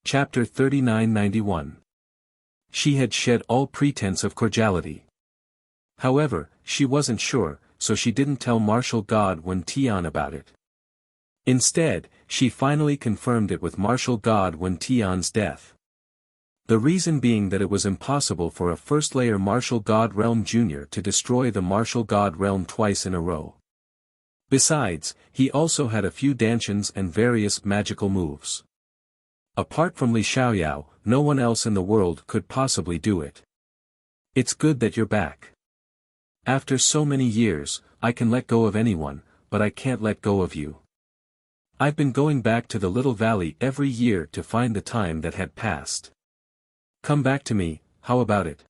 Chapter 3991. She had shed all pretense of cordiality. However, she wasn't sure, so she didn't tell Marshal Godwin Tian about it. Instead, she finally confirmed it with Marshal Godwin Tian's death. The reason being that it was impossible for a first-layer Marshal God Realm Jr. to destroy the Marshal God Realm twice in a row. Besides, he also had a few dantians and various magical moves. Apart from Li Xiaoyao, no one else in the world could possibly do it. It's good that you're back. After so many years, I can let go of anyone, but I can't let go of you. I've been going back to the little valley every year to find the time that had passed. Come back to me, how about it?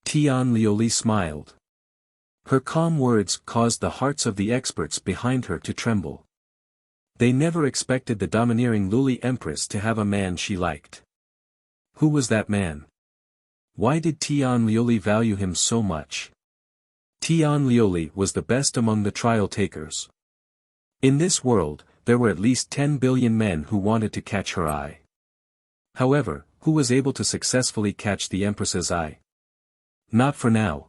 Tian Liuli smiled. Her calm words caused the hearts of the experts behind her to tremble. They never expected the domineering Luli Empress to have a man she liked. Who was that man? Why did Tian Liuli value him so much? Tian Liuli was the best among the trial takers. In this world, there were at least 10 billion men who wanted to catch her eye. However, who was able to successfully catch the Empress's eye? Not for now.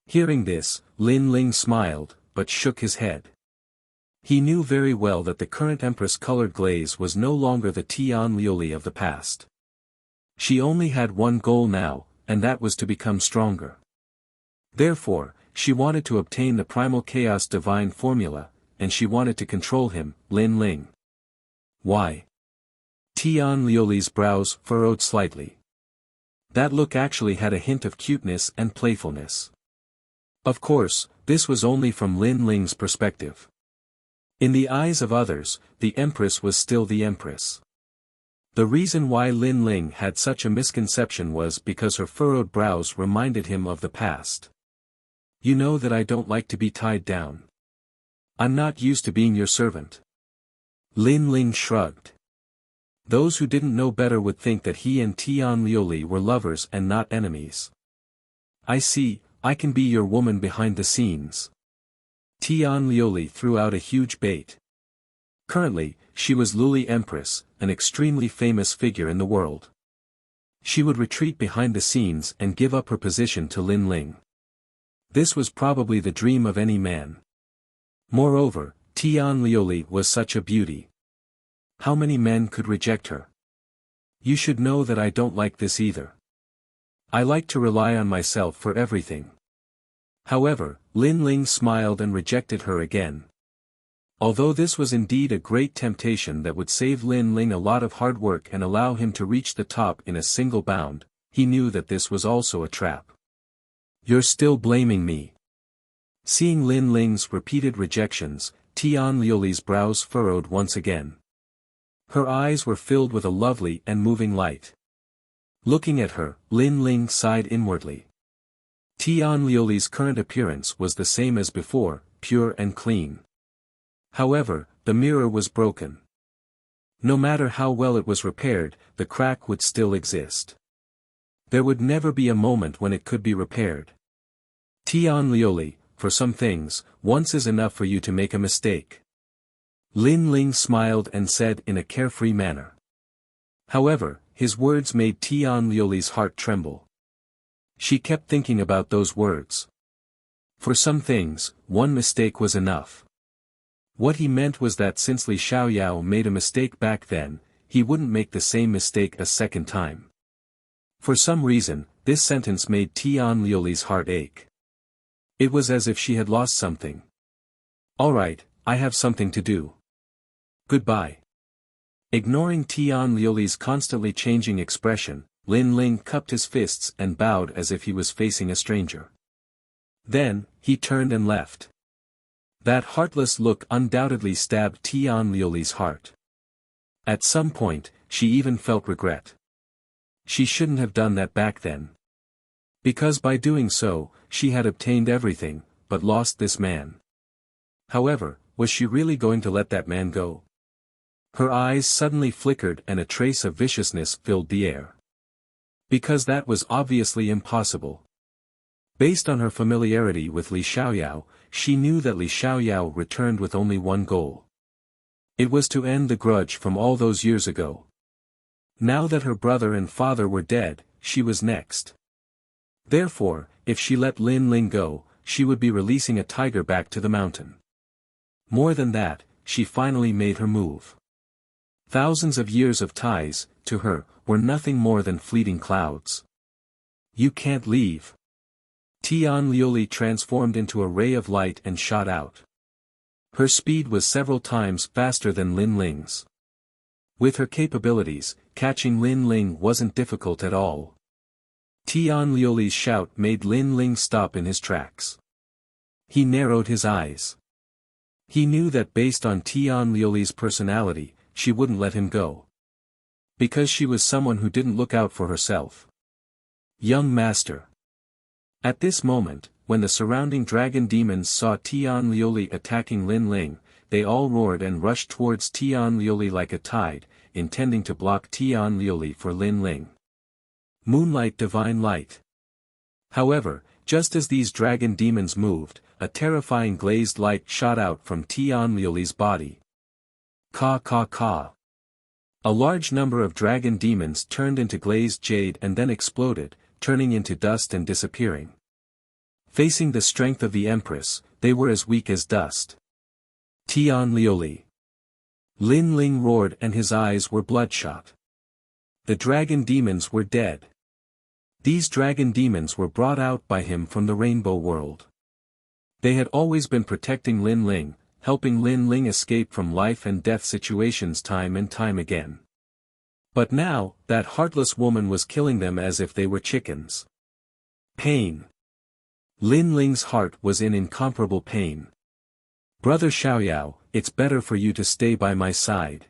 Hearing this, Lin Ling smiled, but shook his head. He knew very well that the current Empress-colored glaze was no longer the Tian Liuli of the past. She only had one goal now, and that was to become stronger. Therefore, she wanted to obtain the Primal Chaos Divine Formula, and she wanted to control him, Lin Ling. Why? Tian Liuli's brows furrowed slightly. That look actually had a hint of cuteness and playfulness. Of course, this was only from Lin Ling's perspective. In the eyes of others, the Empress was still the Empress. The reason why Lin Ling had such a misconception was because her furrowed brows reminded him of the past. You know that I don't like to be tied down. I'm not used to being your servant. Lin Ling shrugged. Those who didn't know better would think that he and Tian Liuli were lovers and not enemies. I see, I can be your woman behind the scenes. Tian Liuli threw out a huge bait. Currently, she was Luli Empress, an extremely famous figure in the world. She would retreat behind the scenes and give up her position to Lin Ling. This was probably the dream of any man. Moreover, Tian Liuli was such a beauty. How many men could reject her? You should know that I don't like this either. I like to rely on myself for everything. However, Lin Ling smiled and rejected her again. Although this was indeed a great temptation that would save Lin Ling a lot of hard work and allow him to reach the top in a single bound, he knew that this was also a trap. You're still blaming me. Seeing Lin Ling's repeated rejections, Tian Liuli's brows furrowed once again. Her eyes were filled with a lovely and moving light. Looking at her, Lin Ling sighed inwardly. Tian Liuli's current appearance was the same as before, pure and clean. However, the mirror was broken. No matter how well it was repaired, the crack would still exist. There would never be a moment when it could be repaired. Tian Liuli, for some things, once is enough for you to make a mistake. Lin Ling smiled and said in a carefree manner. However, his words made Tian Liuli's heart tremble. She kept thinking about those words. For some things, one mistake was enough. What he meant was that since Li Xiaoyao made a mistake back then, he wouldn't make the same mistake a second time. For some reason, this sentence made Tian Liuli's heart ache. It was as if she had lost something. Alright, I have something to do. Goodbye. Ignoring Tian Liuli's constantly changing expression, Lin Ling cupped his fists and bowed as if he was facing a stranger. Then, he turned and left. That heartless look undoubtedly stabbed Tian Liuli's heart. At some point, she even felt regret. She shouldn't have done that back then. Because by doing so, she had obtained everything, but lost this man. However, was she really going to let that man go? Her eyes suddenly flickered and a trace of viciousness filled the air. Because that was obviously impossible. Based on her familiarity with Li Xiaoyao, she knew that Li Xiaoyao returned with only one goal. It was to end the grudge from all those years ago. Now that her brother and father were dead, she was next. Therefore, if she let Lin Ling go, she would be releasing a tiger back to the mountain. More than that, she finally made her move. Thousands of years of ties, to her, were nothing more than fleeting clouds. You can't leave. Tian Liuli transformed into a ray of light and shot out. Her speed was several times faster than Lin Ling's. With her capabilities, catching Lin Ling wasn't difficult at all. Tian Liuli's shout made Lin Ling stop in his tracks. He narrowed his eyes. He knew that based on Tian Liuli's personality, she wouldn't let him go. Because she was someone who didn't look out for herself. Young master. At this moment, when the surrounding dragon demons saw Tian Liuli attacking Lin Ling, they all roared and rushed towards Tian Liuli like a tide, intending to block Tian Liuli for Lin Ling. Moonlight divine light. However, just as these dragon demons moved, a terrifying glazed light shot out from Tian Liuli's body. Ka ka ka. A large number of dragon demons turned into glazed jade and then exploded, turning into dust and disappearing. Facing the strength of the Empress, they were as weak as dust. Tian Liuli. Lin Ling roared and his eyes were bloodshot. The dragon demons were dead. These dragon demons were brought out by him from the rainbow world. They had always been protecting Lin Ling, helping Lin Ling escape from life and death situations time and time again. But now, that heartless woman was killing them as if they were chickens. Pain. Lin Ling's heart was in incomparable pain. Brother Xiaoyao, it's better for you to stay by my side.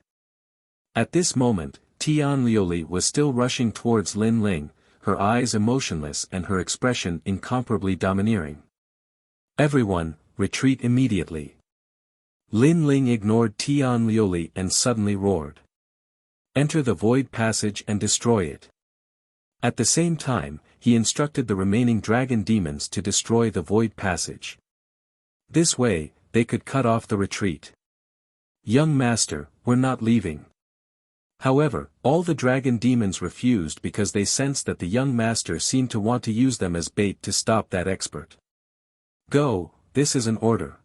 At this moment, Tian Liuli was still rushing towards Lin Ling, her eyes emotionless and her expression incomparably domineering. Everyone, retreat immediately. Lin Ling ignored Tian Liuli and suddenly roared. Enter the void passage and destroy it. At the same time, he instructed the remaining dragon demons to destroy the void passage. This way, they could cut off the retreat. Young master, we're not leaving. However, all the dragon demons refused because they sensed that the young master seemed to want to use them as bait to stop that expert. Go, this is an order.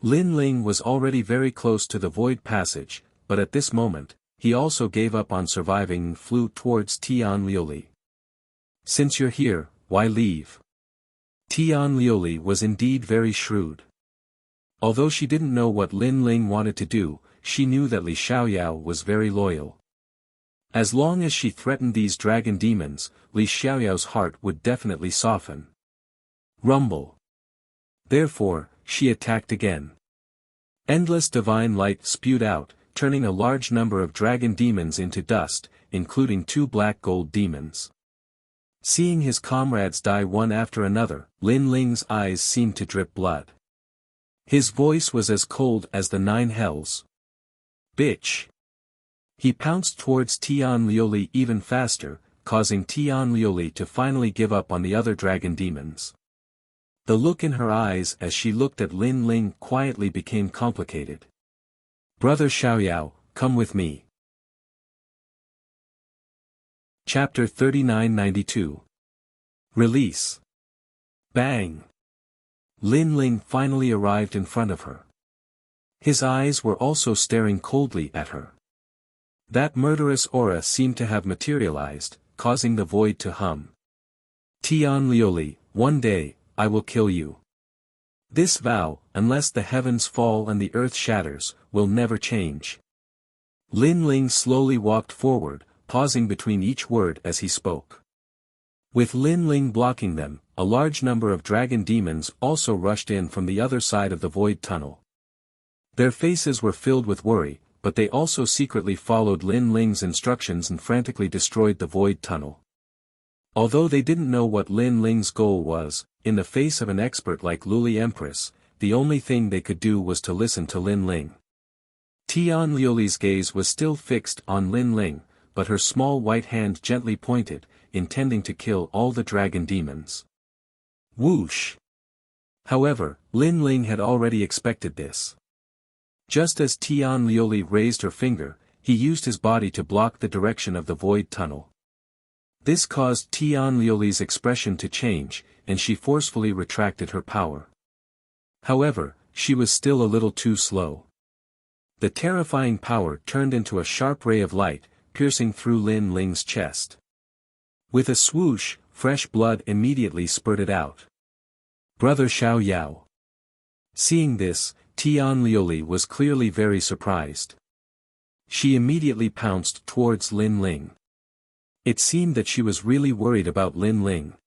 Lin Ling was already very close to the void passage, but at this moment, he also gave up on surviving and flew towards Tian Liuli. Since you're here, why leave? Tian Liuli was indeed very shrewd. Although she didn't know what Lin Ling wanted to do, she knew that Li Xiaoyao was very loyal. As long as she threatened these dragon demons, Li Xiaoyao's heart would definitely soften. Rumble. Therefore, she attacked again. Endless divine light spewed out, turning a large number of dragon demons into dust, including 2 black gold demons. Seeing his comrades die one after another, Lin Ling's eyes seemed to drip blood. His voice was as cold as the 9 hells. Bitch. He pounced towards Tian Liuli even faster, causing Tian Liuli to finally give up on the other dragon demons. The look in her eyes as she looked at Lin Ling quietly became complicated. Brother Xiaoyao, come with me. Chapter 3992. Release. Bang. Lin Ling finally arrived in front of her. His eyes were also staring coldly at her. That murderous aura seemed to have materialized, causing the void to hum. Tian Liuli, one day, I will kill you. This vow, unless the heavens fall and the earth shatters, will never change. Lin Ling slowly walked forward, pausing between each word as he spoke. With Lin Ling blocking them, a large number of dragon demons also rushed in from the other side of the void tunnel. Their faces were filled with worry, but they also secretly followed Lin Ling's instructions and frantically destroyed the void tunnel. Although they didn't know what Lin Ling's goal was, in the face of an expert like Luli Empress, the only thing they could do was to listen to Lin Ling. Tian Liuli's gaze was still fixed on Lin Ling, but her small white hand gently pointed, intending to kill all the dragon demons. Whoosh! However, Lin Ling had already expected this. Just as Tian Liuli raised her finger, he used his body to block the direction of the void tunnel. This caused Tian Liuli's expression to change, and she forcefully retracted her power. However, she was still a little too slow. The terrifying power turned into a sharp ray of light, piercing through Lin Ling's chest. With a swoosh, fresh blood immediately spurted out. Brother Xiao Yao. Seeing this, Tian Liuli was clearly very surprised. She immediately pounced towards Lin Ling. It seemed that she was really worried about Lin Ling.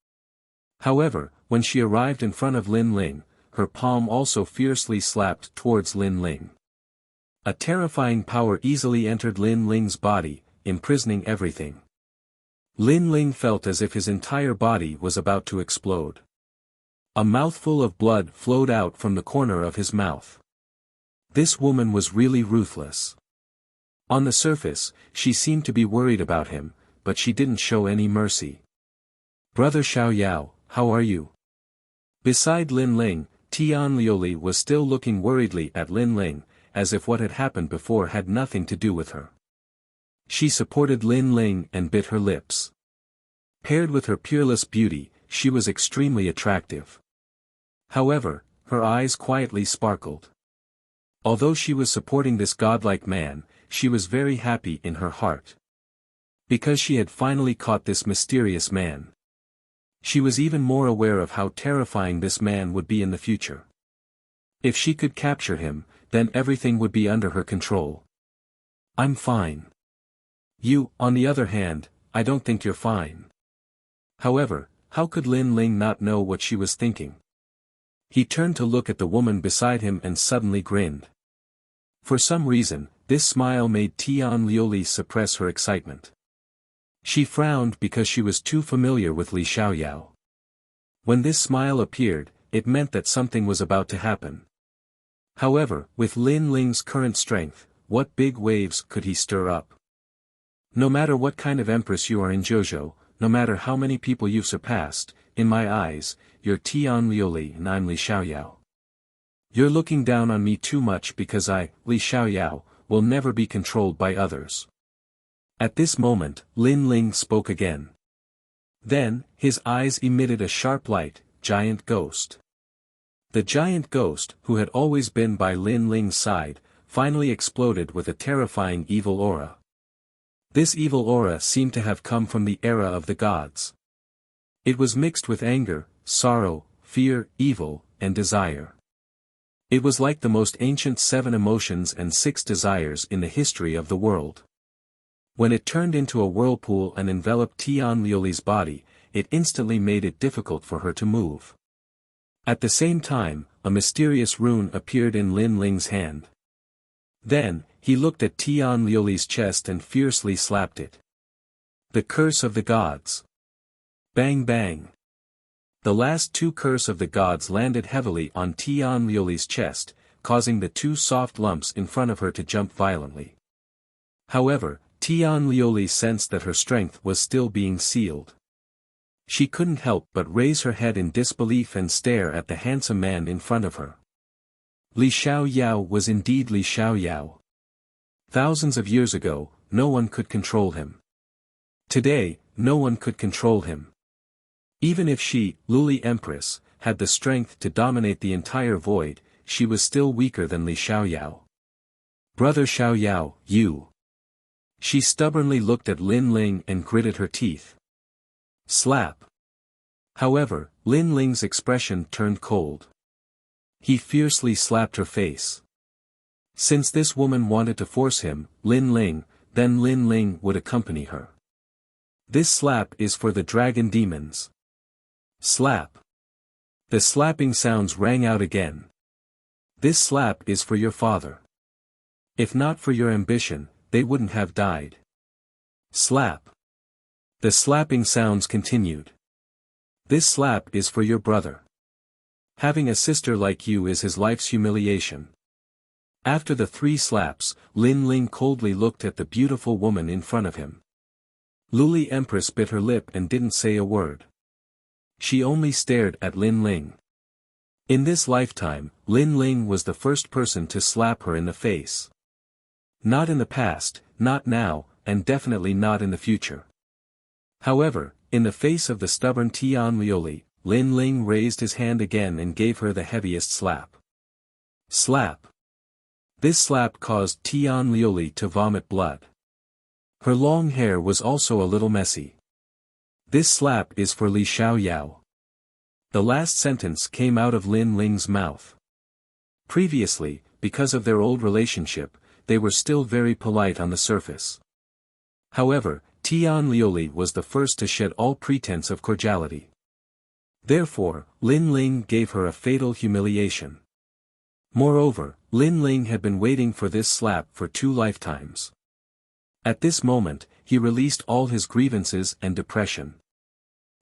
However, when she arrived in front of Lin Ling, her palm also fiercely slapped towards Lin Ling. A terrifying power easily entered Lin Ling's body, imprisoning everything. Lin Ling felt as if his entire body was about to explode. A mouthful of blood flowed out from the corner of his mouth. This woman was really ruthless. On the surface, she seemed to be worried about him, but she didn't show any mercy. Brother Xiao Yao, how are you? Beside Lin Ling, Tian Liuli was still looking worriedly at Lin Ling, as if what had happened before had nothing to do with her. She supported Lin Ling and bit her lips. Paired with her peerless beauty, she was extremely attractive. However, her eyes quietly sparkled. Although she was supporting this godlike man, she was very happy in her heart. Because she had finally caught this mysterious man. She was even more aware of how terrifying this man would be in the future. If she could capture him, then everything would be under her control. I'm fine. You, on the other hand, I don't think you're fine. However, how could Lin Ling not know what she was thinking? He turned to look at the woman beside him and suddenly grinned. For some reason, this smile made Tian Liuli suppress her excitement. She frowned because she was too familiar with Li Xiaoyao. When this smile appeared, it meant that something was about to happen. However, with Lin Ling's current strength, what big waves could he stir up? No matter what kind of empress you are in Zhozhou, no matter how many people you've surpassed, in my eyes, you're Tian Liuli and I'm Li Xiaoyao. You're looking down on me too much because I, Li Xiaoyao, will never be controlled by others. At this moment, Lin Ling spoke again. Then, his eyes emitted a sharp light, giant ghost. The giant ghost, who had always been by Lin Ling's side, finally exploded with a terrifying evil aura. This evil aura seemed to have come from the era of the gods. It was mixed with anger, sorrow, fear, evil, and desire. It was like the most ancient 7 emotions and 6 desires in the history of the world. When it turned into a whirlpool and enveloped Tian Liuli's body, it instantly made it difficult for her to move. At the same time, a mysterious rune appeared in Lin Ling's hand. Then, he looked at Tian Liuli's chest and fiercely slapped it. The curse of the gods. Bang bang. The last 2 curse of the gods landed heavily on Tian Liuli's chest, causing the 2 soft lumps in front of her to jump violently. However, Tian Liuli sensed that her strength was still being sealed. She couldn't help but raise her head in disbelief and stare at the handsome man in front of her. Li Xiaoyao was indeed Li Xiaoyao. Thousands of years ago, no one could control him. Today, no one could control him. Even if she, Luli Empress, had the strength to dominate the entire void, she was still weaker than Li Xiaoyao. Brother Xiaoyao, you. She stubbornly looked at Lin Ling and gritted her teeth. Slap. However, Lin Ling's expression turned cold. He fiercely slapped her face. Since this woman wanted to force him, Lin Ling, then Lin Ling would accompany her. This slap is for the dragon demons. Slap. The slapping sounds rang out again. This slap is for your father. If not for your ambition, they wouldn't have died. Slap. The slapping sounds continued. This slap is for your brother. Having a sister like you is his life's humiliation. After the 3 slaps, Lin Ling coldly looked at the beautiful woman in front of him. Luli Empress bit her lip and didn't say a word. She only stared at Lin Ling. In this lifetime, Lin Ling was the first person to slap her in the face. Not in the past, not now, and definitely not in the future. However, in the face of the stubborn Tian Liuli, Lin Ling raised his hand again and gave her the heaviest slap. Slap. This slap caused Tian Liuli to vomit blood. Her long hair was also a little messy. This slap is for Li Xiaoyao. The last sentence came out of Lin Ling's mouth. Previously, because of their old relationship, they were still very polite on the surface. However, Tian Liuli was the first to shed all pretense of cordiality. Therefore, Lin Ling gave her a fatal humiliation. Moreover, Lin Ling had been waiting for this slap for 2 lifetimes. At this moment, he released all his grievances and depression.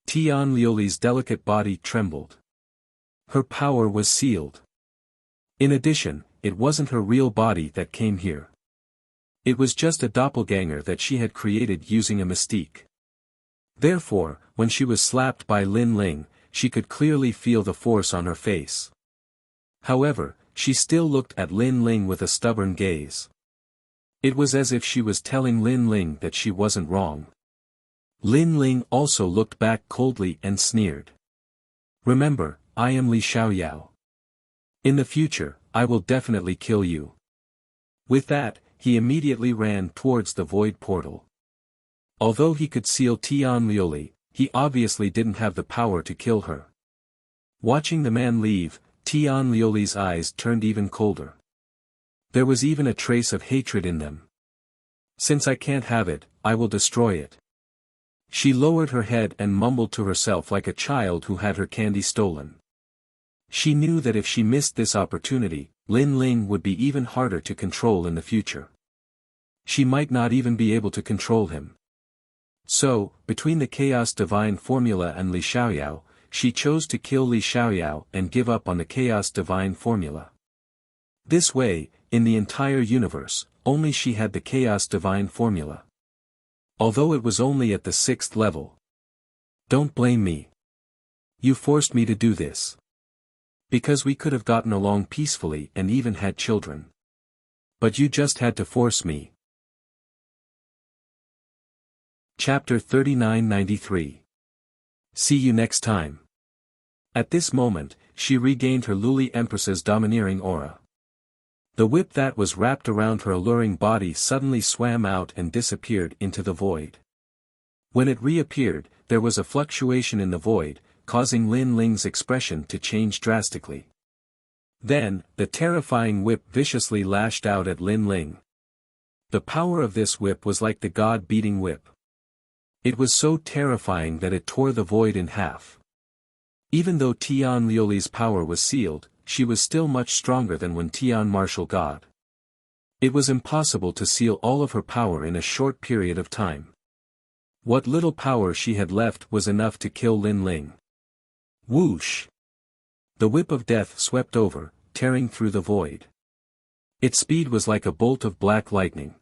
Tian Liuli's delicate body trembled. Her power was sealed. In addition, it wasn't her real body that came here. It was just a doppelganger that she had created using a mystique. Therefore, when she was slapped by Lin Ling, she could clearly feel the force on her face. However, she still looked at Lin Ling with a stubborn gaze. It was as if she was telling Lin Ling that she wasn't wrong. Lin Ling also looked back coldly and sneered. Remember, I am Li Xiaoyao. In the future, I will definitely kill you. With that, he immediately ran towards the void portal. Although he could seal Tian Liuli, he obviously didn't have the power to kill her. Watching the man leave, Tian Liuli's eyes turned even colder. There was even a trace of hatred in them. Since I can't have it, I will destroy it. She lowered her head and mumbled to herself like a child who had her candy stolen. She knew that if she missed this opportunity, Lin Ling would be even harder to control in the future. She might not even be able to control him. So, between the Chaos Divine Formula and Li Xiaoyao, she chose to kill Li Xiaoyao and give up on the Chaos Divine Formula. This way, in the entire universe, only she had the Chaos Divine Formula. Although it was only at the 6th level. Don't blame me. You forced me to do this. Because we could have gotten along peacefully and even had children. But you just had to force me. Chapter 3993. See you next time. At this moment, she regained her Luli Empress's domineering aura. The whip that was wrapped around her alluring body suddenly swam out and disappeared into the void. When it reappeared, there was a fluctuation in the void, causing Lin Ling's expression to change drastically. Then, the terrifying whip viciously lashed out at Lin Ling. The power of this whip was like the god-beating whip. It was so terrifying that it tore the void in half. Even though Tian Liuli's power was sealed, she was still much stronger than when Tian martial god. It was impossible to seal all of her power in a short period of time. What little power she had left was enough to kill Lin Ling. Whoosh! The whip of death swept over, tearing through the void. Its speed was like a bolt of black lightning.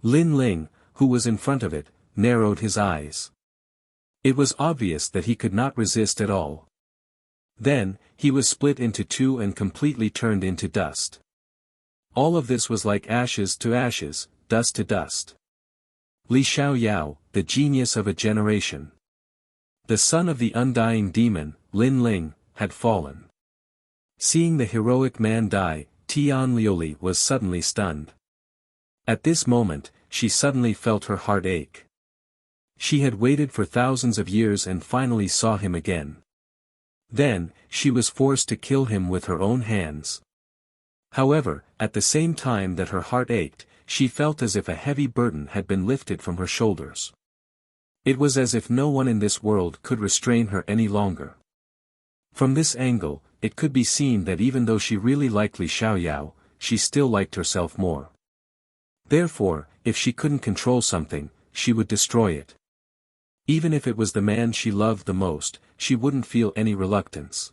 Lin Ling, who was in front of it, narrowed his eyes. It was obvious that he could not resist at all. Then, he was split into 2 and completely turned into dust. All of this was like ashes to ashes, dust to dust. Li Xiaoyao, the genius of a generation. The son of the undying demon, Lin Ling, had fallen. Seeing the heroic man die, Tian Liuli was suddenly stunned. At this moment, she suddenly felt her heart ache. She had waited for thousands of years and finally saw him again. Then, she was forced to kill him with her own hands. However, at the same time that her heart ached, she felt as if a heavy burden had been lifted from her shoulders. It was as if no one in this world could restrain her any longer. From this angle, it could be seen that even though she really liked Li Xiaoyao, she still liked herself more. Therefore, if she couldn't control something, she would destroy it. Even if it was the man she loved the most, she wouldn't feel any reluctance.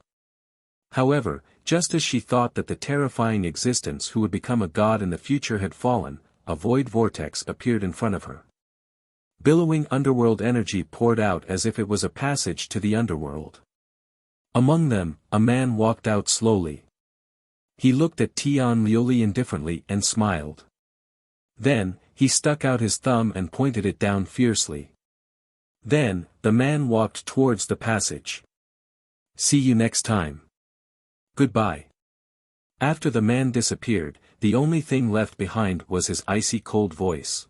However, just as she thought that the terrifying existence who would become a god in the future had fallen, a void vortex appeared in front of her. Billowing underworld energy poured out as if it was a passage to the underworld. Among them, a man walked out slowly. He looked at Tian Liuli indifferently and smiled. Then, He stuck out his thumb and pointed it down fiercely. Then, the man walked towards the passage. See you next time. Goodbye. After the man disappeared, the only thing left behind was his icy cold voice.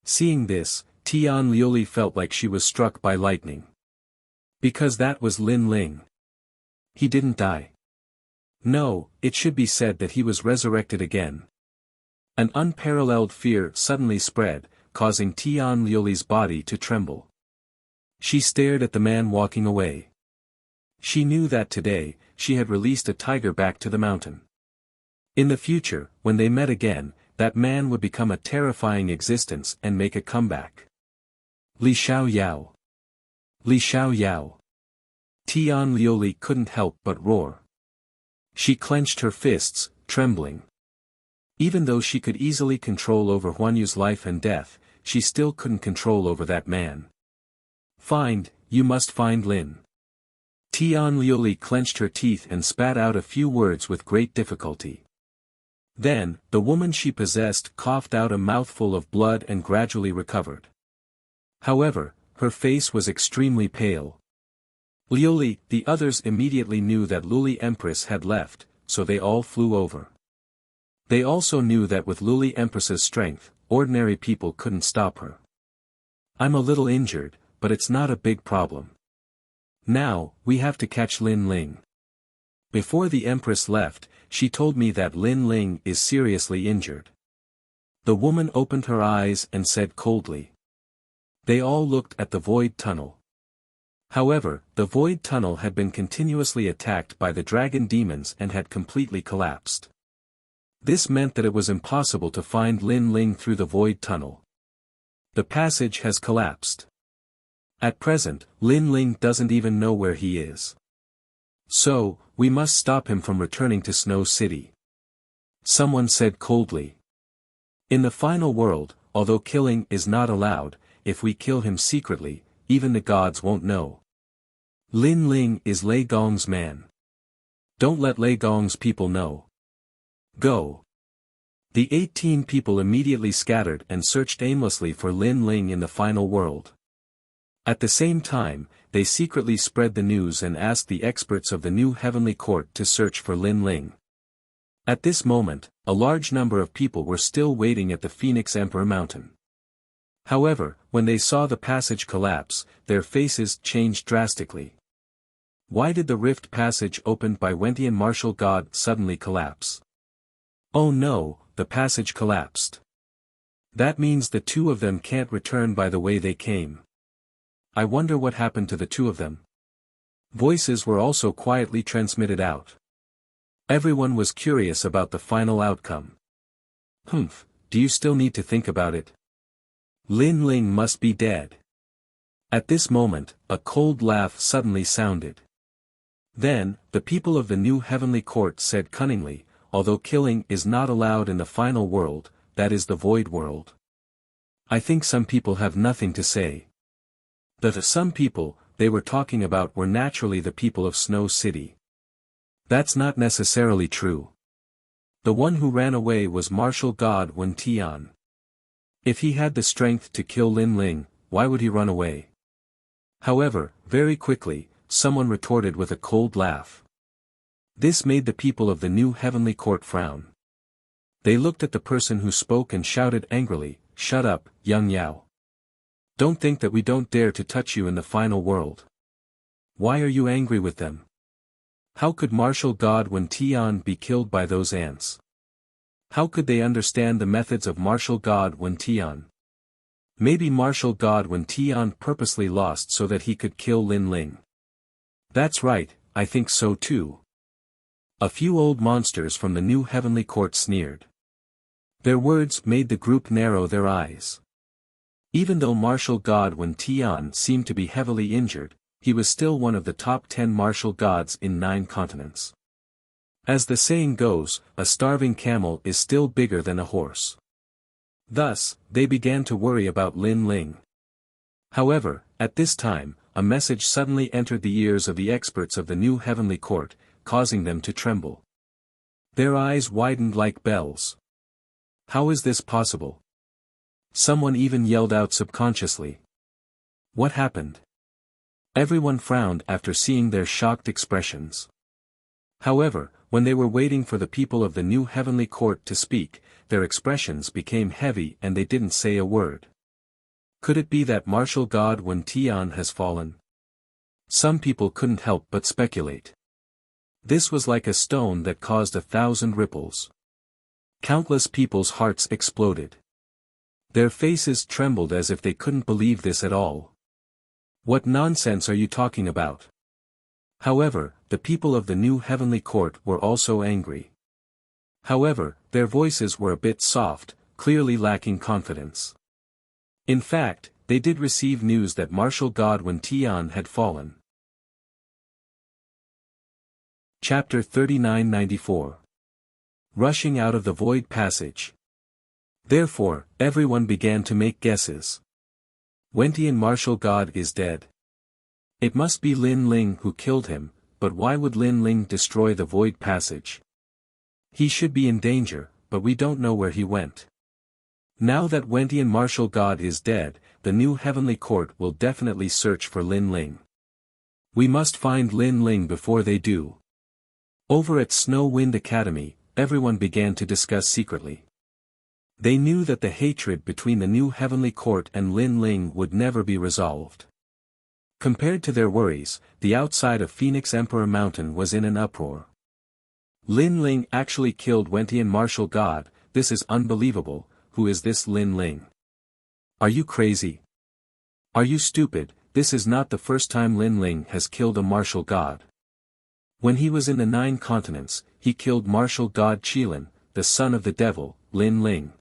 Seeing this, Tian Liuli felt like she was struck by lightning. Because that was Lin Ling. He didn't die. No, it should be said that he was resurrected again. An unparalleled fear suddenly spread, causing Tian Liuli's body to tremble. She stared at the man walking away. She knew that today, she had released a tiger back to the mountain. In the future, when they met again, that man would become a terrifying existence and make a comeback. Li Xiao Yao. Li Xiao Yao. Tian Liuli couldn't help but roar. She clenched her fists, trembling. Even though she could easily control over Huan Yu's life and death, she still couldn't control over that man. You must find Lin. Tian Liuli clenched her teeth and spat out a few words with great difficulty. Then, the woman she possessed coughed out a mouthful of blood and gradually recovered. However, her face was extremely pale. Liuli, the others immediately knew that Luli Empress had left, so they all flew over. They also knew that with Luli Empress's strength, ordinary people couldn't stop her. I'm a little injured, but it's not a big problem. Now, we have to catch Lin Ling. Before the Empress left, she told me that Lin Ling is seriously injured. The woman opened her eyes and said coldly. They all looked at the void tunnel. However, the void tunnel had been continuously attacked by the dragon demons and had completely collapsed. This meant that it was impossible to find Lin Ling through the void tunnel. The passage has collapsed. At present, Lin Ling doesn't even know where he is. So, we must stop him from returning to Snow City. Someone said coldly. In the final world, although killing is not allowed, if we kill him secretly, even the gods won't know. Lin Ling is Lei Gong's man. Don't let Lei Gong's people know. Go. The 18 people immediately scattered and searched aimlessly for Lin Ling in the final world. At the same time, they secretly spread the news and asked the experts of the new heavenly court to search for Lin Ling. At this moment, a large number of people were still waiting at the Phoenix Emperor Mountain. However, when they saw the passage collapse, their faces changed drastically. Why did the rift passage opened by Wentian martial god suddenly collapse? Oh no, the passage collapsed. That means the two of them can't return by the way they came. I wonder what happened to the two of them. Voices were also quietly transmitted out. Everyone was curious about the final outcome. Do you still need to think about it? Lin Ling must be dead. At this moment, a cold laugh suddenly sounded. Then, the people of the new heavenly court said cunningly, although killing is not allowed in the final world, that is the void world. I think some people have nothing to say. The some people they were talking about were naturally the people of Snow City. That's not necessarily true. The one who ran away was martial god Wen Tian. If he had the strength to kill Lin Ling, why would he run away? However, very quickly, someone retorted with a cold laugh. This made the people of the new heavenly court frown. They looked at the person who spoke and shouted angrily, "Shut up, young Yao. Don't think that we don't dare to touch you in the final world. Why are you angry with them? How could martial god Wen Tian be killed by those ants? How could they understand the methods of martial god Wen Tian? Maybe martial god Wen Tian purposely lost so that he could kill Lin Ling. That's right, I think so too." A few old monsters from the new heavenly court sneered. Their words made the group narrow their eyes. Even though martial god Wen Tian seemed to be heavily injured, he was still one of the top 10 martial gods in 9 continents. As the saying goes, a starving camel is still bigger than a horse. Thus, they began to worry about Lin Ling. However, at this time, a message suddenly entered the ears of the experts of the new heavenly court, causing them to tremble. Their eyes widened like bells. How is this possible? Someone even yelled out subconsciously. What happened? Everyone frowned after seeing their shocked expressions. However, when they were waiting for the people of the new heavenly court to speak, their expressions became heavy and they didn't say a word. Could it be that martial god Wen Tian has fallen? Some people couldn't help but speculate. This was like a stone that caused 1,000 ripples. Countless people's hearts exploded. Their faces trembled as if they couldn't believe this at all. What nonsense are you talking about? However, the people of the new heavenly court were also angry. However, their voices were a bit soft, clearly lacking confidence. In fact, they did receive news that martial god Wen Tian had fallen. Chapter 39-94. Rushing out of the void passage. Therefore, everyone began to make guesses. Wen Tian martial god is dead. It must be Lin Ling who killed him, but why would Lin Ling destroy the void passage? He should be in danger, but we don't know where he went. Now that Wen Tian martial god is dead, the new heavenly court will definitely search for Lin Ling. We must find Lin Ling before they do. Over at Snow Wind Academy, everyone began to discuss secretly. They knew that the hatred between the new heavenly court and Lin Ling would never be resolved. Compared to their worries, the outside of Phoenix Emperor Mountain was in an uproar. Lin Ling actually killed Wen Tian martial god. This is unbelievable. Who is this Lin Ling? Are you crazy? Are you stupid? This is not the first time Lin Ling has killed a martial god. When he was in the 9 continents, he killed martial god Qilin, the son of the devil, Lin Ling.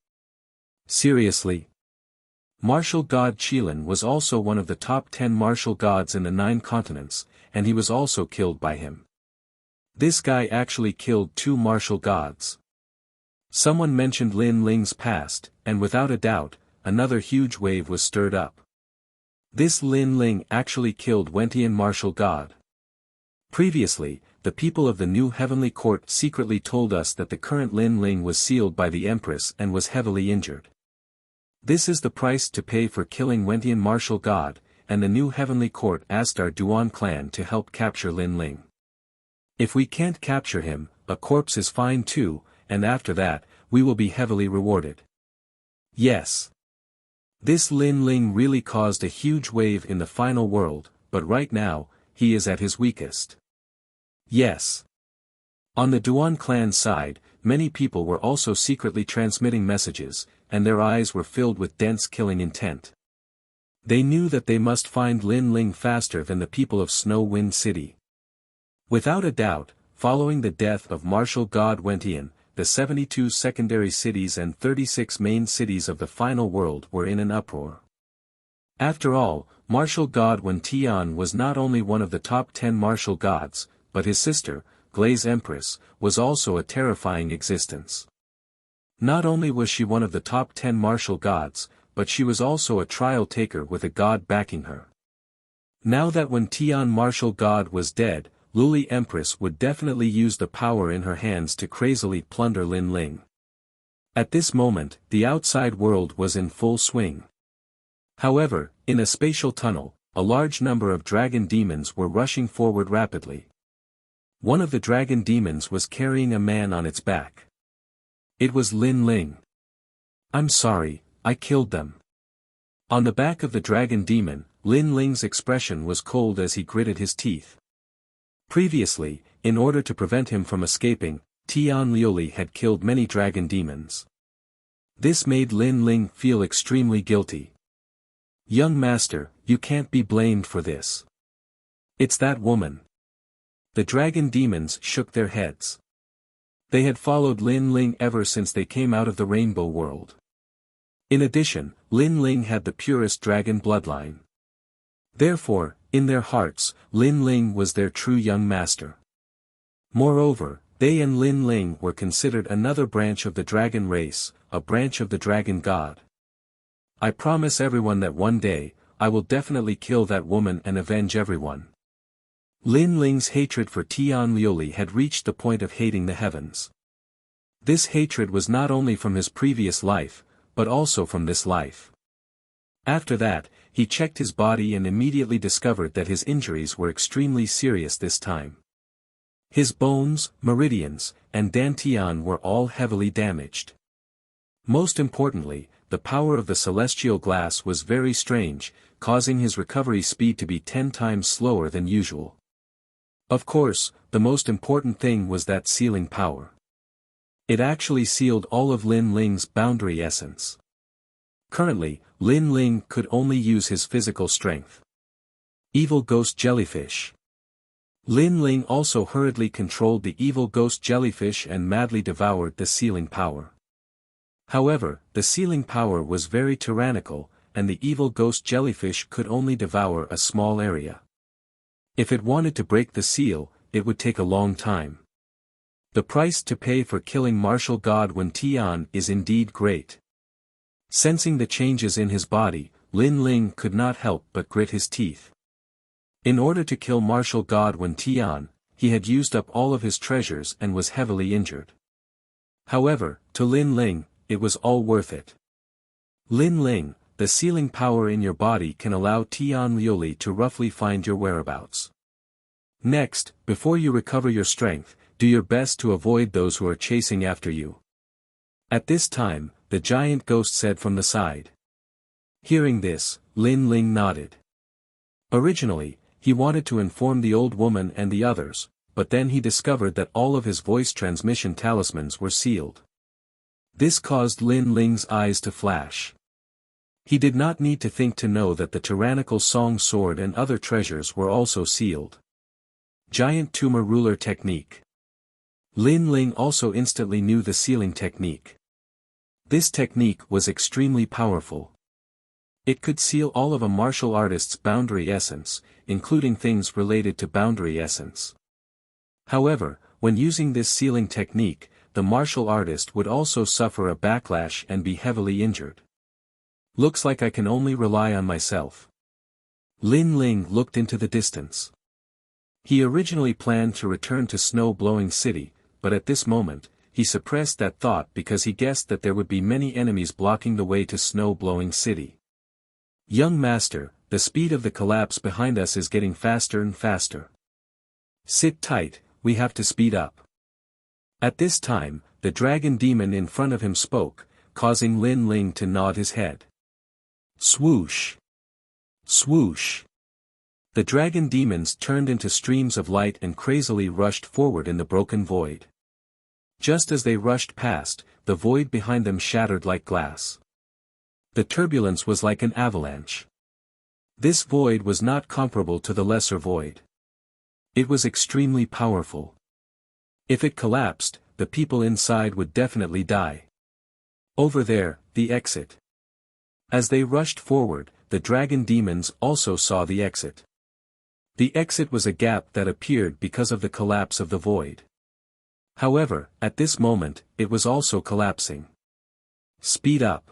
Seriously? Martial god Qilin was also one of the top 10 martial gods in the 9 continents, and he was also killed by him. This guy actually killed 2 martial gods. Someone mentioned Lin Ling's past, and without a doubt, another huge wave was stirred up. This Lin Ling actually killed Wen Tian martial god. Previously, the people of the new heavenly court secretly told us that the current Lin Ling was sealed by the Empress and was heavily injured. This is the price to pay for killing Wen Tian martial god, and the new heavenly court asked our Duan clan to help capture Lin Ling. If we can't capture him, a corpse is fine too, and after that, we will be heavily rewarded. Yes. This Lin Ling really caused a huge wave in the final world, but right now, he is at his weakest. Yes. On the Duan clan side, many people were also secretly transmitting messages, and their eyes were filled with dense killing intent. They knew that they must find Lin Ling faster than the people of Snow Wind City. Without a doubt, following the death of martial god Wen Tian, the 72 secondary cities and 36 main cities of the final world were in an uproar. After all, martial god Wen Tian was not only one of the top 10 martial gods, but his sister, Glaze Empress, was also a terrifying existence. Not only was she one of the top 10 martial gods, but she was also a trial taker with a god backing her. Now that Wen Tian martial god was dead, Luli Empress would definitely use the power in her hands to crazily plunder Lin Ling. At this moment, the outside world was in full swing. However, in a spatial tunnel, a large number of dragon demons were rushing forward rapidly. One of the dragon demons was carrying a man on its back. It was Lin Ling. I'm sorry, I killed them. On the back of the dragon demon, Lin Ling's expression was cold as he gritted his teeth. Previously, in order to prevent him from escaping, Tian Liuli had killed many dragon demons. This made Lin Ling feel extremely guilty. Young master, you can't be blamed for this. It's that woman. The dragon demons shook their heads. They had followed Lin Ling ever since they came out of the rainbow world. In addition, Lin Ling had the purest dragon bloodline. Therefore, in their hearts, Lin Ling was their true young master. Moreover, they and Lin Ling were considered another branch of the dragon race, a branch of the dragon god. I promise everyone that one day, I will definitely kill that woman and avenge everyone. Lin Ling's hatred for Tian Liuli had reached the point of hating the heavens. This hatred was not only from his previous life, but also from this life. After that, he checked his body and immediately discovered that his injuries were extremely serious this time. His bones, meridians, and dantian were all heavily damaged. Most importantly, the power of the celestial glass was very strange, causing his recovery speed to be 10 times slower than usual. Of course, the most important thing was that sealing power. It actually sealed all of Lin Ling's boundary essence. Currently, Lin Ling could only use his physical strength. Evil Ghost Jellyfish. Lin Ling also hurriedly controlled the evil ghost jellyfish and madly devoured the sealing power. However, the sealing power was very tyrannical, and the evil ghost jellyfish could only devour a small area. If it wanted to break the seal, it would take a long time. The price to pay for killing martial god Wen Tian is indeed great. Sensing the changes in his body, Lin Ling could not help but grit his teeth. In order to kill martial god Wen Tian, he had used up all of his treasures and was heavily injured. However, to Lin Ling, it was all worth it. Lin Ling, the sealing power in your body can allow Tian Liuli to roughly find your whereabouts. Next, before you recover your strength, do your best to avoid those who are chasing after you. At this time, the giant ghost said from the side. Hearing this, Lin Ling nodded. Originally, he wanted to inform the old woman and the others, but then he discovered that all of his voice transmission talismans were sealed. This caused Lin Ling's eyes to flash. He did not need to think to know that the tyrannical song sword and other treasures were also sealed. Giant tumor ruler technique. Lin Ling also instantly knew the sealing technique. This technique was extremely powerful. It could seal all of a martial artist's boundary essence, including things related to boundary essence. However, when using this sealing technique, the martial artist would also suffer a backlash and be heavily injured. Looks like I can only rely on myself. Lin Ling looked into the distance. He originally planned to return to Snow Blowing City, but at this moment, he suppressed that thought because he guessed that there would be many enemies blocking the way to Snow Blowing City. Young master, the speed of the collapse behind us is getting faster and faster. Sit tight, we have to speed up. At this time, the dragon demon in front of him spoke, causing Lin Ling to nod his head. Swoosh! Swoosh! The dragon demons turned into streams of light and crazily rushed forward in the broken void. Just as they rushed past, the void behind them shattered like glass. The turbulence was like an avalanche. This void was not comparable to the lesser void. It was extremely powerful. If it collapsed, the people inside would definitely die. Over there, the exit. As they rushed forward, the dragon demons also saw the exit. The exit was a gap that appeared because of the collapse of the void. However, at this moment, it was also collapsing. Speed up.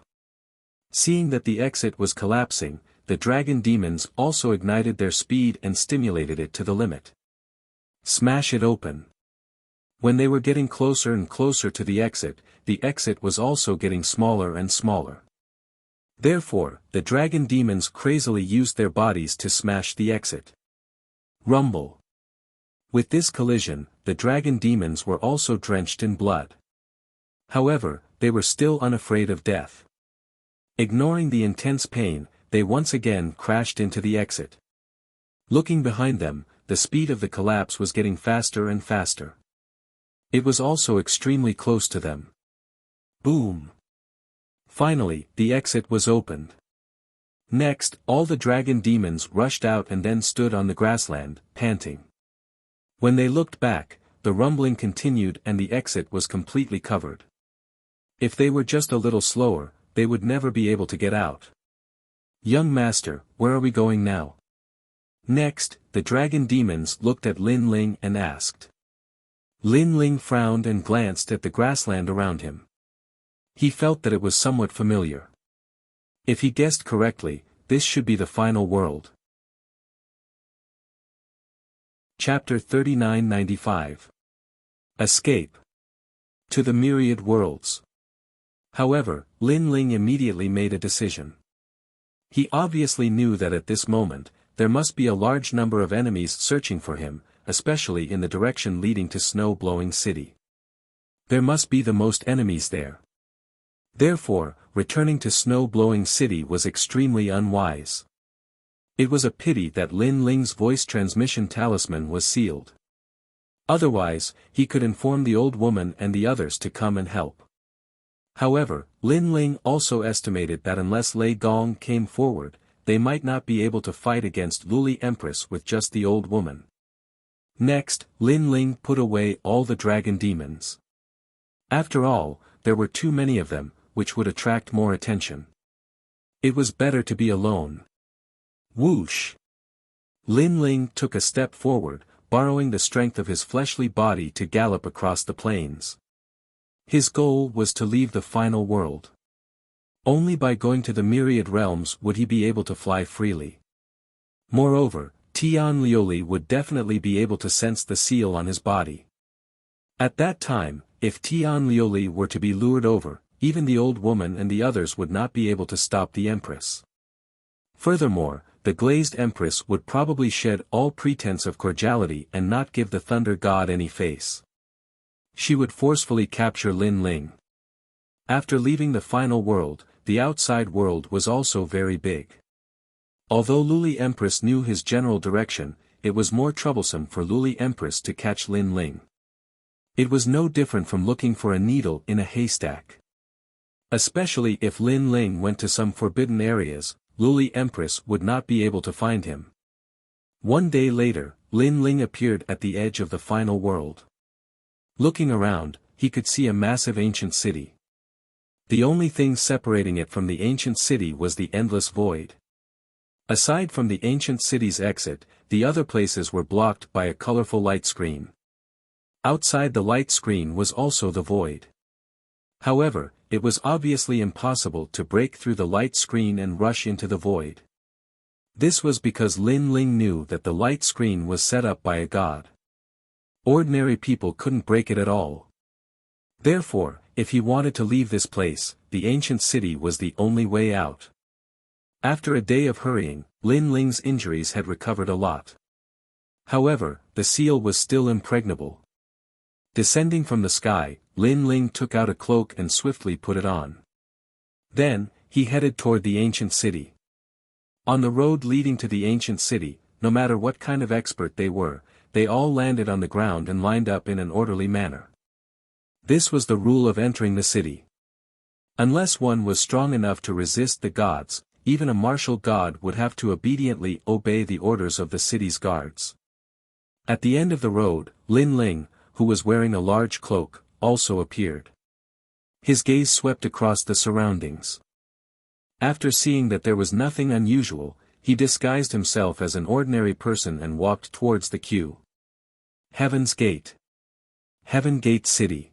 Seeing that the exit was collapsing, the dragon demons also ignited their speed and stimulated it to the limit. Smash it open. When they were getting closer and closer to the exit was also getting smaller and smaller. Therefore, the dragon demons crazily used their bodies to smash the exit. Rumble. With this collision, the dragon demons were also drenched in blood. However, they were still unafraid of death. Ignoring the intense pain, they once again crashed into the exit. Looking behind them, the speed of the collapse was getting faster and faster. It was also extremely close to them. Boom! Finally, the exit was opened. Next, all the dragon demons rushed out and then stood on the grassland, panting. When they looked back, the rumbling continued and the exit was completely covered. If they were just a little slower, they would never be able to get out. Young master, where are we going now? Next, the dragon demons looked at Lin Ling and asked. Lin Ling frowned and glanced at the grassland around him. He felt that it was somewhat familiar. If he guessed correctly, this should be the final world. Chapter 3995. Escape. To the myriad worlds. However, Lin Ling immediately made a decision. He obviously knew that at this moment, there must be a large number of enemies searching for him, especially in the direction leading to Snow-Blowing City. There must be the most enemies there. Therefore, returning to Snow-Blowing City was extremely unwise. It was a pity that Lin Ling's voice transmission talisman was sealed. Otherwise, he could inform the old woman and the others to come and help. However, Lin Ling also estimated that unless Lei Gong came forward, they might not be able to fight against Luli Empress with just the old woman. Next, Lin Ling put away all the dragon demons. After all, there were too many of them, which would attract more attention. It was better to be alone. Whoosh! Lin Ling took a step forward, borrowing the strength of his fleshly body to gallop across the plains. His goal was to leave the final world. Only by going to the myriad realms would he be able to fly freely. Moreover, Tian Liuli would definitely be able to sense the seal on his body. At that time, if Tian Liuli were to be lured over, even the old woman and the others would not be able to stop the Empress. Furthermore, the glazed Empress would probably shed all pretense of cordiality and not give the Thunder God any face. She would forcefully capture Lin Ling. After leaving the final world, the outside world was also very big. Although Luli Empress knew his general direction, it was more troublesome for Luli Empress to catch Lin Ling. It was no different from looking for a needle in a haystack. Especially if Lin Ling went to some forbidden areas, Luli Empress would not be able to find him. One day later, Lin Ling appeared at the edge of the final world. Looking around, he could see a massive ancient city. The only thing separating it from the ancient city was the endless void. Aside from the ancient city's exit, the other places were blocked by a colorful light screen. Outside the light screen was also the void. However, it was obviously impossible to break through the light screen and rush into the void. This was because Lin Ling knew that the light screen was set up by a god. Ordinary people couldn't break it at all. Therefore, if he wanted to leave this place, the ancient city was the only way out. After a day of hurrying, Lin Ling's injuries had recovered a lot. However, the seal was still impregnable. Descending from the sky, Lin Ling took out a cloak and swiftly put it on. Then, he headed toward the ancient city. On the road leading to the ancient city, no matter what kind of expert they were, they all landed on the ground and lined up in an orderly manner. This was the rule of entering the city. Unless one was strong enough to resist the gods, even a martial god would have to obediently obey the orders of the city's guards. At the end of the road, Lin Ling, who was wearing a large cloak, also appeared. His gaze swept across the surroundings. After seeing that there was nothing unusual, he disguised himself as an ordinary person and walked towards the queue. Heaven's Gate. Heaven Gate City.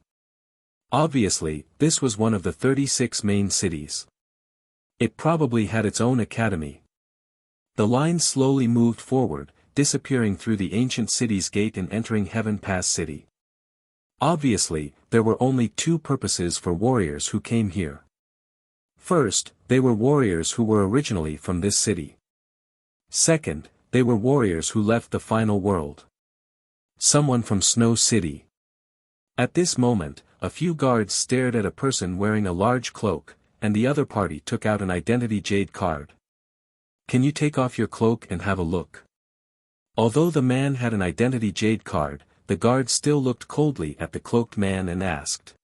Obviously, this was one of the 36 main cities. It probably had its own academy. The line slowly moved forward, disappearing through the ancient city's gate and entering Heaven Pass City. Obviously, there were only two purposes for warriors who came here. First, they were warriors who were originally from this city. Second, they were warriors who left the final world. Someone from Snow City. At this moment, a few guards stared at a person wearing a large cloak, and the other party took out an identity jade card. Can you take off your cloak and have a look? Although the man had an identity jade card, the guard still looked coldly at the cloaked man and asked.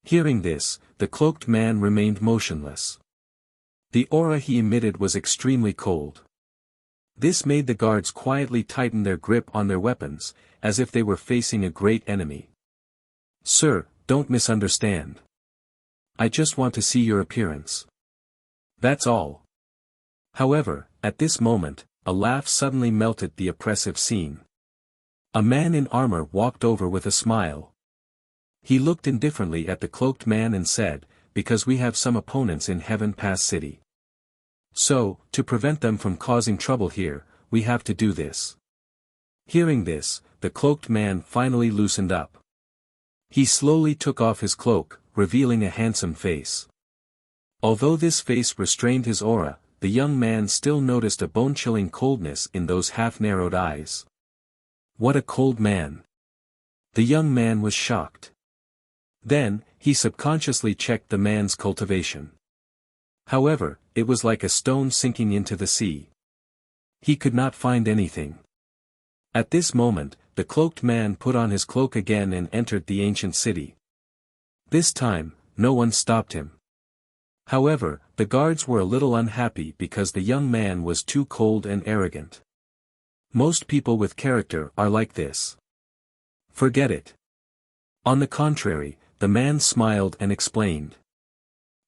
Hearing this, the cloaked man remained motionless. The aura he emitted was extremely cold. This made the guards quietly tighten their grip on their weapons, as if they were facing a great enemy. Sir, don't misunderstand. I just want to see your appearance. That's all. However, at this moment, a laugh suddenly melted the oppressive scene. A man in armor walked over with a smile. He looked indifferently at the cloaked man and said, because we have some opponents in Heaven Pass City. So, to prevent them from causing trouble here, we have to do this. Hearing this, the cloaked man finally loosened up. He slowly took off his cloak, revealing a handsome face. Although this face restrained his aura, the young man still noticed a bone-chilling coldness in those half-narrowed eyes. What a cold man! The young man was shocked. Then, he subconsciously checked the man's cultivation. However, it was like a stone sinking into the sea. He could not find anything. At this moment, the cloaked man put on his cloak again and entered the ancient city. This time, no one stopped him. However, the guards were a little unhappy because the young man was too cold and arrogant. Most people with character are like this. Forget it. On the contrary, the man smiled and explained.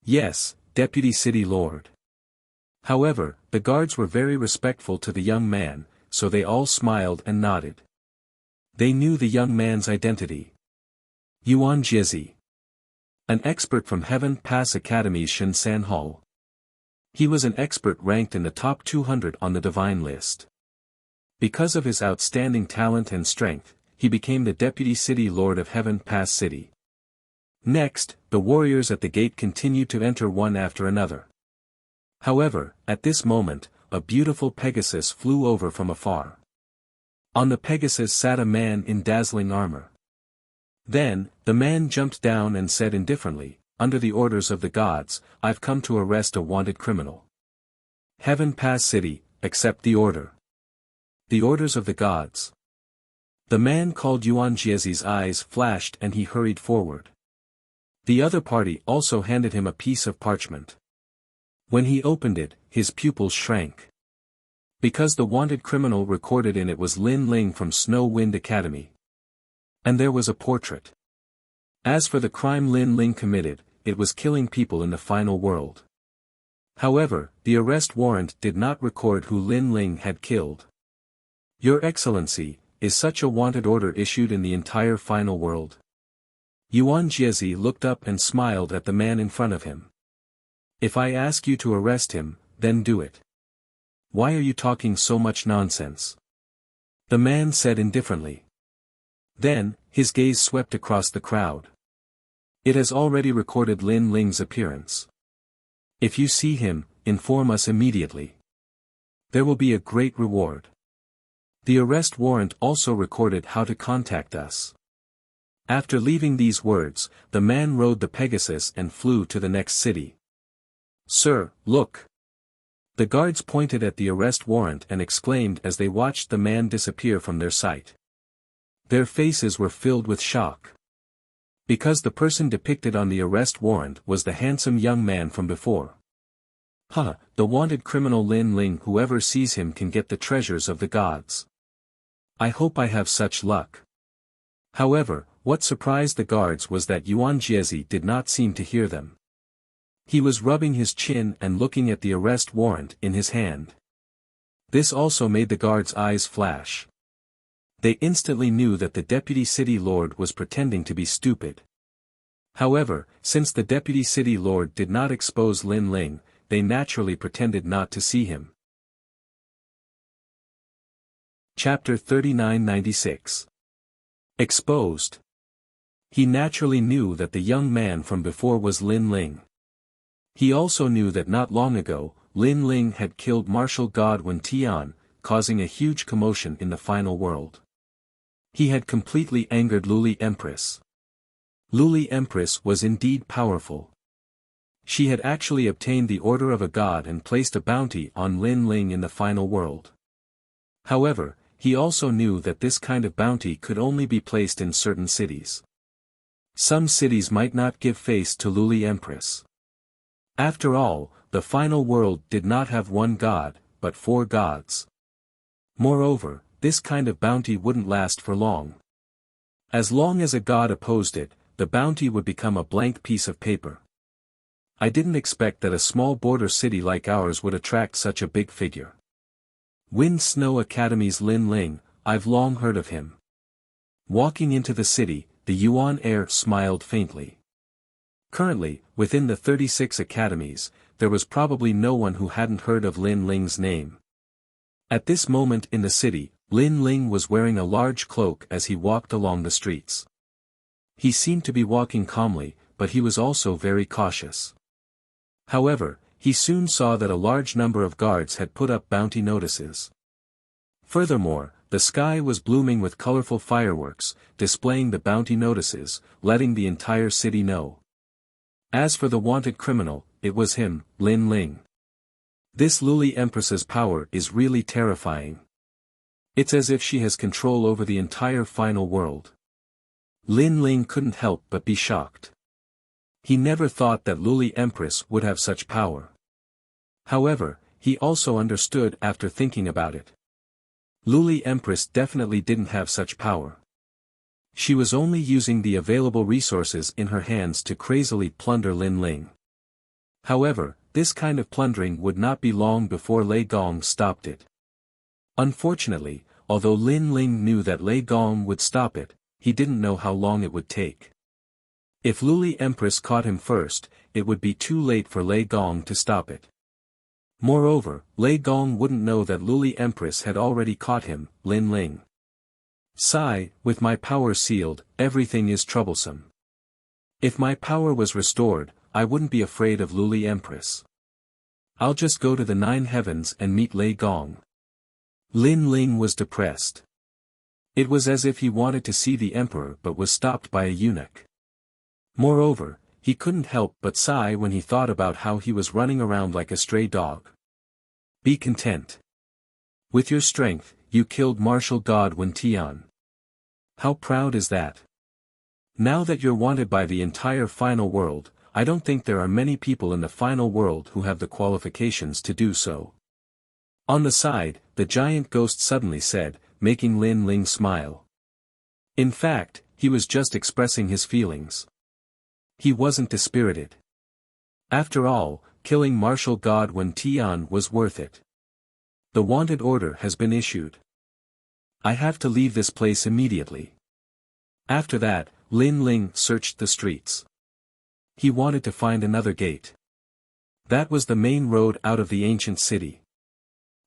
Yes, Deputy City Lord. However, the guards were very respectful to the young man, so they all smiled and nodded. They knew the young man's identity. Yuan Jiezi. An expert from Heaven Pass Academy's Shinsan Hall. He was an expert ranked in the top 200 on the divine list. Because of his outstanding talent and strength, he became the Deputy City Lord of Heaven Pass City. Next, the warriors at the gate continued to enter one after another. However, at this moment, a beautiful Pegasus flew over from afar. On the Pegasus sat a man in dazzling armor. Then, the man jumped down and said indifferently, "Under the orders of the gods, I've come to arrest a wanted criminal. Heaven Pass City, accept the order." The orders of the gods. The man called Yuan Jiezi's eyes flashed and he hurried forward. The other party also handed him a piece of parchment. When he opened it, his pupils shrank. Because the wanted criminal recorded in it was Lin Ling from Snow Wind Academy. And there was a portrait. As for the crime Lin Ling committed, it was killing people in the final world. However, the arrest warrant did not record who Lin Ling had killed. Your Excellency, is such a wanted order issued in the entire final world? Yuan Jiezi looked up and smiled at the man in front of him. If I ask you to arrest him, then do it. Why are you talking so much nonsense? The man said indifferently. Then, his gaze swept across the crowd. It has already recorded Lin Ling's appearance. If you see him, inform us immediately. There will be a great reward. The arrest warrant also recorded how to contact us. After leaving these words, the man rode the Pegasus and flew to the next city. Sir, look! The guards pointed at the arrest warrant and exclaimed as they watched the man disappear from their sight. Their faces were filled with shock. Because the person depicted on the arrest warrant was the handsome young man from before. The wanted criminal Lin Ling, whoever sees him can get the treasures of the gods. I hope I have such luck. However, what surprised the guards was that Yuan Jiezi did not seem to hear them. He was rubbing his chin and looking at the arrest warrant in his hand. This also made the guards' eyes flash. They instantly knew that the Deputy City Lord was pretending to be stupid. However, since the Deputy City Lord did not expose Lin Ling, they naturally pretended not to see him. Chapter 3996. Exposed. He naturally knew that the young man from before was Lin Ling. He also knew that not long ago, Lin Ling had killed martial god Wen Tian, causing a huge commotion in the final world. He had completely angered Luli Empress. Luli Empress was indeed powerful. She had actually obtained the order of a god and placed a bounty on Lin Ling in the final world. However, he also knew that this kind of bounty could only be placed in certain cities. Some cities might not give face to Luli Empress. After all, the final world did not have one god, but 4 gods. Moreover, this kind of bounty wouldn't last for long. As long as a god opposed it, the bounty would become a blank piece of paper. I didn't expect that a small border city like ours would attract such a big figure. Wind Snow Academy's Lin Ling, I've long heard of him. Walking into the city, the Yuan heir smiled faintly. Currently, within the 36 academies, there was probably no one who hadn't heard of Lin Ling's name. At this moment in the city, Lin Ling was wearing a large cloak as he walked along the streets. He seemed to be walking calmly, but he was also very cautious. However, he soon saw that a large number of guards had put up bounty notices. Furthermore, the sky was blooming with colorful fireworks, displaying the bounty notices, letting the entire city know. As for the wanted criminal, it was him, Lin Ling. This Luli Empress's power is really terrifying. It's as if she has control over the entire final world. Lin Ling couldn't help but be shocked. He never thought that Luli Empress would have such power. However, he also understood after thinking about it. Luli Empress definitely didn't have such power. She was only using the available resources in her hands to crazily plunder Lin Ling. However, this kind of plundering would not be long before Lei Gong stopped it. Unfortunately, although Lin Ling knew that Lei Gong would stop it, he didn't know how long it would take. If Luli Empress caught him first, it would be too late for Lei Gong to stop it. Moreover, Lei Gong wouldn't know that Luli Empress had already caught him, Lin Ling. Sigh, with my power sealed, everything is troublesome. If my power was restored, I wouldn't be afraid of Luli Empress. I'll just go to the 9 heavens and meet Lei Gong. Lin Ling was depressed. It was as if he wanted to see the emperor but was stopped by a eunuch. Moreover, he couldn't help but sigh when he thought about how he was running around like a stray dog. Be content. With your strength, you killed martial god Wen Tian. How proud is that? Now that you're wanted by the entire final world, I don't think there are many people in the final world who have the qualifications to do so. On the side, the giant ghost suddenly said, making Lin Ling smile. In fact, he was just expressing his feelings. He wasn't dispirited. After all, killing martial god Wen Tian was worth it. The wanted order has been issued. I have to leave this place immediately. After that, Lin Ling searched the streets. He wanted to find another gate. That was the main road out of the ancient city.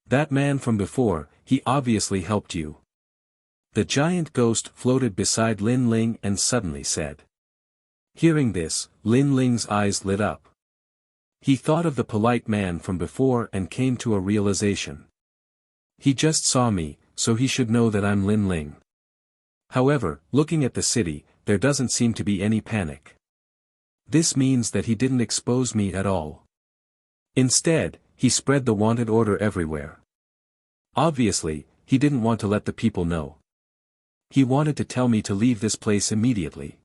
That man from before, he obviously helped you. The giant ghost floated beside Lin Ling and suddenly said. Hearing this, Lin Ling's eyes lit up. He thought of the polite man from before and came to a realization. He just saw me, so he should know that I'm Lin Ling. However, looking at the city, there doesn't seem to be any panic. This means that he didn't expose me at all. Instead, he spread the wanted order everywhere. Obviously, he didn't want to let the people know. He wanted to tell me to leave this place immediately.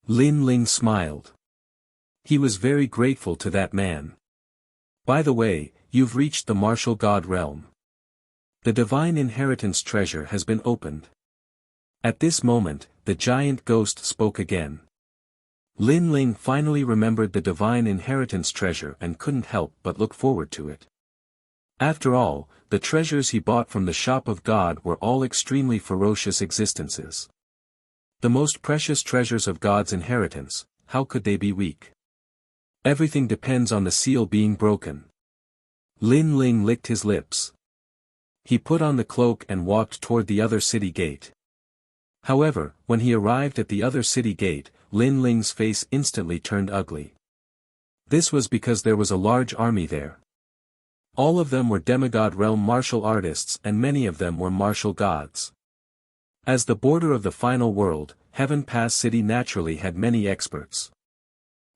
Lin Ling smiled. He was very grateful to that man. By the way, you've reached the martial god realm. The divine inheritance treasure has been opened. At this moment, the giant ghost spoke again. Lin Ling finally remembered the divine inheritance treasure and couldn't help but look forward to it. After all, the treasures he bought from the shop of God were all extremely ferocious existences. The most precious treasures of God's inheritance, how could they be weak? Everything depends on the seal being broken. Lin Ling licked his lips. He put on the cloak and walked toward the other city gate. However, when he arrived at the other city gate, Lin Ling's face instantly turned ugly. This was because there was a large army there. All of them were demigod realm martial artists and many of them were martial gods. As the border of the final world, Heaven Pass City naturally had many experts.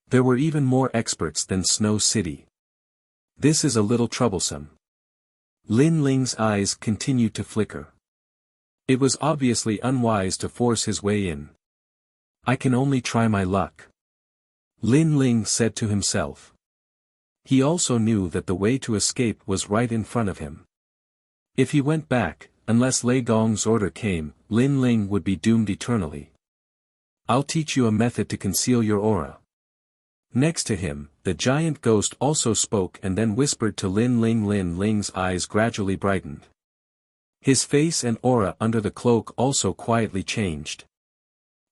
There were even more experts than Snow City. This is a little troublesome. Lin Ling's eyes continued to flicker. It was obviously unwise to force his way in. I can only try my luck. Lin Ling said to himself. He also knew that the way to escape was right in front of him. If he went back, unless Lei Gong's order came, Lin Ling would be doomed eternally. I'll teach you a method to conceal your aura. Next to him, the giant ghost also spoke and then whispered to Lin Ling. Lin Ling's eyes gradually brightened. His face and aura under the cloak also quietly changed.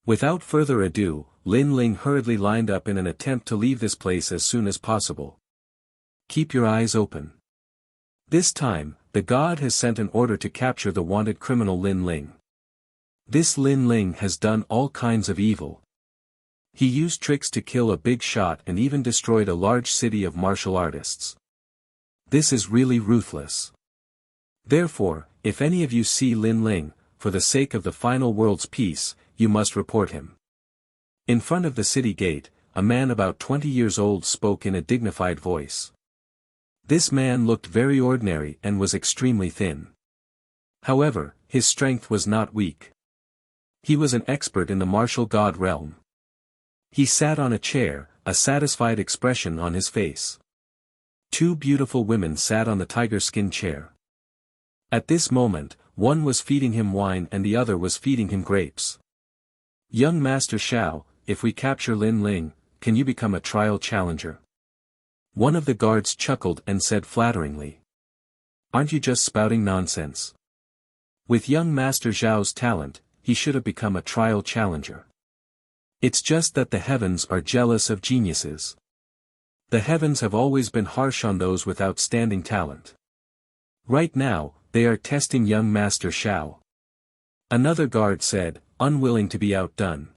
Without further ado, Lin Ling hurriedly lined up in an attempt to leave this place as soon as possible. Keep your eyes open. This time, the god has sent an order to capture the wanted criminal Lin Ling. This Lin Ling has done all kinds of evil. He used tricks to kill a big shot and even destroyed a large city of martial artists. This is really ruthless. Therefore, if any of you see Lin Ling, for the sake of the final world's peace, you must report him. In front of the city gate, a man about 20 years old spoke in a dignified voice. This man looked very ordinary and was extremely thin. However, his strength was not weak. He was an expert in the martial god realm. He sat on a chair, a satisfied expression on his face. Two beautiful women sat on the tiger skin chair. At this moment, one was feeding him wine and the other was feeding him grapes. Young Master Shao, if we capture Lin Ling, can you become a trial challenger? One of the guards chuckled and said flatteringly. Aren't you just spouting nonsense? With young Master Zhao's talent, he should have become a trial challenger. It's just that the heavens are jealous of geniuses. The heavens have always been harsh on those with outstanding talent. Right now, they are testing young Master Shao. Another guard said, unwilling to be outdone.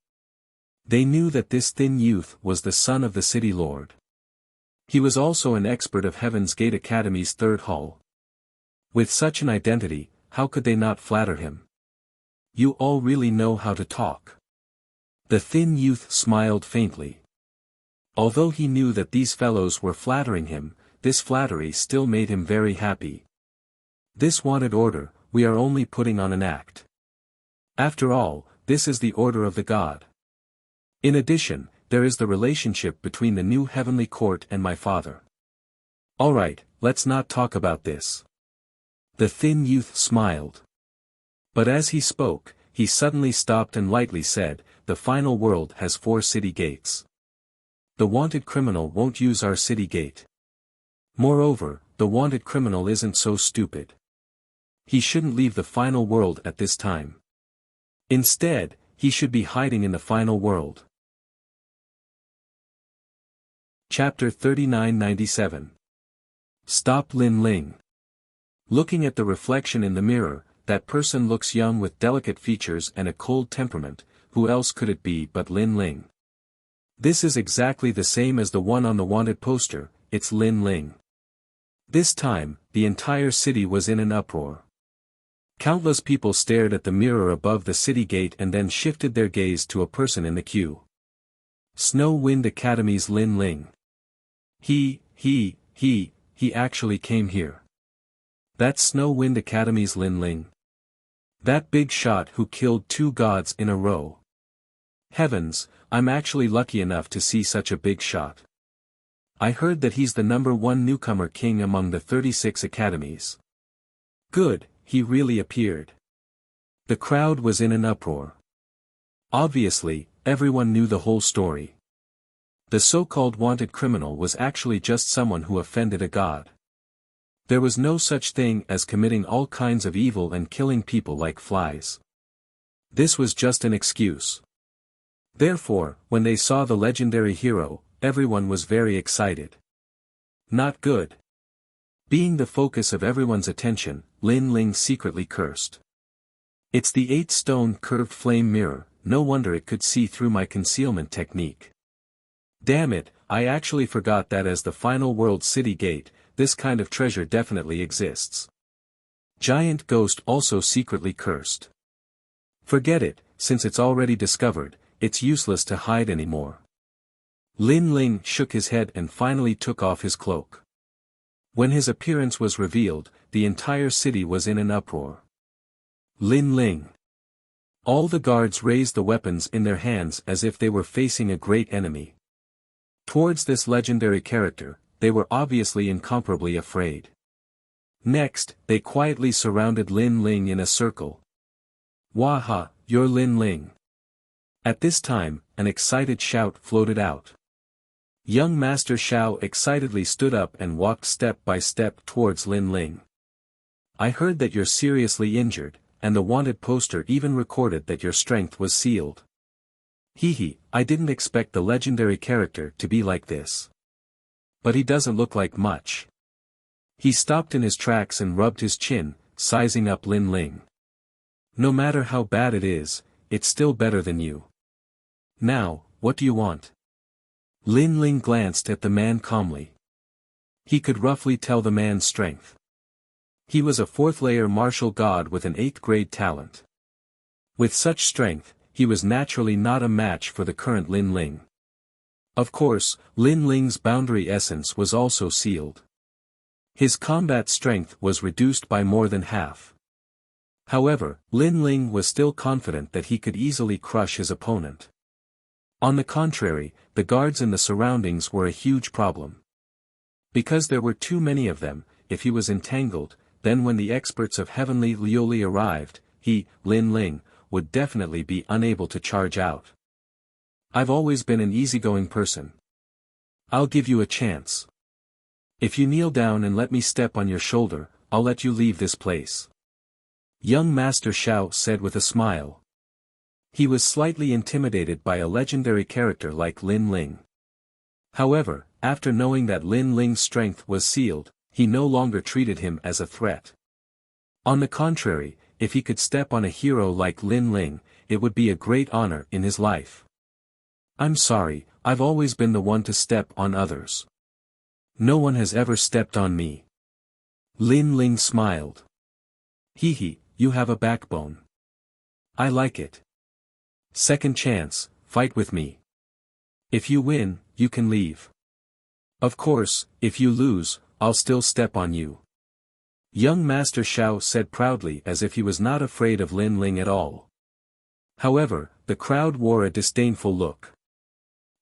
They knew that this thin youth was the son of the city lord. He was also an expert of Heaven's Gate Academy's third hall. With such an identity, how could they not flatter him? You all really know how to talk. The thin youth smiled faintly. Although he knew that these fellows were flattering him, this flattery still made him very happy. This wanted order, we are only putting on an act. After all, this is the order of the god. In addition, there is the relationship between the new heavenly court and my father. Alright, let's not talk about this. The thin youth smiled. But as he spoke, he suddenly stopped and lightly said, the final world has 4 city gates. The wanted criminal won't use our city gate. Moreover, the wanted criminal isn't so stupid. He shouldn't leave the final world at this time. Instead, he should be hiding in the final world. Chapter 3997. Stop Lin Ling. Looking at the reflection in the mirror, that person looks young with delicate features and a cold temperament, who else could it be but Lin Ling? This is exactly the same as the one on the wanted poster, it's Lin Ling. This time, the entire city was in an uproar. Countless people stared at the mirror above the city gate and then shifted their gaze to a person in the queue. Snow Wind Academy's Lin Ling. He actually came here. That's Snow Wind Academy's Lin Ling. That big shot who killed 2 gods in a row. Heavens, I'm actually lucky enough to see such a big shot. I heard that he's the #1 newcomer king among the 36 academies. Good, he really appeared. The crowd was in an uproar. Obviously, everyone knew the whole story. The so-called wanted criminal was actually just someone who offended a god. There was no such thing as committing all kinds of evil and killing people like flies. This was just an excuse. Therefore, when they saw the legendary hero, everyone was very excited. Not good. Being the focus of everyone's attention, Lin Ling secretly cursed. It's the 8-stone curved flame mirror, no wonder it could see through my concealment technique. Damn it, I actually forgot that as the final world city gate, this kind of treasure definitely exists. Giant Ghost also secretly cursed. Forget it, since it's already discovered, it's useless to hide anymore. Lin Ling shook his head and finally took off his cloak. When his appearance was revealed, the entire city was in an uproar. Lin Ling. All the guards raised the weapons in their hands as if they were facing a great enemy. Towards this legendary character, they were obviously incomparably afraid. Next, they quietly surrounded Lin Ling in a circle. Waha, you're Lin Ling. At this time, an excited shout floated out. Young Master Shao excitedly stood up and walked step by step towards Lin Ling. I heard that you're seriously injured, and the wanted poster even recorded that your strength was sealed. I didn't expect the legendary character to be like this. But he doesn't look like much. He stopped in his tracks and rubbed his chin, sizing up Lin Ling. No matter how bad it is, it's still better than you. Now, what do you want? Lin Ling glanced at the man calmly. He could roughly tell the man's strength. He was a fourth-layer martial god with an 8th-grade talent. With such strength, he was naturally not a match for the current Lin Ling. Of course, Lin Ling's boundary essence was also sealed. His combat strength was reduced by more than half. However, Lin Ling was still confident that he could easily crush his opponent. On the contrary, the guards in the surroundings were a huge problem. Because there were too many of them, if he was entangled, then when the experts of Heavenly Lioli arrived, he, Lin Ling, would definitely be unable to charge out. I've always been an easygoing person. I'll give you a chance. If you kneel down and let me step on your shoulder, I'll let you leave this place. Young Master Xiao said with a smile. He was slightly intimidated by a legendary character like Lin Ling. However, after knowing that Lin Ling's strength was sealed, he no longer treated him as a threat. On the contrary, if he could step on a hero like Lin Ling, it would be a great honor in his life. I'm sorry, I've always been the one to step on others. No one has ever stepped on me. Lin Ling smiled. Hee, you have a backbone. I like it. Second chance, fight with me. If you win, you can leave. Of course, if you lose, I'll still step on you. Young Master Xiao said proudly as if he was not afraid of Lin Ling at all. However, the crowd wore a disdainful look.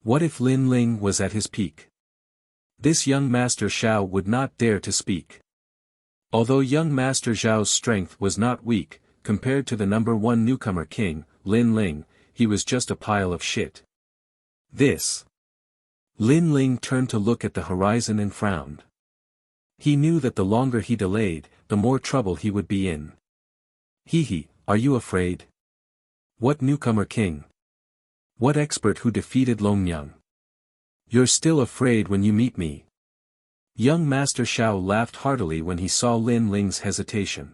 What if Lin Ling was at his peak? This young Master Xiao would not dare to speak. Although young Master Zhao's strength was not weak, compared to the number 1 newcomer king, Lin Ling, he was just a pile of shit. This. Lin Ling turned to look at the horizon and frowned. He knew that the longer he delayed, the more trouble he would be in. Hee, are you afraid? What newcomer king? What expert who defeated Longyang? You're still afraid when you meet me. Young Master Xiao laughed heartily when he saw Lin Ling's hesitation.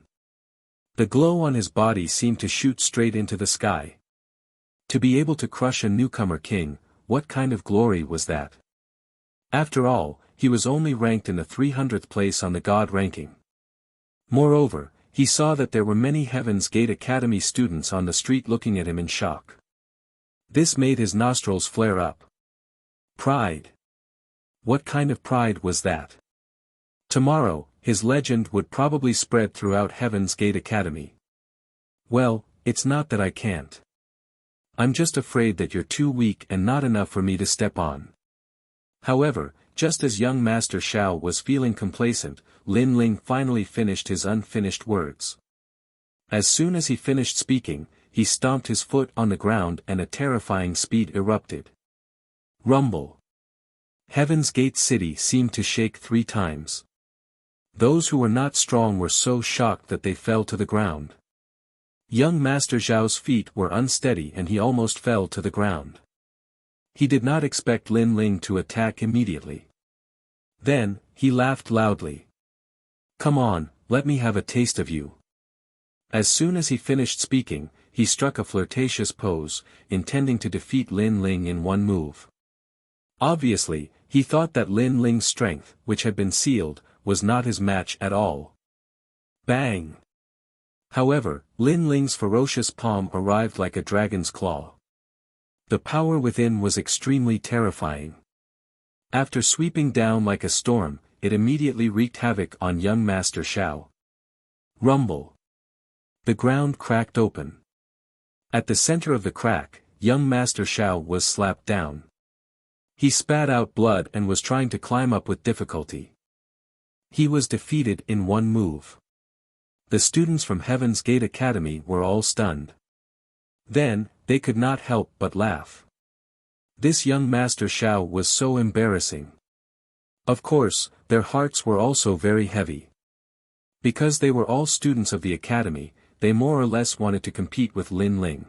The glow on his body seemed to shoot straight into the sky. To be able to crush a newcomer king, what kind of glory was that? After all, he was only ranked in the 300th place on the God ranking. Moreover, he saw that there were many Heaven's Gate Academy students on the street looking at him in shock. This made his nostrils flare up. Pride. What kind of pride was that? Tomorrow, his legend would probably spread throughout Heaven's Gate Academy. Well, it's not that I can't. I'm just afraid that you're too weak and not enough for me to step on. However, just as young Master Xiao was feeling complacent, Lin Ling finally finished his unfinished words. As soon as he finished speaking, he stomped his foot on the ground and a terrifying speed erupted. Rumble. Heaven's Gate City seemed to shake 3 times. Those who were not strong were so shocked that they fell to the ground. Young Master Zhao's feet were unsteady and he almost fell to the ground. He did not expect Lin Ling to attack immediately. Then, he laughed loudly. Come on, let me have a taste of you. As soon as he finished speaking, he struck a flirtatious pose, intending to defeat Lin Ling in one move. Obviously, he thought that Lin Ling's strength, which had been sealed, was not his match at all. Bang! However, Lin Ling's ferocious palm arrived like a dragon's claw. The power within was extremely terrifying. After sweeping down like a storm, it immediately wreaked havoc on young Master Xiao. Rumble. The ground cracked open. At the center of the crack, young Master Xiao was slapped down. He spat out blood and was trying to climb up with difficulty. He was defeated in one move. The students from Heaven's Gate Academy were all stunned. Then, they could not help but laugh. This young Master Xiao was so embarrassing. Of course, their hearts were also very heavy. Because they were all students of the academy, they more or less wanted to compete with Lin Ling.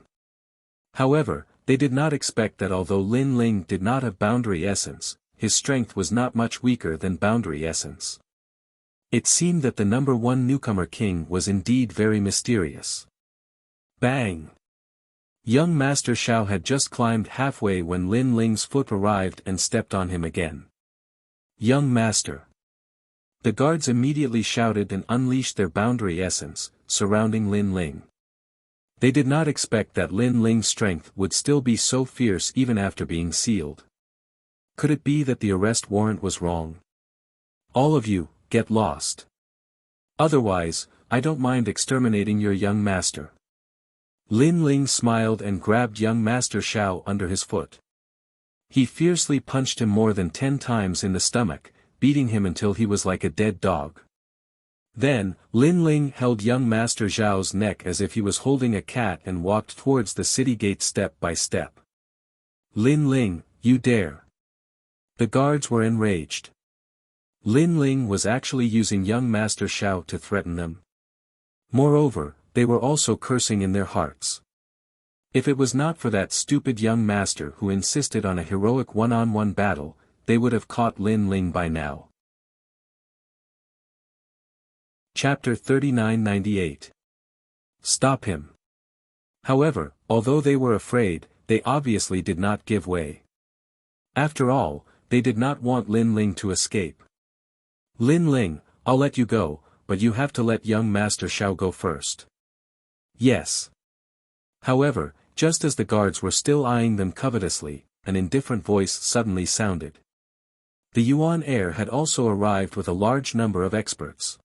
However, they did not expect that although Lin Ling did not have boundary essence, his strength was not much weaker than boundary essence. It seemed that the number 1 newcomer king was indeed very mysterious. Bang! Young Master Xiao had just climbed halfway when Lin Ling's foot arrived and stepped on him again. Young Master. The guards immediately shouted and unleashed their boundary essence, surrounding Lin Ling. They did not expect that Lin Ling's strength would still be so fierce even after being sealed. Could it be that the arrest warrant was wrong? All of you, get lost. Otherwise, I don't mind exterminating your young master. Lin Ling smiled and grabbed young Master Xiao under his foot. He fiercely punched him more than 10 times in the stomach, beating him until he was like a dead dog. Then, Lin Ling held young Master Xiao's neck as if he was holding a cat and walked towards the city gate step by step. Lin Ling, you dare. The guards were enraged. Lin Ling was actually using young Master Xiao to threaten them. Moreover, they were also cursing in their hearts. If it was not for that stupid young master who insisted on a heroic one-on-one battle, they would have caught Lin Ling by now. Chapter 3998. Stop him. However, although they were afraid, they obviously did not give way. After all, they did not want Lin Ling to escape. Lin Ling, I'll let you go, but you have to let young Master Xiao go first. Yes. However, just as the guards were still eyeing them covetously, an indifferent voice suddenly sounded. The Yuan heir had also arrived with a large number of experts.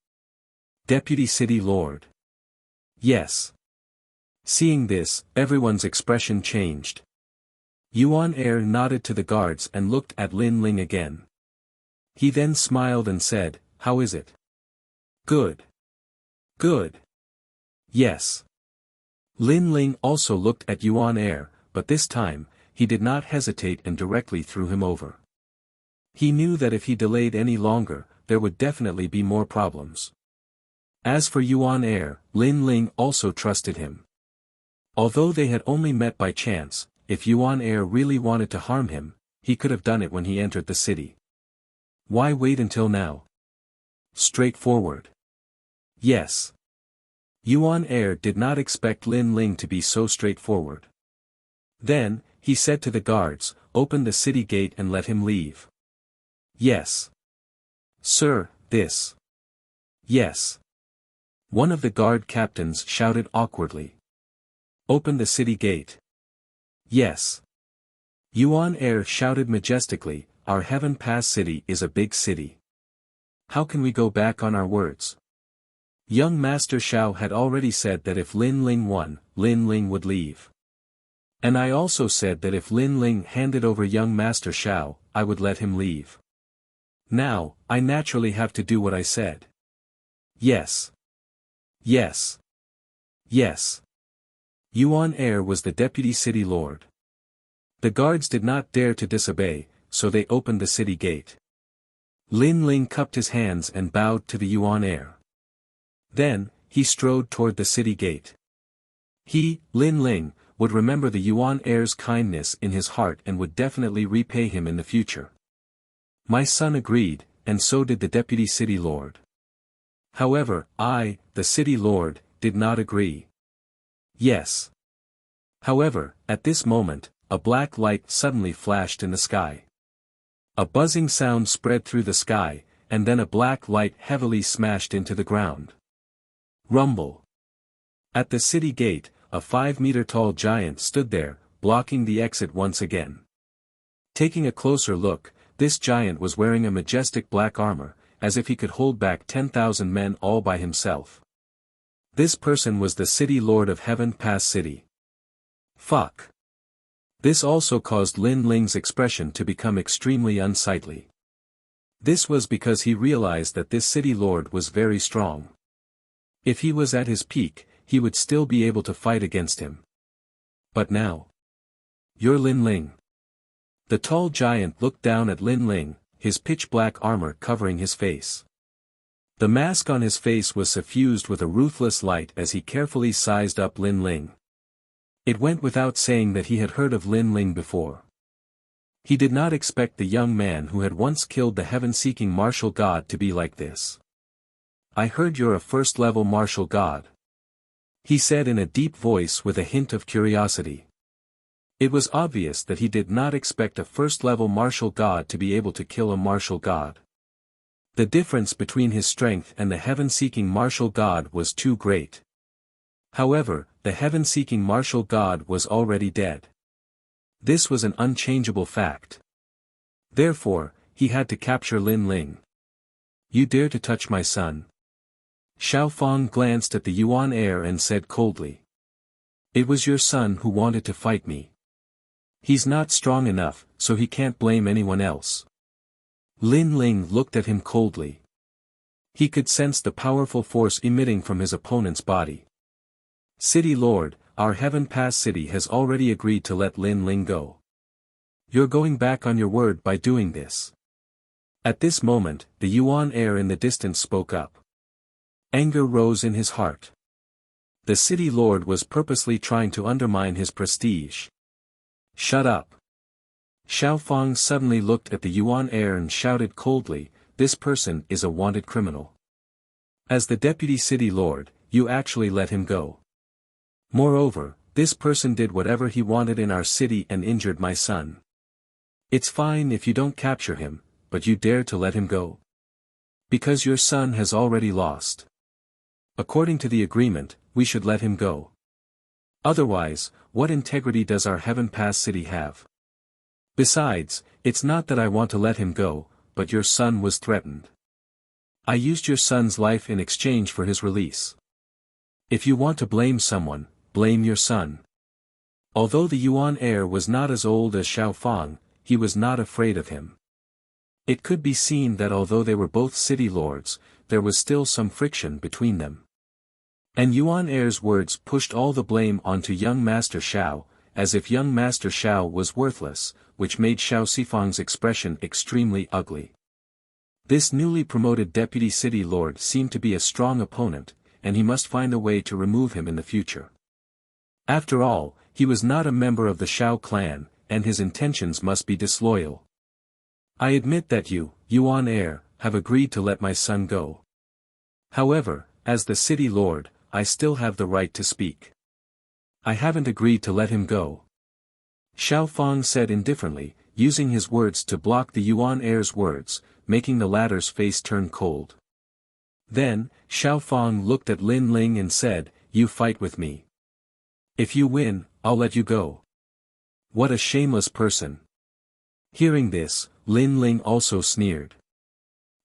Deputy City Lord. Yes. Seeing this, everyone's expression changed. Yuan heir nodded to the guards and looked at Lin Ling again. He then smiled and said, "How is it?" "Good. Good. Yes." Lin Ling also looked at Yuan heir, but this time, he did not hesitate and directly threw him over. He knew that if he delayed any longer, there would definitely be more problems. As for Yuan heir, Lin Ling also trusted him. Although they had only met by chance, if Yuan heir really wanted to harm him, he could have done it when he entered the city. Why wait until now? Straightforward. Yes. Yuan heir did not expect Lin Ling to be so straightforward. Then, he said to the guards, "Open the city gate and let him leave." Yes. Sir, this. Yes. One of the guard captains shouted awkwardly. Open the city gate. Yes. Yuan heir shouted majestically, "Our Heaven Pass city is a big city. How can we go back on our words?" Young Master Xiao had already said that if Lin Ling won, Lin Ling would leave. And I also said that if Lin Ling handed over young Master Xiao, I would let him leave. Now, I naturally have to do what I said. Yes. Yes. Yes. Yuan heir was the deputy city lord. The guards did not dare to disobey, so they opened the city gate. Lin Ling cupped his hands and bowed to the Yuan heir. Then, he strode toward the city gate. He, Lin Ling, would remember the Yuan heir's kindness in his heart and would definitely repay him in the future. My son agreed, and so did the deputy city lord. However, I, the city lord, did not agree. Yes. However, at this moment, a black light suddenly flashed in the sky. A buzzing sound spread through the sky, and then a black light heavily smashed into the ground. Rumble. At the city gate, a 5-meter-tall giant stood there, blocking the exit once again. Taking a closer look, this giant was wearing a majestic black armor, as if he could hold back 10,000 men all by himself. This person was the city lord of Heaven Pass City. Fuck. This also caused Lin Ling's expression to become extremely unsightly. This was because he realized that this city lord was very strong. If he was at his peak, he would still be able to fight against him. But now. You're Lin Ling. The tall giant looked down at Lin Ling, his pitch-black armor covering his face. The mask on his face was suffused with a ruthless light as he carefully sized up Lin Ling. It went without saying that he had heard of Lin Ling before. He did not expect the young man who had once killed the heaven-seeking martial god to be like this. I heard you're a first-level martial god. He said in a deep voice with a hint of curiosity. It was obvious that he did not expect a first-level martial god to be able to kill a martial god. The difference between his strength and the heaven-seeking martial god was too great. However, the heaven-seeking martial god was already dead. This was an unchangeable fact. Therefore, he had to capture Lin Ling. "You dare to touch my son?" Xiao Fang glanced at the Yuan heir and said coldly. "It was your son who wanted to fight me. He's not strong enough, so he can't blame anyone else." Lin Ling looked at him coldly. He could sense the powerful force emitting from his opponent's body. "City Lord, our Heaven Pass city has already agreed to let Lin Ling go. You're going back on your word by doing this." At this moment, the Yuan heir in the distance spoke up. Anger rose in his heart. The city lord was purposely trying to undermine his prestige. "Shut up." Xiao Fang suddenly looked at the Yuan heir and shouted coldly, "This person is a wanted criminal. As the deputy city lord, you actually let him go. Moreover, this person did whatever he wanted in our city and injured my son. It's fine if you don't capture him, but you dare to let him go? Because your son has already lost. According to the agreement, we should let him go. Otherwise, what integrity does our Heaven Pass city have? Besides, it's not that I want to let him go, but your son was threatened. I used your son's life in exchange for his release. If you want to blame someone, blame your son." Although the Yuan heir was not as old as Xiao Fang, he was not afraid of him. It could be seen that although they were both city lords, there was still some friction between them. And Yuan heir's words pushed all the blame onto young Master Xiao, as if young Master Xiao was worthless, which made Xiao Sifang's expression extremely ugly. This newly promoted deputy city lord seemed to be a strong opponent, and he must find a way to remove him in the future. After all, he was not a member of the Xiao clan, and his intentions must be disloyal. "I admit that you, Yuan heir, have agreed to let my son go. However, as the city lord, I still have the right to speak. I haven't agreed to let him go." Xiao Fang said indifferently, using his words to block the Yuan heir's words, making the latter's face turn cold. Then, Xiao Fang looked at Lin Ling and said, "You fight with me. If you win, I'll let you go." What a shameless person. Hearing this, Lin Ling also sneered.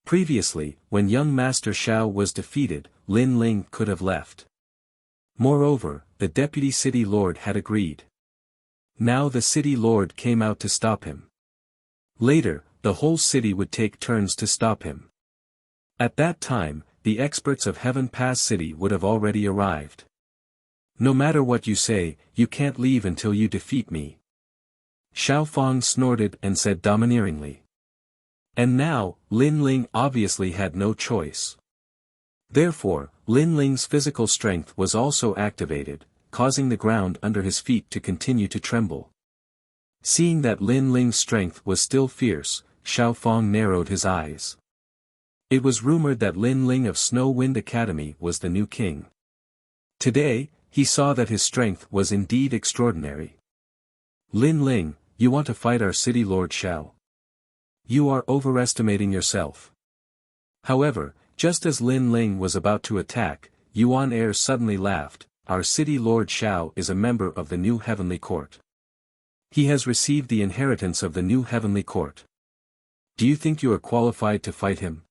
Previously, when young Master Xiao was defeated, Lin Ling could have left. Moreover, the deputy city lord had agreed. Now the city lord came out to stop him. Later, the whole city would take turns to stop him. At that time, the experts of Heaven Pass City would have already arrived. "No matter what you say, you can't leave until you defeat me." Xiao Fang snorted and said domineeringly. And now, Lin Ling obviously had no choice. Therefore, Lin Ling's physical strength was also activated, causing the ground under his feet to continue to tremble. Seeing that Lin Ling's strength was still fierce, Xiao Fang narrowed his eyes. It was rumored that Lin Ling of Snow Wind Academy was the new king. Today, he saw that his strength was indeed extraordinary. "Lin Ling, you want to fight our city lord Xiao? You are overestimating yourself." However, just as Lin Ling was about to attack, Yuan heir suddenly laughed. "Our city lord Xiao is a member of the new heavenly court. He has received the inheritance of the new heavenly court. Do you think you are qualified to fight him?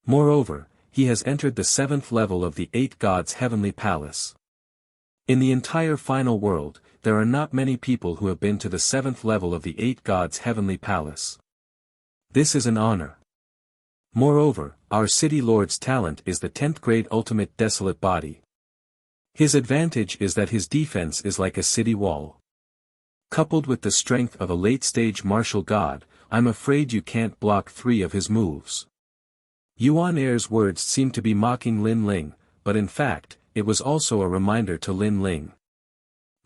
Moreover, he has entered the 7th level of the 8 gods' heavenly palace. In the entire final world, there are not many people who have been to the 7th level of the 8 gods' heavenly palace. This is an honor. Moreover, our city lord's talent is the 10th grade ultimate desolate body. His advantage is that his defense is like a city wall. Coupled with the strength of a late-stage martial god, I'm afraid you can't block 3 of his moves." Yuan heir's words seemed to be mocking Lin Ling, but in fact, it was also a reminder to Lin Ling.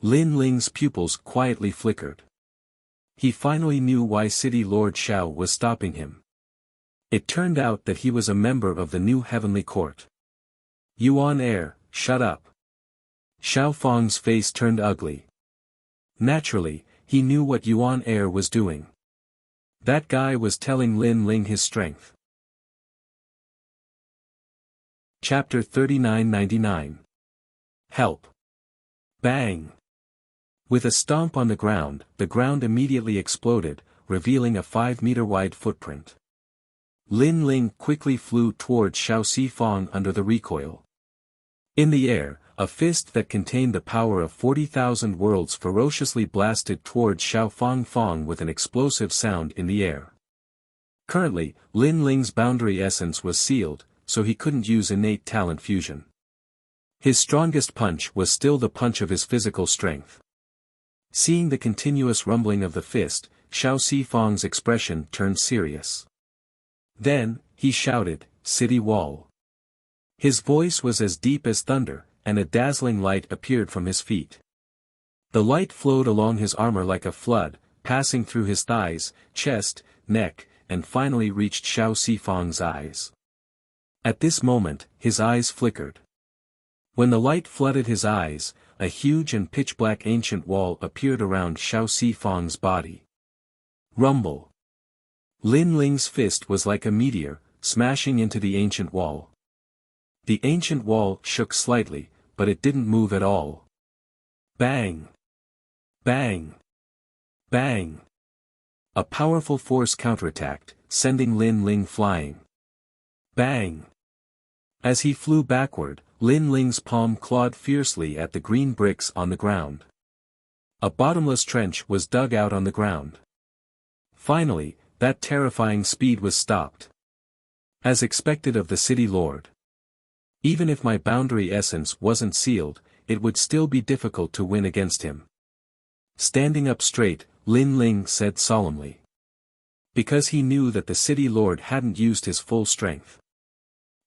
Lin Ling's pupils quietly flickered. He finally knew why City Lord Xiao was stopping him. It turned out that he was a member of the new heavenly court. "Yuan heir, shut up." Xiao Fang's face turned ugly. Naturally, he knew what Yuan Air was doing. That guy was telling Lin Ling his strength. Chapter 3999. Help. Bang. With a stomp on the ground immediately exploded, revealing a 5-meter-wide footprint. Lin Ling quickly flew towards Xiao Sifang under the recoil. In the air, a fist that contained the power of 40,000 worlds ferociously blasted towards Xiao Fang with an explosive sound in the air. Currently, Lin Ling's boundary essence was sealed, so he couldn't use innate talent fusion. His strongest punch was still the punch of his physical strength. Seeing the continuous rumbling of the fist, Xiao Sifang's expression turned serious. Then, he shouted, "City wall." His voice was as deep as thunder, and a dazzling light appeared from his feet. The light flowed along his armor like a flood, passing through his thighs, chest, neck, and finally reached Xiao Sifang's eyes. At this moment, his eyes flickered. When the light flooded his eyes, a huge and pitch-black ancient wall appeared around Xiao Sifang's body. Rumble. Lin Ling's fist was like a meteor, smashing into the ancient wall. The ancient wall shook slightly, but it didn't move at all. Bang! Bang! Bang! A powerful force counterattacked, sending Lin Ling flying. Bang! As he flew backward, Lin Ling's palm clawed fiercely at the green bricks on the ground. A bottomless trench was dug out on the ground. Finally, that terrifying speed was stopped. As expected of the city lord. Even if my boundary essence wasn't sealed, it would still be difficult to win against him. Standing up straight, Lin Ling said solemnly. Because he knew that the city lord hadn't used his full strength.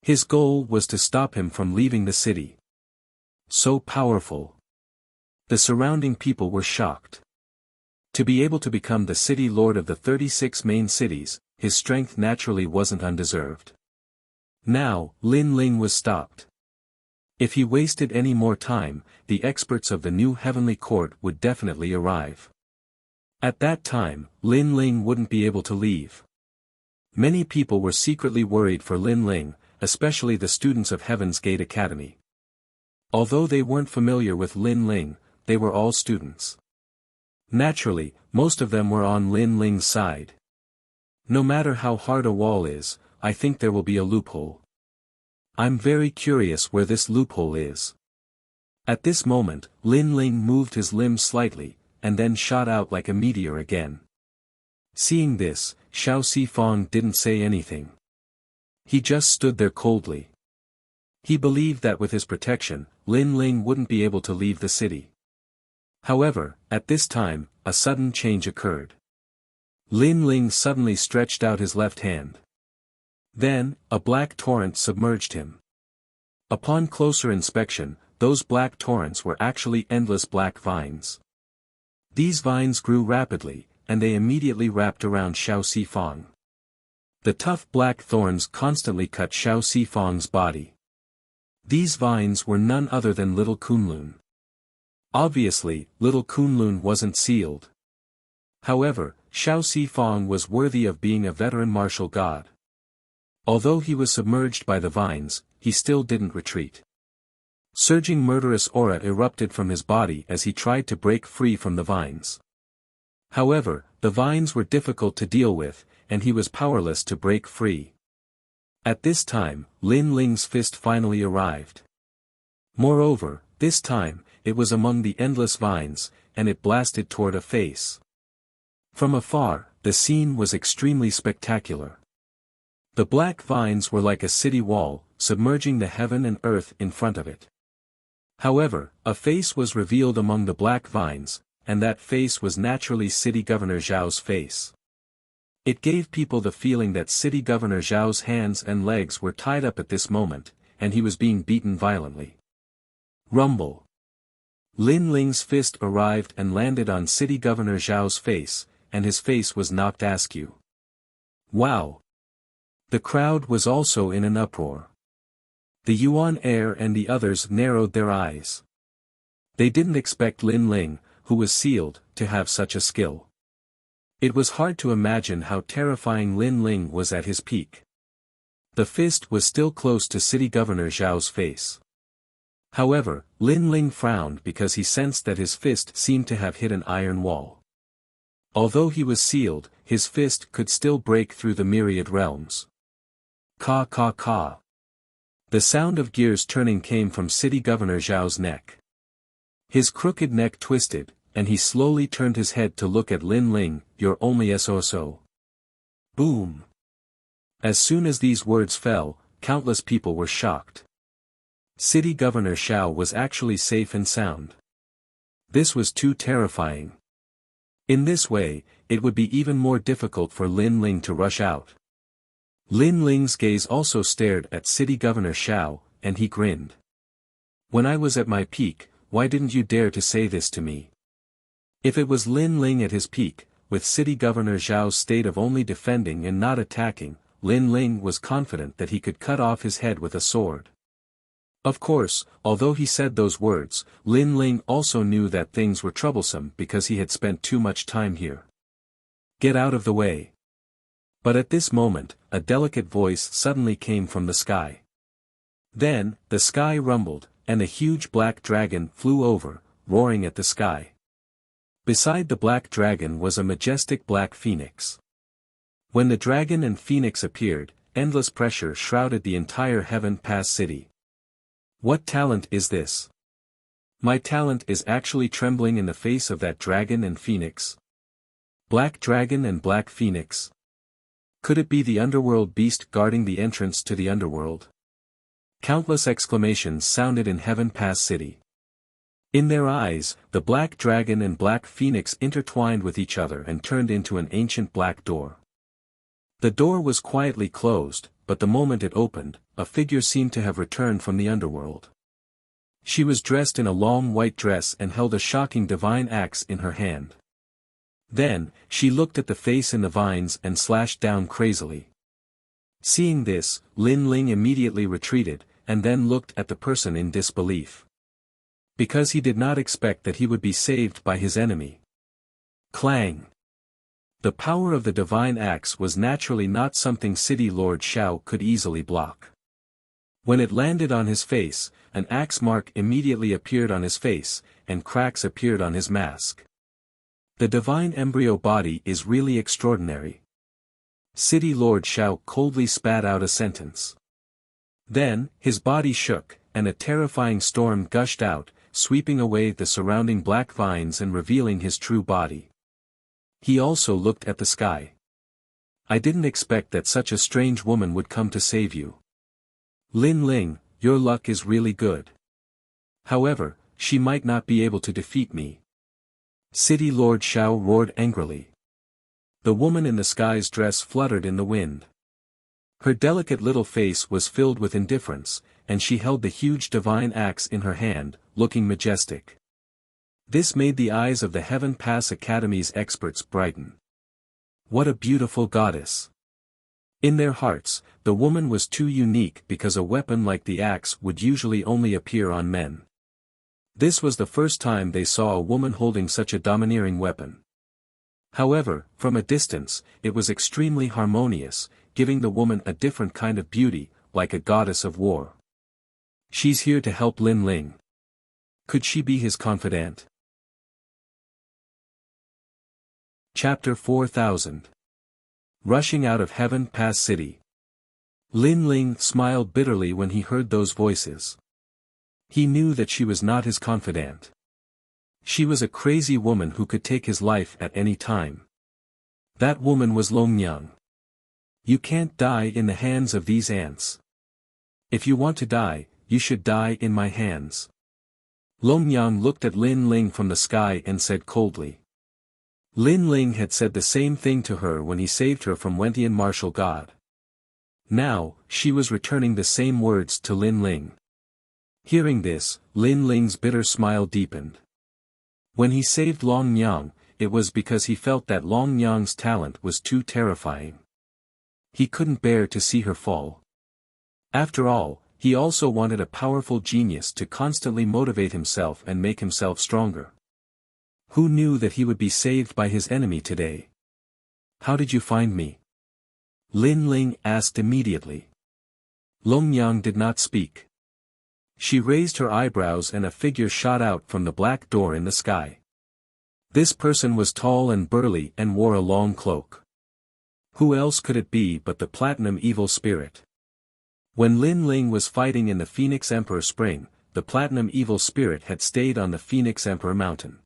His goal was to stop him from leaving the city. So powerful. The surrounding people were shocked. To be able to become the city lord of the 36 main cities, his strength naturally wasn't undeserved. Now, Lin Ling was stopped. If he wasted any more time, the experts of the new heavenly court would definitely arrive. At that time, Lin Ling wouldn't be able to leave. Many people were secretly worried for Lin Ling, especially the students of Heaven's Gate Academy. Although they weren't familiar with Lin Ling, they were all students. Naturally, most of them were on Lin Ling's side. No matter how hard a wall is, I think there will be a loophole. I'm very curious where this loophole is. At this moment, Lin Ling moved his limbs slightly, and then shot out like a meteor again. Seeing this, Xiao Sifang didn't say anything. He just stood there coldly. He believed that with his protection, Lin Ling wouldn't be able to leave the city. However, at this time, a sudden change occurred. Lin Ling suddenly stretched out his left hand. Then, a black torrent submerged him. Upon closer inspection, those black torrents were actually endless black vines. These vines grew rapidly, and they immediately wrapped around Xiao Sifang. The tough black thorns constantly cut Xiao Sifang's body. These vines were none other than Little Kunlun. Obviously, Little Kunlun wasn't sealed. However, Xiao Sifang was worthy of being a veteran martial god. Although he was submerged by the vines, he still didn't retreat. Surging murderous aura erupted from his body as he tried to break free from the vines. However, the vines were difficult to deal with, and he was powerless to break free. At this time, Lin Ling's fist finally arrived. Moreover, this time, it was among the endless vines, and it blasted toward a face. From afar, the scene was extremely spectacular. The black vines were like a city wall, submerging the heaven and earth in front of it. However, a face was revealed among the black vines, and that face was naturally City Governor Zhao's face. It gave people the feeling that City Governor Zhao's hands and legs were tied up at this moment, and he was being beaten violently. Rumble. Lin Ling's fist arrived and landed on City Governor Zhao's face, and his face was knocked askew. Wow! The crowd was also in an uproar. The Yuan heir and the others narrowed their eyes. They didn't expect Lin Ling, who was sealed, to have such a skill. It was hard to imagine how terrifying Lin Ling was at his peak. The fist was still close to City Governor Zhao's face. However, Lin Ling frowned because he sensed that his fist seemed to have hit an iron wall. Although he was sealed, his fist could still break through the myriad realms. Ka ka ka. The sound of gears turning came from City Governor Zhao's neck. His crooked neck twisted, and he slowly turned his head to look at Lin Ling. "You're only SOSO." Boom. As soon as these words fell, countless people were shocked. City Governor Zhao was actually safe and sound. This was too terrifying. In this way, it would be even more difficult for Lin Ling to rush out. Lin Ling's gaze also stared at City Governor Zhao, and he grinned. "When I was at my peak, why didn't you dare to say this to me?" If it was Lin Ling at his peak, with City Governor Zhao's state of only defending and not attacking, Lin Ling was confident that he could cut off his head with a sword. Of course, although he said those words, Lin Ling also knew that things were troublesome because he had spent too much time here. "Get out of the way." But at this moment, a delicate voice suddenly came from the sky. Then, the sky rumbled, and a huge black dragon flew over, roaring at the sky. Beside the black dragon was a majestic black phoenix. When the dragon and phoenix appeared, endless pressure shrouded the entire Heaven Pass city. "What talent is this?" "My talent is actually trembling in the face of that dragon and phoenix." Black dragon and black phoenix. Could it be the underworld beast guarding the entrance to the underworld? Countless exclamations sounded in Heaven Pass city. In their eyes, the black dragon and black phoenix intertwined with each other and turned into an ancient black door. The door was quietly closed, but the moment it opened, a figure seemed to have returned from the underworld. She was dressed in a long white dress and held a shocking divine axe in her hand. Then, she looked at the face in the vines and slashed down crazily. Seeing this, Lin Ling immediately retreated, and then looked at the person in disbelief. Because he did not expect that he would be saved by his enemy. Clang! The power of the divine axe was naturally not something City Lord Zhao could easily block. When it landed on his face, an axe mark immediately appeared on his face, and cracks appeared on his mask. The divine embryo body is really extraordinary. City Lord Zhao coldly spat out a sentence. Then, his body shook, and a terrifying storm gushed out, sweeping away the surrounding black vines and revealing his true body. He also looked at the sky. "I didn't expect that such a strange woman would come to save you. Lin Ling, your luck is really good. However, she might not be able to defeat me." City Lord Zhao roared angrily. The woman in the sky's dress fluttered in the wind. Her delicate little face was filled with indifference, and she held the huge divine axe in her hand, looking majestic. This made the eyes of the Heaven Pass Academy's experts brighten. What a beautiful goddess! In their hearts, the woman was too unique because a weapon like the axe would usually only appear on men. This was the first time they saw a woman holding such a domineering weapon. However, from a distance, it was extremely harmonious, giving the woman a different kind of beauty, like a goddess of war. She's here to help Lin Ling. Could she be his confidant? Chapter 4000. Rushing out of Heaven Pass City. Lin Ling smiled bitterly when he heard those voices. He knew that she was not his confidant. She was a crazy woman who could take his life at any time. That woman was Longyang. You can't die in the hands of these ants. If you want to die, you should die in my hands. Longyang looked at Lin Ling from the sky and said coldly. Lin Ling had said the same thing to her when he saved her from Wentian martial god. Now, she was returning the same words to Lin Ling. Hearing this, Lin Ling's bitter smile deepened. When he saved Longyang, it was because he felt that Longyang's talent was too terrifying. He couldn't bear to see her fall. After all, he also wanted a powerful genius to constantly motivate himself and make himself stronger. Who knew that he would be saved by his enemy today? How did you find me? Lin Ling asked immediately. Long Yang did not speak. She raised her eyebrows and a figure shot out from the black door in the sky. This person was tall and burly and wore a long cloak. Who else could it be but the Platinum Evil Spirit? When Lin Ling was fighting in the Phoenix Emperor Spring, the Platinum Evil Spirit had stayed on the Phoenix Emperor Mountain.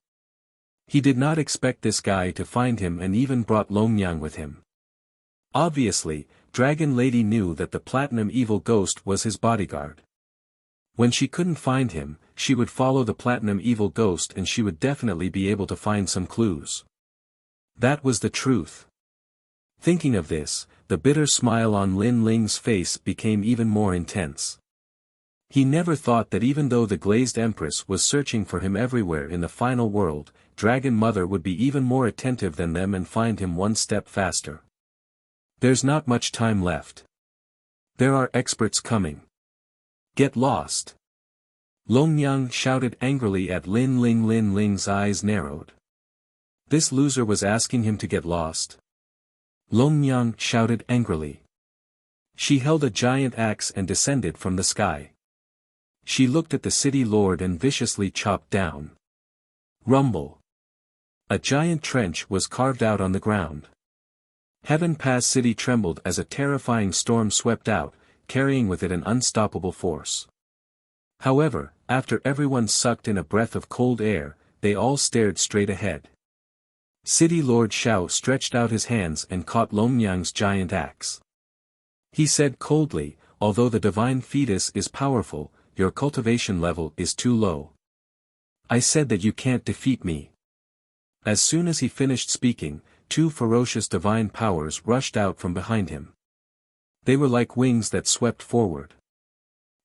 He did not expect this guy to find him and even brought Long Yang with him. Obviously, Dragon Lady knew that the Platinum Evil Ghost was his bodyguard. When she couldn't find him, she would follow the Platinum Evil Ghost and she would definitely be able to find some clues. That was the truth. Thinking of this, the bitter smile on Lin Ling's face became even more intense. He never thought that even though the Glazed Empress was searching for him everywhere in the final world, Dragon Mother would be even more attentive than them and find him one step faster. There's not much time left. There are experts coming. Get lost. Long Yang shouted angrily at Lin Ling. Lin Ling's eyes narrowed. This loser was asking him to get lost. Long Yang shouted angrily. She held a giant axe and descended from the sky. She looked at the city lord and viciously chopped down. Rumble. A giant trench was carved out on the ground. Heaven Pass City trembled as a terrifying storm swept out, carrying with it an unstoppable force. However, after everyone sucked in a breath of cold air, they all stared straight ahead. City Lord Xiao stretched out his hands and caught Long Yang's giant axe. He said coldly, although the divine fetus is powerful, your cultivation level is too low. I said that you can't defeat me. As soon as he finished speaking, two ferocious divine powers rushed out from behind him. They were like wings that swept forward.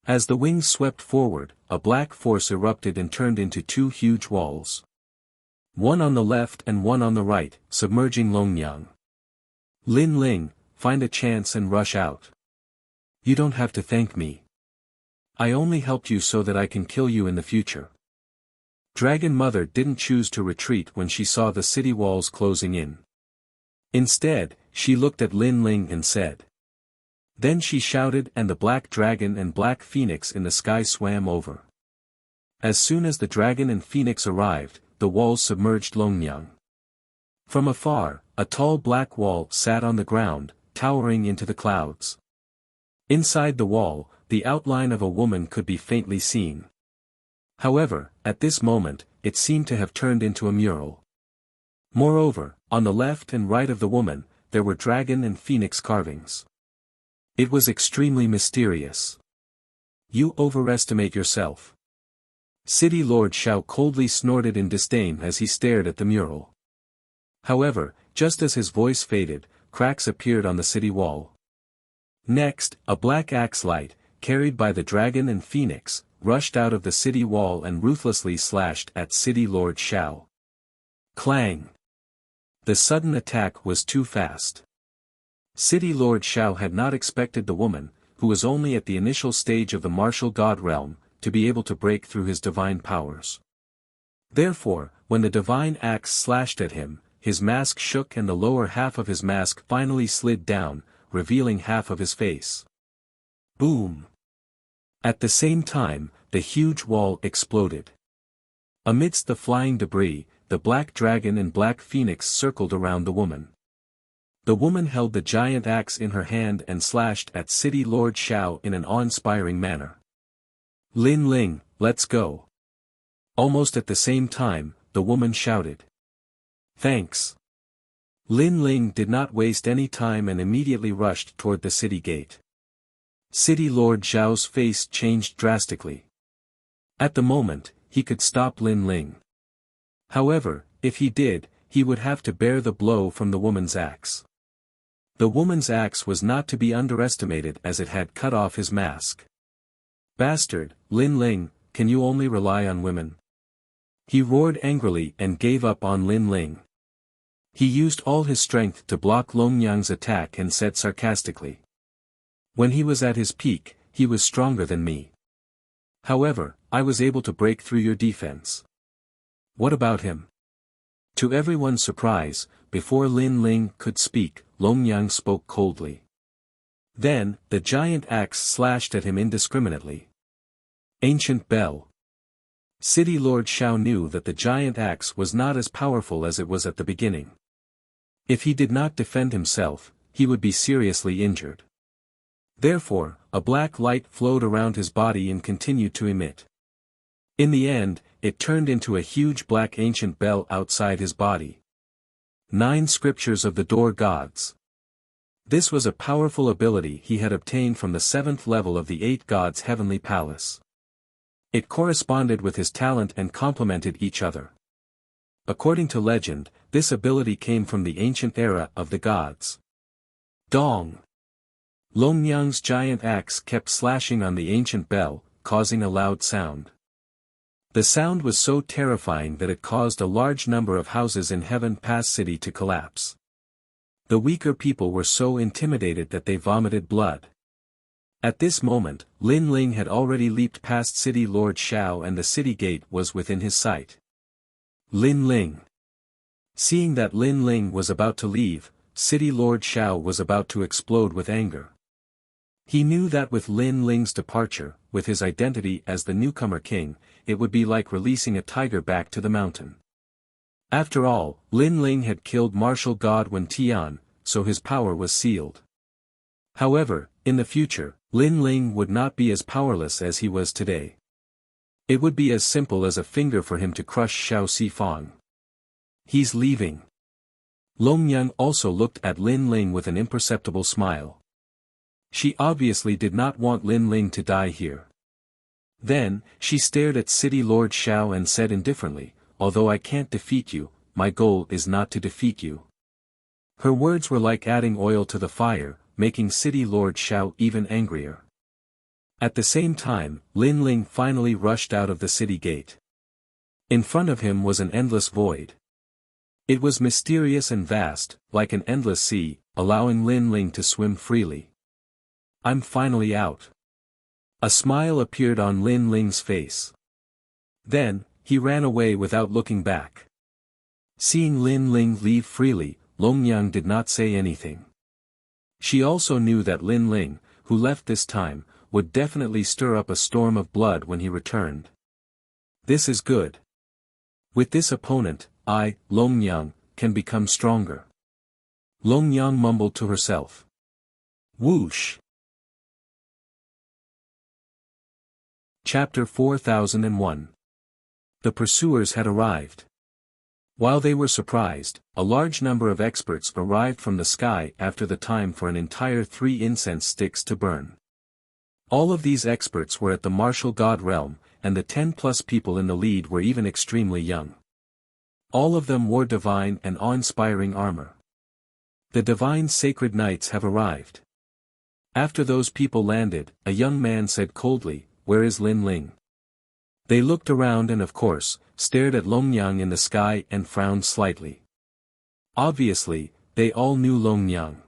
As the wings swept forward, a black force erupted and turned into two huge walls. One on the left and one on the right, submerging Long Yang. Lin Ling, find a chance and rush out. You don't have to thank me. I only helped you so that I can kill you in the future. Dragon Mother didn't choose to retreat when she saw the city walls closing in. Instead, she looked at Lin Ling and said. Then she shouted and the black dragon and black phoenix in the sky swam over. As soon as the dragon and phoenix arrived, the walls submerged Long Yang. From afar, a tall black wall sat on the ground, towering into the clouds. Inside the wall, the outline of a woman could be faintly seen. However, at this moment, it seemed to have turned into a mural. Moreover, on the left and right of the woman, there were dragon and phoenix carvings. It was extremely mysterious. You overestimate yourself. City Lord Xiao coldly snorted in disdain as he stared at the mural. However, just as his voice faded, cracks appeared on the city wall. Next, a black axe light, carried by the dragon and phoenix, rushed out of the city wall and ruthlessly slashed at City Lord Xiao. Clang! The sudden attack was too fast. City Lord Xiao had not expected the woman, who was only at the initial stage of the martial god realm, to be able to break through his divine powers. Therefore, when the divine axe slashed at him, his mask shook and the lower half of his mask finally slid down, revealing half of his face. Boom! At the same time, the huge wall exploded. Amidst the flying debris, the black dragon and black phoenix circled around the woman. The woman held the giant axe in her hand and slashed at City Lord Xiao in an awe-inspiring manner. Lin Ling, let's go. Almost at the same time, the woman shouted. Thanks. Lin Ling did not waste any time and immediately rushed toward the city gate. City Lord Xiao's face changed drastically. At the moment, he could stop Lin Ling. However, if he did, he would have to bear the blow from the woman's axe. The woman's axe was not to be underestimated as it had cut off his mask. Bastard, Lin Ling, can you only rely on women? He roared angrily and gave up on Lin Ling. He used all his strength to block Long Yang's attack and said sarcastically. When he was at his peak, he was stronger than me. However, I was able to break through your defense. What about him? To everyone's surprise, before Lin Ling could speak, Longyang spoke coldly. Then, the giant axe slashed at him indiscriminately. Ancient Bell. City Lord Xiao knew that the giant axe was not as powerful as it was at the beginning. If he did not defend himself, he would be seriously injured. Therefore, a black light flowed around his body and continued to emit. In the end, it turned into a huge black ancient bell outside his body. 9 Scriptures of the Door Gods. This was a powerful ability he had obtained from the 7th level of the 8 Gods' heavenly palace. It corresponded with his talent and complemented each other. According to legend, this ability came from the ancient era of the gods. Dong! Longyang's giant axe kept slashing on the ancient bell, causing a loud sound. The sound was so terrifying that it caused a large number of houses in Heaven Pass City to collapse. The weaker people were so intimidated that they vomited blood. At this moment, Lin Ling had already leaped past City Lord Xiao and the city gate was within his sight. Lin Ling. Seeing that Lin Ling was about to leave, City Lord Xiao was about to explode with anger. He knew that with Lin Ling's departure, with his identity as the newcomer king, it would be like releasing a tiger back to the mountain. After all, Lin Ling had killed martial god Wen Tian, so his power was sealed. However, in the future, Lin Ling would not be as powerless as he was today. It would be as simple as a finger for him to crush Xiao Sifang. He's leaving. Longyang also looked at Lin Ling with an imperceptible smile. She obviously did not want Lin Ling to die here. Then, she stared at City Lord Xiao and said indifferently, "Although I can't defeat you, my goal is not to defeat you." Her words were like adding oil to the fire, making City Lord Xiao even angrier. At the same time, Lin Ling finally rushed out of the city gate. In front of him was an endless void. It was mysterious and vast, like an endless sea, allowing Lin Ling to swim freely. "I'm finally out." A smile appeared on Lin Ling's face. Then, he ran away without looking back. Seeing Lin Ling leave freely, Longyang did not say anything. She also knew that Lin Ling, who left this time, would definitely stir up a storm of blood when he returned. This is good. With this opponent, I, Longyang, can become stronger. Longyang mumbled to herself. Whoosh! Chapter 4001. The pursuers had arrived. While they were surprised, a large number of experts arrived from the sky after the time for an entire 3 incense sticks to burn. All of these experts were at the martial god realm, and the 10+ people in the lead were even extremely young. All of them wore divine and awe-inspiring armor. The divine sacred knights have arrived. After those people landed, a young man said coldly, "Where is Lin Ling?" They looked around and of course, stared at Longyang in the sky and frowned slightly. Obviously, they all knew Longyang.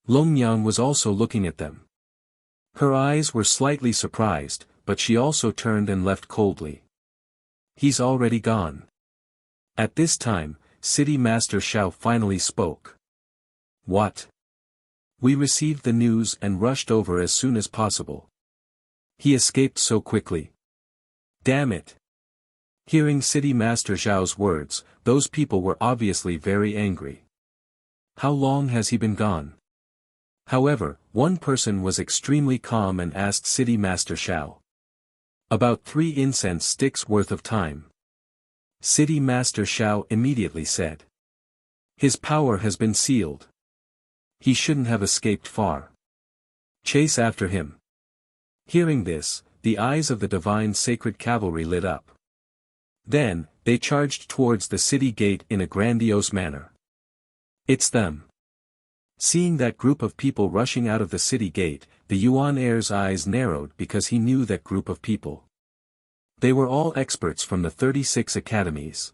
Longyang was also looking at them. Her eyes were slightly surprised, but she also turned and left coldly. He's already gone. At this time, City Master Xiao finally spoke. What? We received the news and rushed over as soon as possible. He escaped so quickly. Damn it. Hearing City Master Xiao's words, those people were obviously very angry. How long has he been gone? However, one person was extremely calm and asked City Master Xiao. About 3 incense sticks worth of time. City Master Xiao immediately said. His power has been sealed. He shouldn't have escaped far. Chase after him. Hearing this, the eyes of the divine sacred cavalry lit up. Then, they charged towards the city gate in a grandiose manner. It's them. Seeing that group of people rushing out of the city gate, the Yuan heir's eyes narrowed because he knew that group of people. They were all experts from the 36 academies.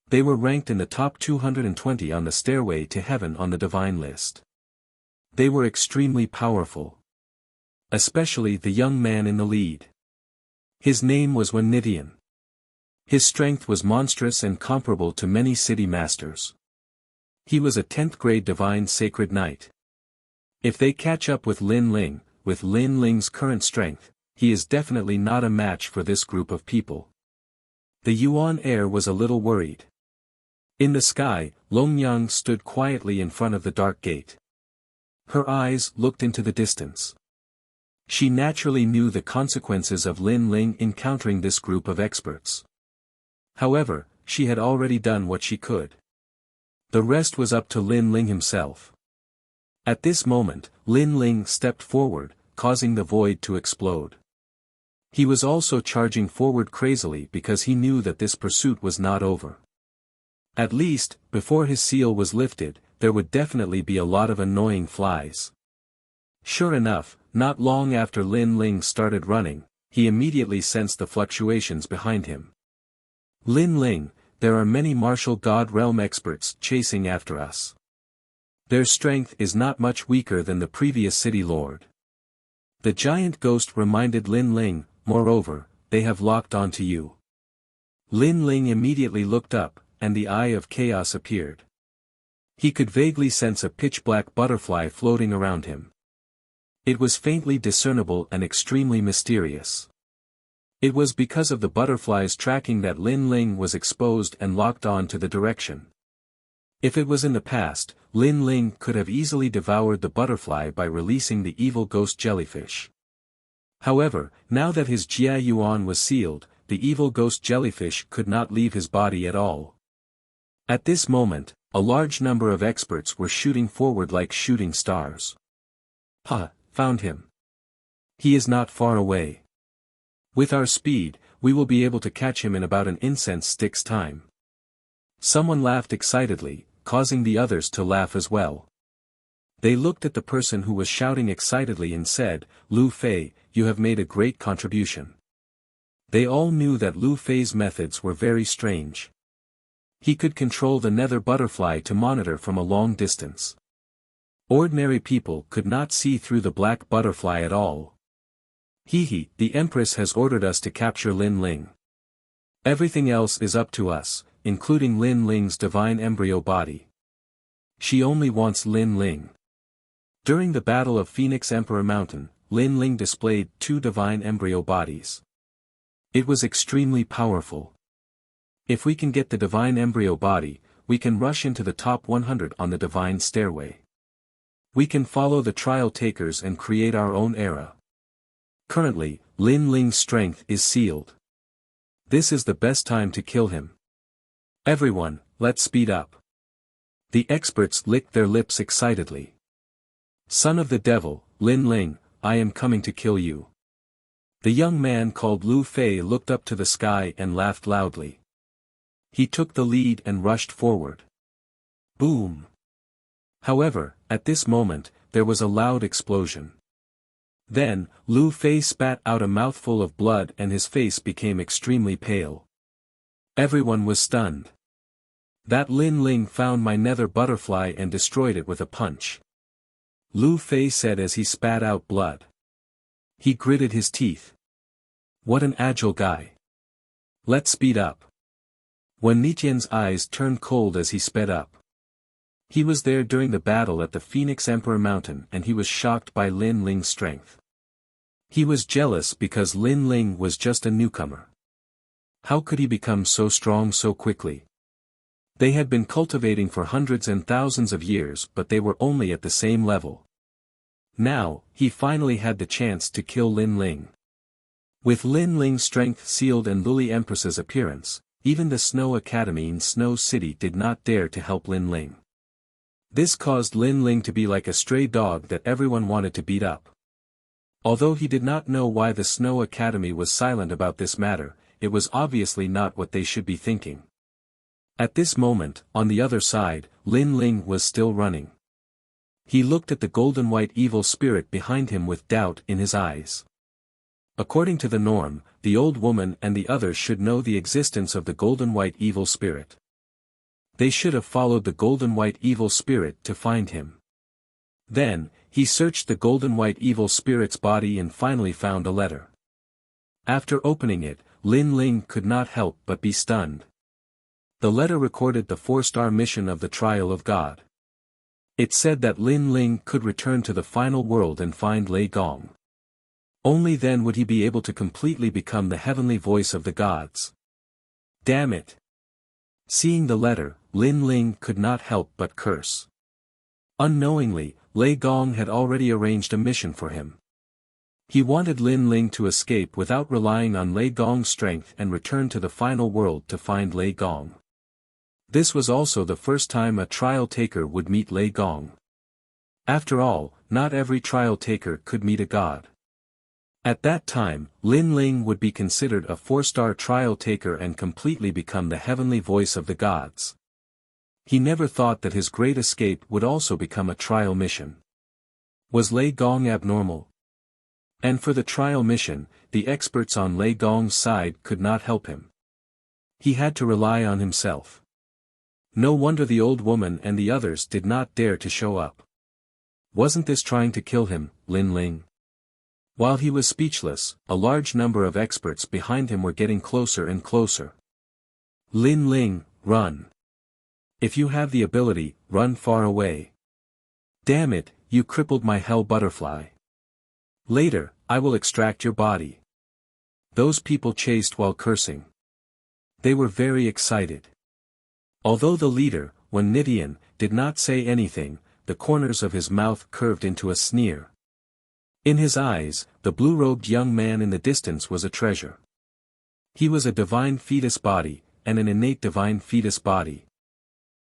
They were ranked in the top 220 on the stairway to heaven on the divine list. They were extremely powerful. Especially the young man in the lead. His name was Wen Nidian. His strength was monstrous and comparable to many city masters. He was a 10th grade divine sacred knight. If they catch up with Lin Ling, with Lin Ling's current strength, he is definitely not a match for this group of people. The Yuan heir was a little worried. In the sky, Longyang stood quietly in front of the dark gate. Her eyes looked into the distance. She naturally knew the consequences of Lin Ling encountering this group of experts. However, she had already done what she could. The rest was up to Lin Ling himself. At this moment, Lin Ling stepped forward, causing the void to explode. He was also charging forward crazily because he knew that this pursuit was not over. At least, before his seal was lifted, there would definitely be a lot of annoying flies. Sure enough, not long after Lin Ling started running, he immediately sensed the fluctuations behind him. Lin Ling, there are many martial god realm experts chasing after us. Their strength is not much weaker than the previous city lord. The giant ghost reminded Lin Ling, moreover, they have locked onto you. Lin Ling immediately looked up, and the eye of chaos appeared. He could vaguely sense a pitch-black butterfly floating around him. It was faintly discernible and extremely mysterious. It was because of the butterfly's tracking that Lin Ling was exposed and locked on to the direction. If it was in the past, Lin Ling could have easily devoured the butterfly by releasing the evil ghost jellyfish. However, now that his Jia Yuan was sealed, the evil ghost jellyfish could not leave his body at all. At this moment, a large number of experts were shooting forward like shooting stars. Ha, found him. He is not far away. With our speed, we will be able to catch him in about an incense stick's time. Someone laughed excitedly, causing the others to laugh as well. They looked at the person who was shouting excitedly and said, "Lu Fei, you have made a great contribution." They all knew that Lu Fei's methods were very strange. He could control the nether butterfly to monitor from a long distance. Ordinary people could not see through the black butterfly at all. He, the Empress has ordered us to capture Lin Ling. Everything else is up to us, including Lin Ling's divine embryo body. She only wants Lin Ling. During the Battle of Phoenix Emperor Mountain, Lin Ling displayed 2 divine embryo bodies. It was extremely powerful. If we can get the divine embryo body, we can rush into the top 100 on the divine stairway. We can follow the trial takers and create our own era. Currently, Lin Ling's strength is sealed. This is the best time to kill him. Everyone, let's speed up. The experts licked their lips excitedly. Son of the devil, Lin Ling, I am coming to kill you. The young man called Lu Fei looked up to the sky and laughed loudly. He took the lead and rushed forward. Boom! However, at this moment, there was a loud explosion. Then, Lu Fei spat out a mouthful of blood and his face became extremely pale. Everyone was stunned. That Lin Ling found my nether butterfly and destroyed it with a punch. Lu Fei said as he spat out blood. He gritted his teeth. What an agile guy. Let's speed up. Wen Nitian's eyes turned cold as he sped up. He was there during the battle at the Phoenix Emperor Mountain and he was shocked by Lin Ling's strength. He was jealous because Lin Ling was just a newcomer. How could he become so strong so quickly? They had been cultivating for hundreds and thousands of years but they were only at the same level. Now, he finally had the chance to kill Lin Ling. With Lin Ling's strength sealed and Luli Empress's appearance, even the Snow Academy in Snow City did not dare to help Lin Ling. This caused Lin Ling to be like a stray dog that everyone wanted to beat up. Although he did not know why the Snow Academy was silent about this matter, it was obviously not what they should be thinking. At this moment, on the other side, Lin Ling was still running. He looked at the golden white evil spirit behind him with doubt in his eyes. According to the norm, the old woman and the others should know the existence of the golden white evil spirit. They should have followed the golden white evil spirit to find him. Then, he searched the golden white evil spirit's body and finally found a letter. After opening it, Lin Ling could not help but be stunned. The letter recorded the 4-star mission of the trial of God. It said that Lin Ling could return to the final world and find Lei Gong. Only then would he be able to completely become the heavenly voice of the gods. Damn it! Seeing the letter, Lin Ling could not help but curse. Unknowingly, Lei Gong had already arranged a mission for him. He wanted Lin Ling to escape without relying on Lei Gong's strength and return to the final world to find Lei Gong. This was also the first time a trial taker would meet Lei Gong. After all, not every trial taker could meet a god. At that time, Lin Ling would be considered a 4-star trial taker and completely become the heavenly voice of the gods. He never thought that his great escape would also become a trial mission. Was Lei Gong abnormal? And for the trial mission, the experts on Lei Gong's side could not help him. He had to rely on himself. No wonder the old woman and the others did not dare to show up. Wasn't this trying to kill him, Lin Ling? While he was speechless, a large number of experts behind him were getting closer and closer. Lin Ling, run. If you have the ability, run far away. Damn it, you crippled my hell butterfly. Later, I will extract your body. Those people chased while cursing. They were very excited. Although the leader, Wen Nidian, did not say anything, the corners of his mouth curved into a sneer. In his eyes, the blue-robed young man in the distance was a treasure. He was a divine fetus body, and an innate divine fetus body.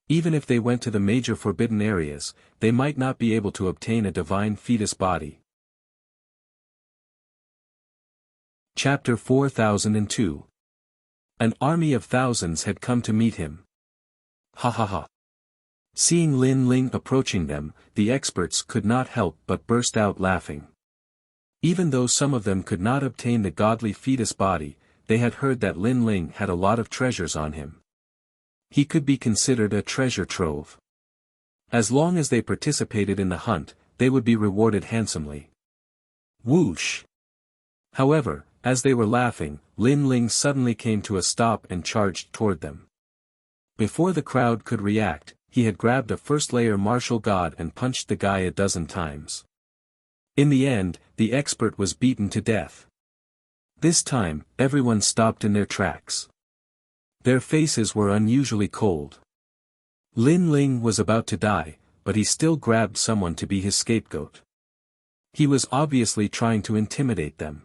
Even if they went to the major forbidden areas, they might not be able to obtain a divine fetus body. Chapter 4002. An army of thousands had come to meet him. Ha ha ha. Seeing Lin Ling approaching them, the experts could not help but burst out laughing. Even though some of them could not obtain the godly fetus body, they had heard that Lin Ling had a lot of treasures on him. He could be considered a treasure trove. As long as they participated in the hunt, they would be rewarded handsomely. Whoosh! However, as they were laughing, Lin Ling suddenly came to a stop and charged toward them. Before the crowd could react, he had grabbed a first-layer martial god and punched the guy a dozen times. In the end, the expert was beaten to death. This time, everyone stopped in their tracks. Their faces were unusually cold. Lin Ling was about to die, but he still grabbed someone to be his scapegoat. He was obviously trying to intimidate them.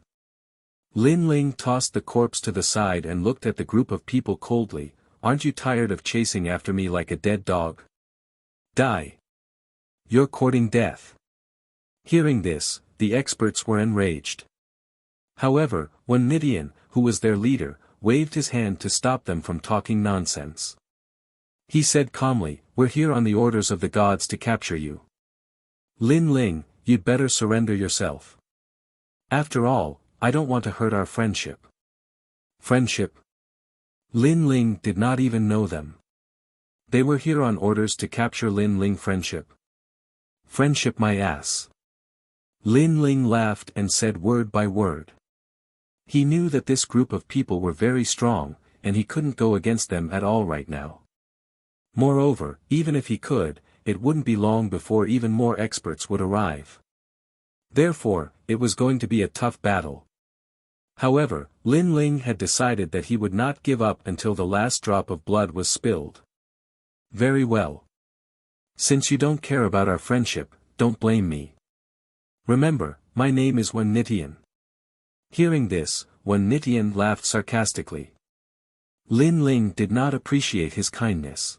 Lin Ling tossed the corpse to the side and looked at the group of people coldly. Aren't you tired of chasing after me like a dead dog? Die. You're courting death. Hearing this, the experts were enraged. However, Wen Nidian, who was their leader, waved his hand to stop them from talking nonsense. He said calmly, "We're here on the orders of the gods to capture you. Lin Ling, you'd better surrender yourself. After all, I don't want to hurt our friendship." Friendship? Lin Ling did not even know them. They were here on orders to capture Lin Ling. Friendship? Friendship my ass. Lin Ling laughed and said word by word. He knew that this group of people were very strong, and he couldn't go against them at all right now. Moreover, even if he could, it wouldn't be long before even more experts would arrive. Therefore, it was going to be a tough battle. However, Lin Ling had decided that he would not give up until the last drop of blood was spilled. Very well. Since you don't care about our friendship, don't blame me. Remember, my name is Wen Nidian. Hearing this, Wen Nidian laughed sarcastically. Lin Ling did not appreciate his kindness.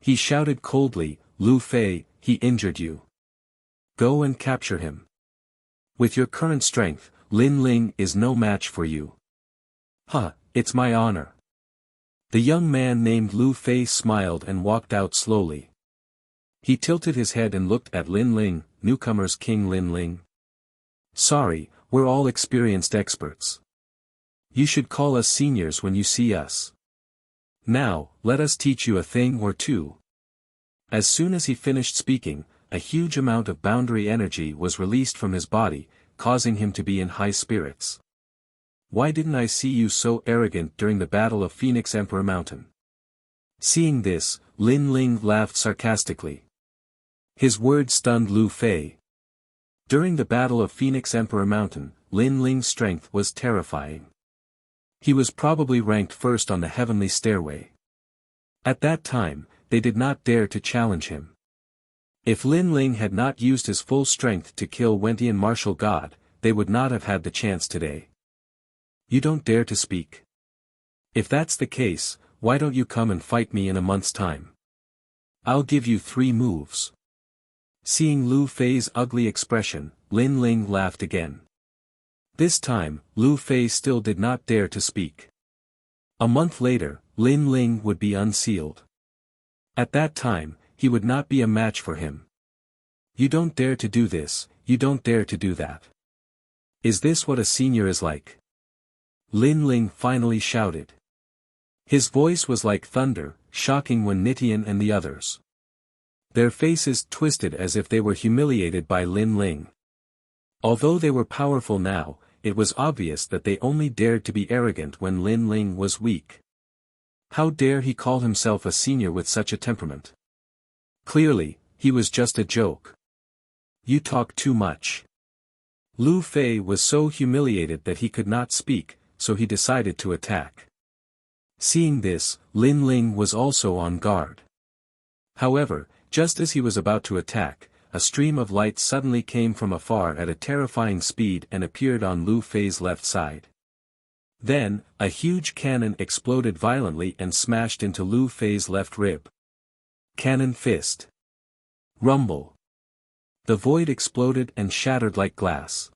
He shouted coldly, "Lu Fei, he injured you. Go and capture him. With your current strength, Lin Ling is no match for you." "Huh, it's my honor." The young man named Lu Fei smiled and walked out slowly. He tilted his head and looked at Lin Ling, "Newcomers King Lin Ling. Sorry, we're all experienced experts. You should call us seniors when you see us. Now, let us teach you a thing or two." As soon as he finished speaking, a huge amount of boundary energy was released from his body, causing him to be in high spirits. Why didn't I see you so arrogant during the Battle of Phoenix Emperor Mountain? Seeing this, Lin Ling laughed sarcastically. His words stunned Lu Fei. During the Battle of Phoenix Emperor Mountain, Lin Ling's strength was terrifying. He was probably ranked first on the heavenly stairway. At that time, they did not dare to challenge him. If Lin Ling had not used his full strength to kill Wentian martial god, they would not have had the chance today. You don't dare to speak. If that's the case, why don't you come and fight me in a month's time? I'll give you 3 moves. Seeing Lu Fei's ugly expression, Lin Ling laughed again. This time, Lu Fei still did not dare to speak. A month later, Lin Ling would be unsealed. At that time, he would not be a match for him. You don't dare to do this, you don't dare to do that. Is this what a senior is like? Lin Ling finally shouted. His voice was like thunder, shocking Wen Nitian and the others. Their faces twisted as if they were humiliated by Lin Ling. Although they were powerful now, it was obvious that they only dared to be arrogant when Lin Ling was weak. How dare he call himself a senior with such a temperament? Clearly, he was just a joke. You talk too much. Lu Fei was so humiliated that he could not speak, so he decided to attack. Seeing this, Lin Ling was also on guard. However, just as he was about to attack, a stream of light suddenly came from afar at a terrifying speed and appeared on Lu Fei's left side. Then, a huge cannon exploded violently and smashed into Lu Fei's left rib. Cannon fist. Rumble. The void exploded and shattered like glass.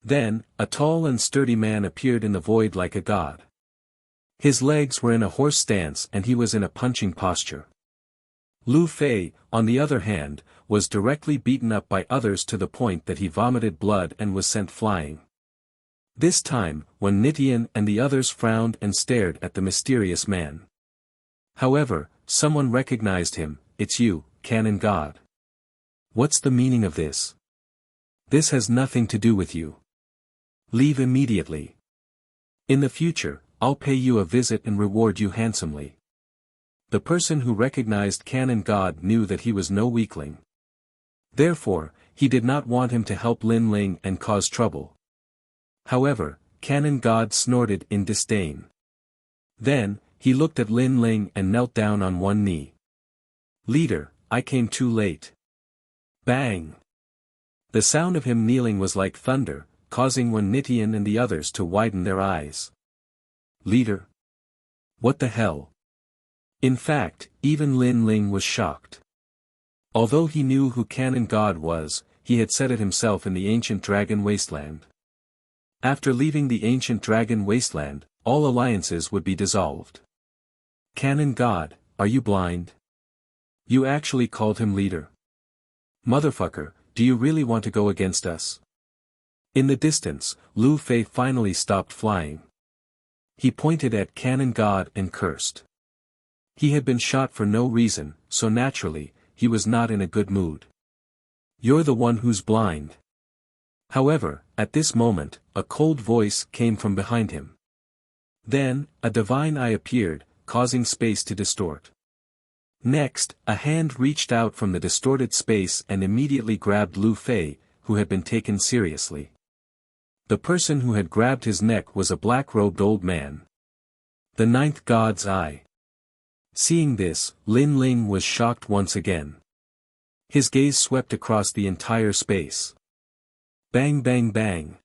Then, a tall and sturdy man appeared in the void like a god. His legs were in a horse stance and he was in a punching posture. Lu Fei, on the other hand, was directly beaten up by others to the point that he vomited blood and was sent flying. This time, Wen Nitian and the others frowned and stared at the mysterious man. However, someone recognized him. It's you, Cannon God. What's the meaning of this? This has nothing to do with you. Leave immediately. In the future, I'll pay you a visit and reward you handsomely. The person who recognized Cannon God knew that he was no weakling. Therefore, he did not want him to help Lin Ling and cause trouble. However, Cannon God snorted in disdain. Then, he looked at Lin Ling and knelt down on one knee. Leader, I came too late. Bang! The sound of him kneeling was like thunder, causing Wen Nitian and the others to widen their eyes. Leader? What the hell? In fact, even Lin Ling was shocked. Although he knew who Cannon God was, he had said it himself in the ancient dragon wasteland. After leaving the ancient dragon wasteland, all alliances would be dissolved. Cannon God, are you blind? You actually called him leader? Motherfucker, do you really want to go against us? In the distance, Lu Fei finally stopped flying. He pointed at Cannon God and cursed. He had been shot for no reason, so naturally, he was not in a good mood. You're the one who's blind. However, at this moment, a cold voice came from behind him. Then, a divine eye appeared, causing space to distort. Next, a hand reached out from the distorted space and immediately grabbed Lu Fei, who had been taken seriously. The person who had grabbed his neck was a black-robed old man. The ninth god's eye. Seeing this, Lin Ling was shocked once again. His gaze swept across the entire space. Bang bang bang.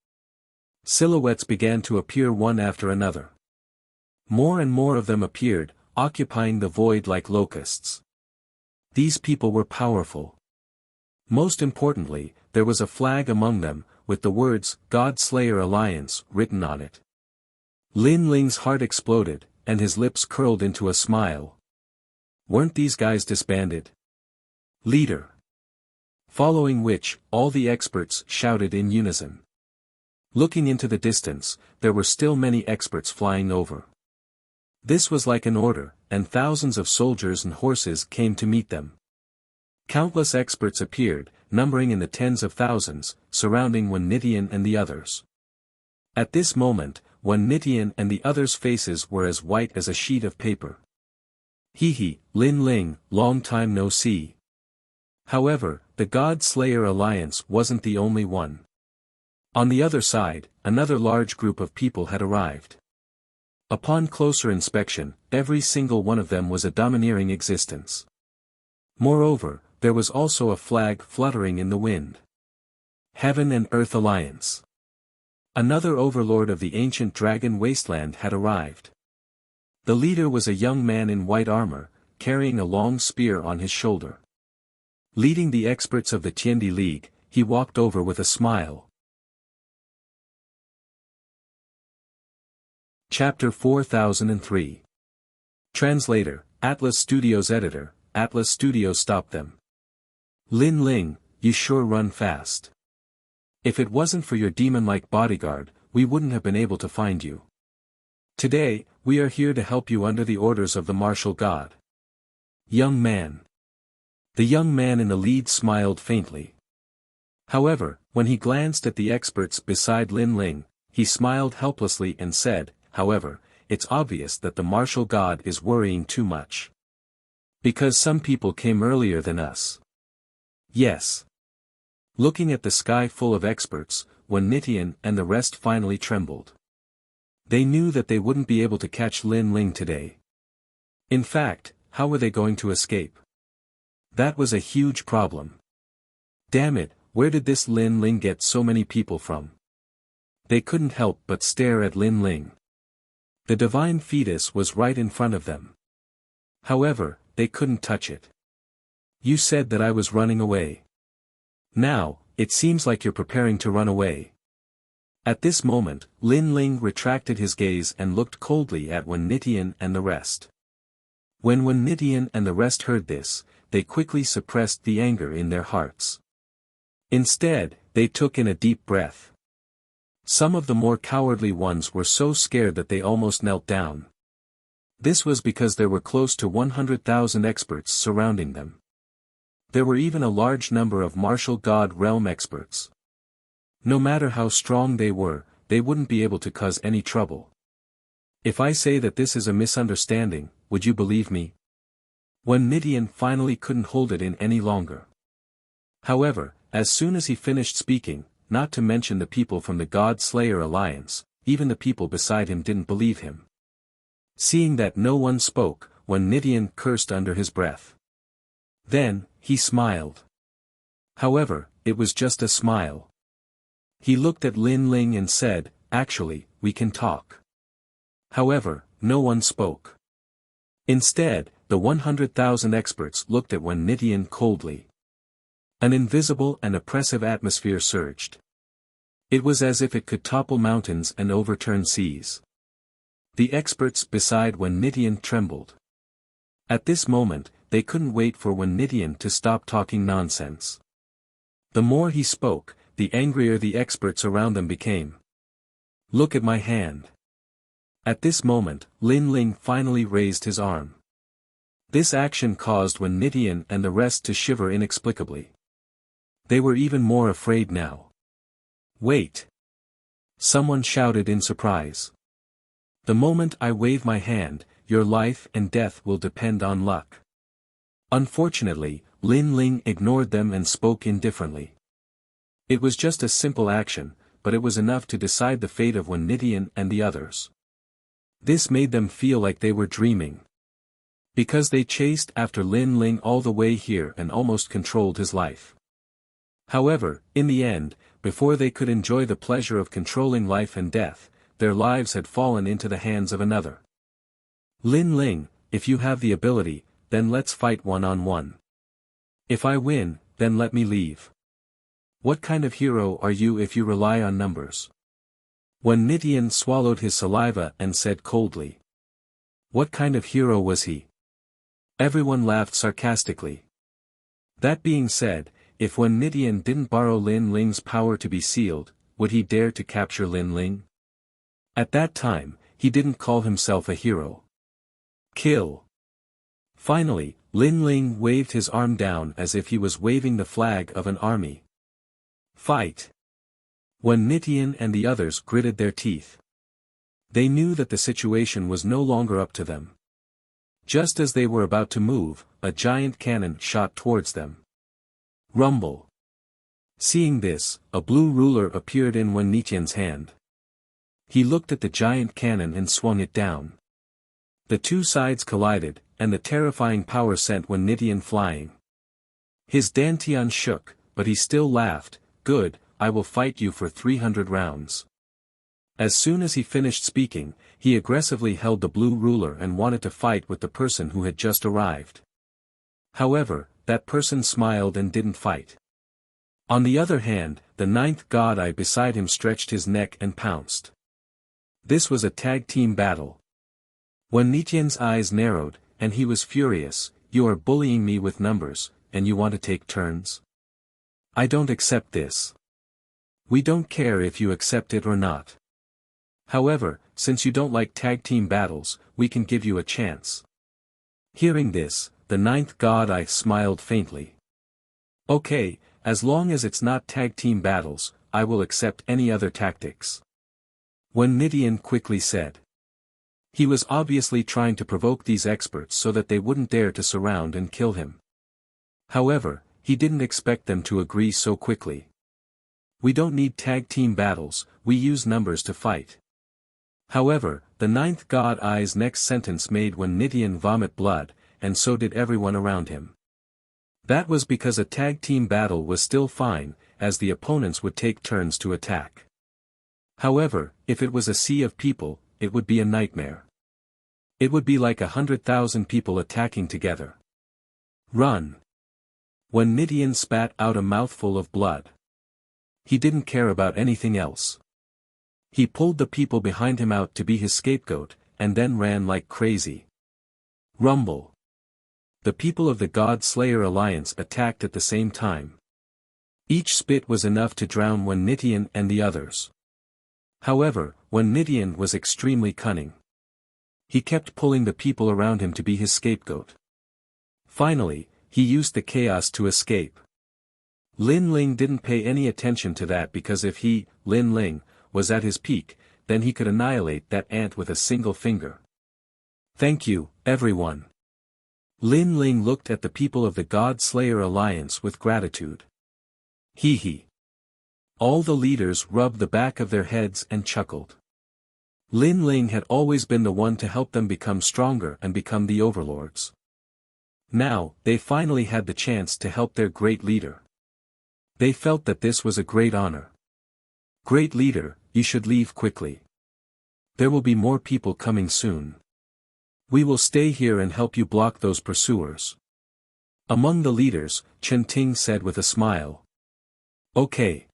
Silhouettes began to appear one after another. More and more of them appeared, occupying the void like locusts. These people were powerful. Most importantly, there was a flag among them, with the words, God Slayer Alliance, written on it. Lin Ling's heart exploded, and his lips curled into a smile. Weren't these guys disbanded? Leader. Following which, all the experts shouted in unison. Looking into the distance, there were still many experts flying over. This was like an order, and thousands of soldiers and horses came to meet them. Countless experts appeared, numbering in the tens of thousands, surrounding Wen Nitian and the others. At this moment, Wen Nitian and the others' faces were as white as a sheet of paper. Hee, Lin Ling, long time no see. However, the God Slayer Alliance wasn't the only one. On the other side, another large group of people had arrived. Upon closer inspection, every single one of them was a domineering existence. Moreover, there was also a flag fluttering in the wind. Heaven and Earth Alliance. Another overlord of the ancient dragon wasteland had arrived. The leader was a young man in white armor, carrying a long spear on his shoulder. Leading the experts of the Tiandi League, he walked over with a smile. Chapter 4003. Translator, Atlas Studios Editor, Atlas Studios stopped them. Lin Ling, you sure run fast. If it wasn't for your demon-like bodyguard, we wouldn't have been able to find you. Today, we are here to help you under the orders of the martial god. Young man. The young man in the lead smiled faintly. However, when he glanced at the experts beside Lin Ling, he smiled helplessly and said, however, it's obvious that the martial god is worrying too much. Because some people came earlier than us. Yes. Looking at the sky full of experts, Wen Nitian and the rest finally trembled. They knew that they wouldn't be able to catch Lin Ling today. In fact, how were they going to escape? That was a huge problem. Damn it, where did this Lin Ling get so many people from? They couldn't help but stare at Lin Ling. The divine fetus was right in front of them. However, they couldn't touch it. You said that I was running away. Now, it seems like you're preparing to run away. At this moment, Lin Ling retracted his gaze and looked coldly at Wen Nitian and the rest. When Wen Nitian and the rest heard this, they quickly suppressed the anger in their hearts. Instead, they took in a deep breath. Some of the more cowardly ones were so scared that they almost knelt down. This was because there were close to 100,000 experts surrounding them. There were even a large number of martial god realm experts. No matter how strong they were, they wouldn't be able to cause any trouble. If I say that this is a misunderstanding, would you believe me? Wen Nitian finally couldn't hold it in any longer. However, as soon as he finished speaking, not to mention the people from the God Slayer Alliance, even the people beside him didn't believe him. Seeing that no one spoke, Wen Nitian cursed under his breath. Then, he smiled. However, it was just a smile. He looked at Lin Ling and said, actually, we can talk. However, no one spoke. Instead, the 100,000 experts looked at Wen Nitian coldly. An invisible and oppressive atmosphere surged. It was as if it could topple mountains and overturn seas. The experts beside Wen Nitian trembled. At this moment, they couldn't wait for Wen Nitian to stop talking nonsense. The more he spoke, the angrier the experts around them became. Look at my hand. At this moment, Lin Ling finally raised his arm. This action caused Wen Nitian and the rest to shiver inexplicably. They were even more afraid now. Wait! Someone shouted in surprise. The moment I wave my hand, your life and death will depend on luck. Unfortunately, Lin Ling ignored them and spoke indifferently. It was just a simple action, but it was enough to decide the fate of Wen Nitian and the others. This made them feel like they were dreaming. Because they chased after Lin Ling all the way here and almost controlled his life. However, in the end, before they could enjoy the pleasure of controlling life and death, their lives had fallen into the hands of another. Lin Ling, if you have the ability, then let's fight one-on-one. If I win, then let me leave. What kind of hero are you if you rely on numbers? Wen Nitian swallowed his saliva and said coldly. What kind of hero was he? Everyone laughed sarcastically. That being said, if Wen Nitian didn't borrow Lin Ling's power to be sealed, would he dare to capture Lin Ling? At that time, he didn't call himself a hero. Kill. Finally, Lin Ling waved his arm down as if he was waving the flag of an army. Fight! Wen Nitian and the others gritted their teeth. They knew that the situation was no longer up to them. Just as they were about to move, a giant cannon shot towards them. Rumble. Seeing this, a blue ruler appeared in Wen Nitian's hand. He looked at the giant cannon and swung it down. The two sides collided, and the terrifying power sent Wen Nitian flying. His dantian shook, but he still laughed. Good, I will fight you for 300 rounds. As soon as he finished speaking, he aggressively held the blue ruler and wanted to fight with the person who had just arrived. However, that person smiled and didn't fight. On the other hand, the ninth god eye beside him stretched his neck and pounced. This was a tag team battle. When Nitian's eyes narrowed, and he was furious, you are bullying me with numbers, and you want to take turns? I don't accept this. We don't care if you accept it or not. However, since you don't like tag team battles, we can give you a chance. Hearing this, the ninth god eye smiled faintly. Okay, as long as it's not tag team battles, I will accept any other tactics. Wen Nitian quickly said. He was obviously trying to provoke these experts so that they wouldn't dare to surround and kill him. However, he didn't expect them to agree so quickly. We don't need tag team battles, we use numbers to fight. However, the ninth god eye's next sentence made Wen Nitian vomit blood, and so did everyone around him. That was because a tag team battle was still fine, as the opponents would take turns to attack. However, if it was a sea of people, it would be a nightmare. It would be like 100,000 people attacking together. Run! Wen Nitian spat out a mouthful of blood. He didn't care about anything else. He pulled the people behind him out to be his scapegoat, and then ran like crazy. Rumble. The people of the God Slayer Alliance attacked at the same time. Each spit was enough to drown Wen Nitian and the others. However, Wen Nitian was extremely cunning. He kept pulling the people around him to be his scapegoat. Finally, he used the chaos to escape. Lin Ling didn't pay any attention to that because if he, Lin Ling, was at his peak, then he could annihilate that ant with a single finger. Thank you, everyone. Lin Ling looked at the people of the God Slayer Alliance with gratitude. Hee hee. All the leaders rubbed the back of their heads and chuckled. Lin Ling had always been the one to help them become stronger and become the overlords. Now, they finally had the chance to help their great leader. They felt that this was a great honor. Great leader, you should leave quickly. There will be more people coming soon. We will stay here and help you block those pursuers. Among the leaders, Chen Ting said with a smile. Okay.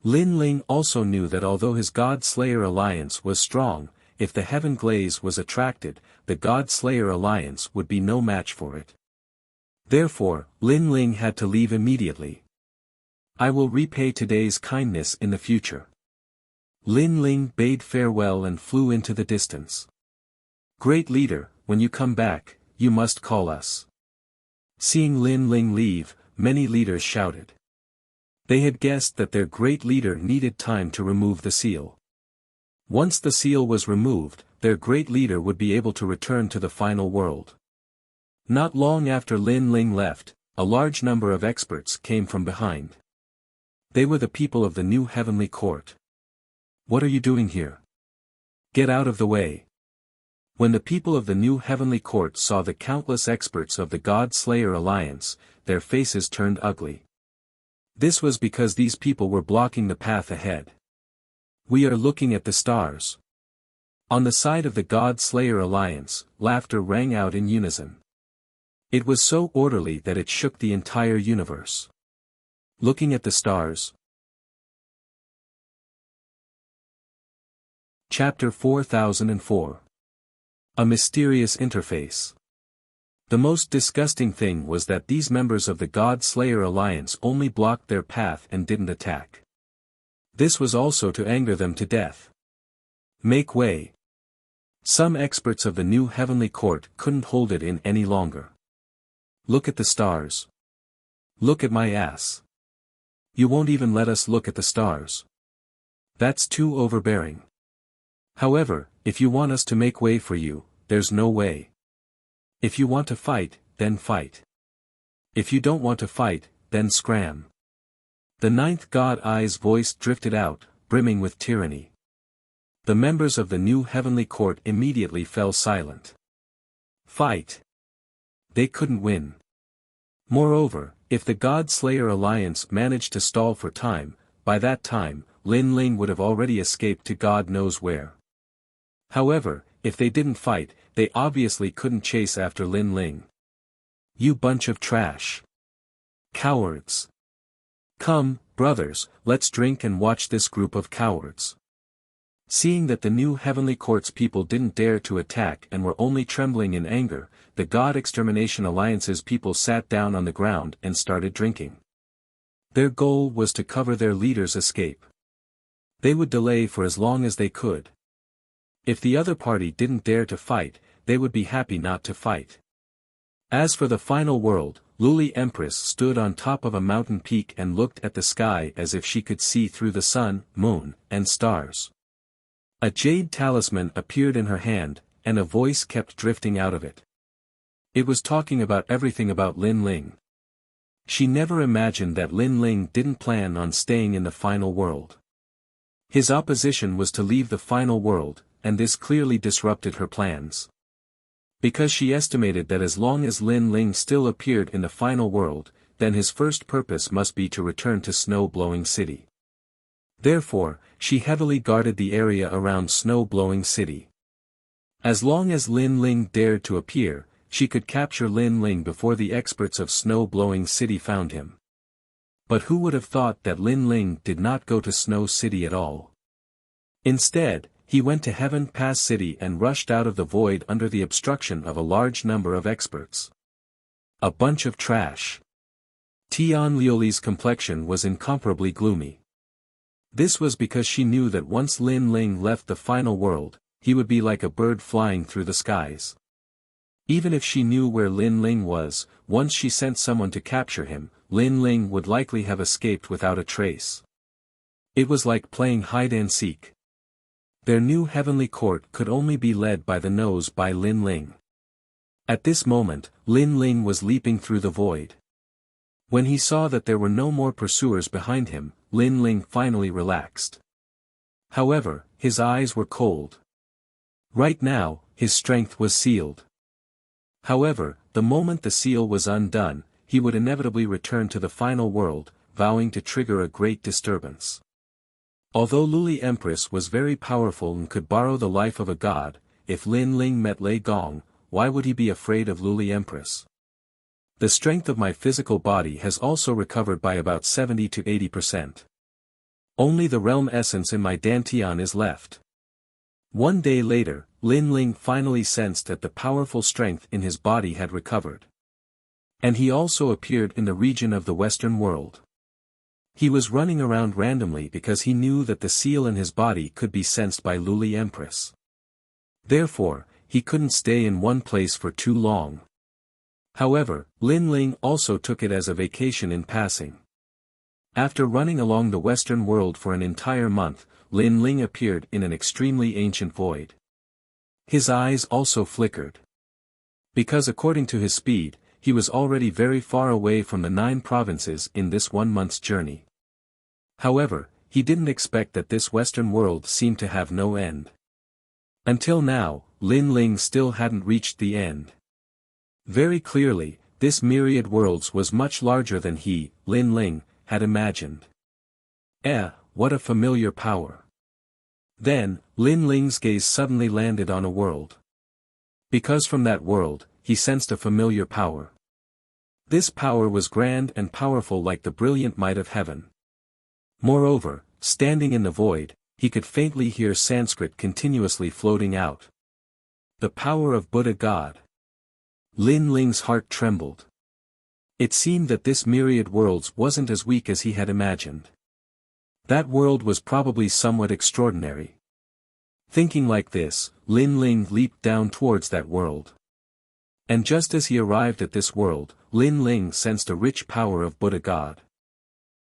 Lin Ling also knew that although his God Slayer Alliance was strong, if the Heaven Glaze was attracted, the God Slayer Alliance would be no match for it. Therefore, Lin Ling had to leave immediately. I will repay today's kindness in the future. Lin Ling bade farewell and flew into the distance. Great leader, when you come back, you must call us. Seeing Lin Ling leave, many leaders shouted. They had guessed that their great leader needed time to remove the seal. Once the seal was removed, their great leader would be able to return to the final world. Not long after Lin Ling left, a large number of experts came from behind. They were the people of the new heavenly court. What are you doing here? Get out of the way. When the people of the new heavenly court saw the countless experts of the God Slayer Alliance, their faces turned ugly. This was because these people were blocking the path ahead. We are looking at the stars. On the side of the God Slayer Alliance, laughter rang out in unison. It was so orderly that it shook the entire universe. Looking at the stars. Chapter 4004. A mysterious interface. The most disgusting thing was that these members of the God Slayer Alliance only blocked their path and didn't attack. This was also to anger them to death. Make way. Some experts of the new heavenly court couldn't hold it in any longer. Look at the stars. Look at my ass. You won't even let us look at the stars. That's too overbearing. However, if you want us to make way for you, there's no way. If you want to fight, then fight. If you don't want to fight, then scram. The ninth god-eye's voice drifted out, brimming with tyranny. The members of the new heavenly court immediately fell silent. Fight. They couldn't win. Moreover, if the God-Slayer Alliance managed to stall for time, by that time, Lin Ling would have already escaped to God knows where. However, if they didn't fight, they obviously couldn't chase after Lin Ling. You bunch of trash. Cowards. Come, brothers, let's drink and watch this group of cowards. Seeing that the new heavenly court's people didn't dare to attack and were only trembling in anger, the God Extermination Alliance's people sat down on the ground and started drinking. Their goal was to cover their leader's escape. They would delay for as long as they could. If the other party didn't dare to fight, they would be happy not to fight. As for the final world, Luli Empress stood on top of a mountain peak and looked at the sky as if she could see through the sun, moon, and stars. A jade talisman appeared in her hand, and a voice kept drifting out of it. It was talking about everything about Lin Ling. She never imagined that Lin Ling didn't plan on staying in the final world. His opposition was to leave the final world, and this clearly disrupted her plans. Because she estimated that as long as Lin Ling still appeared in the final world, then his first purpose must be to return to Snow-Blowing City. Therefore, she heavily guarded the area around Snow-Blowing City. As long as Lin Ling dared to appear, she could capture Lin Ling before the experts of Snow-Blowing City found him. But who would have thought that Lin Ling did not go to Snow City at all? Instead, he went to Heaven Pass City and rushed out of the void under the obstruction of a large number of experts. A bunch of trash. Tian Liuli's complexion was incomparably gloomy. This was because she knew that once Lin Ling left the final world, he would be like a bird flying through the skies. Even if she knew where Lin Ling was, once she sent someone to capture him, Lin Ling would likely have escaped without a trace. It was like playing hide-and-seek. Their new heavenly court could only be led by the nose by Lin Ling. At this moment, Lin Ling was leaping through the void. When he saw that there were no more pursuers behind him, Lin Ling finally relaxed. However, his eyes were cold. Right now, his strength was sealed. However, the moment the seal was undone, he would inevitably return to the final world, vowing to trigger a great disturbance. Although Luli Empress was very powerful and could borrow the life of a god, if Lin Ling met Lei Gong, why would he be afraid of Luli Empress? The strength of my physical body has also recovered by about 70 to 80%. Only the realm essence in my dantian is left. One day later, Lin Ling finally sensed that the powerful strength in his body had recovered. And he also appeared in the region of the Western world. He was running around randomly because he knew that the seal in his body could be sensed by Luli Empress. Therefore, he couldn't stay in one place for too long. However, Lin Ling also took it as a vacation in passing. After running along the Western world for an entire month, Lin Ling appeared in an extremely ancient void. His eyes also flickered. Because according to his speed, he was already very far away from the 9 provinces in this 1 month's journey. However, he didn't expect that this Western world seemed to have no end. Until now, Lin Ling still hadn't reached the end. Very clearly, this myriad worlds was much larger than he, Lin Ling, had imagined. What a familiar power. Then, Lin Ling's gaze suddenly landed on a world. Because from that world, he sensed a familiar power. This power was grand and powerful like the brilliant might of heaven. Moreover, standing in the void, he could faintly hear Sanskrit continuously floating out. The power of Buddha God. Lin Ling's heart trembled. It seemed that this myriad worlds wasn't as weak as he had imagined. That world was probably somewhat extraordinary. Thinking like this, Lin Ling leaped down towards that world. And just as he arrived at this world, Lin Ling sensed a rich power of Buddha God.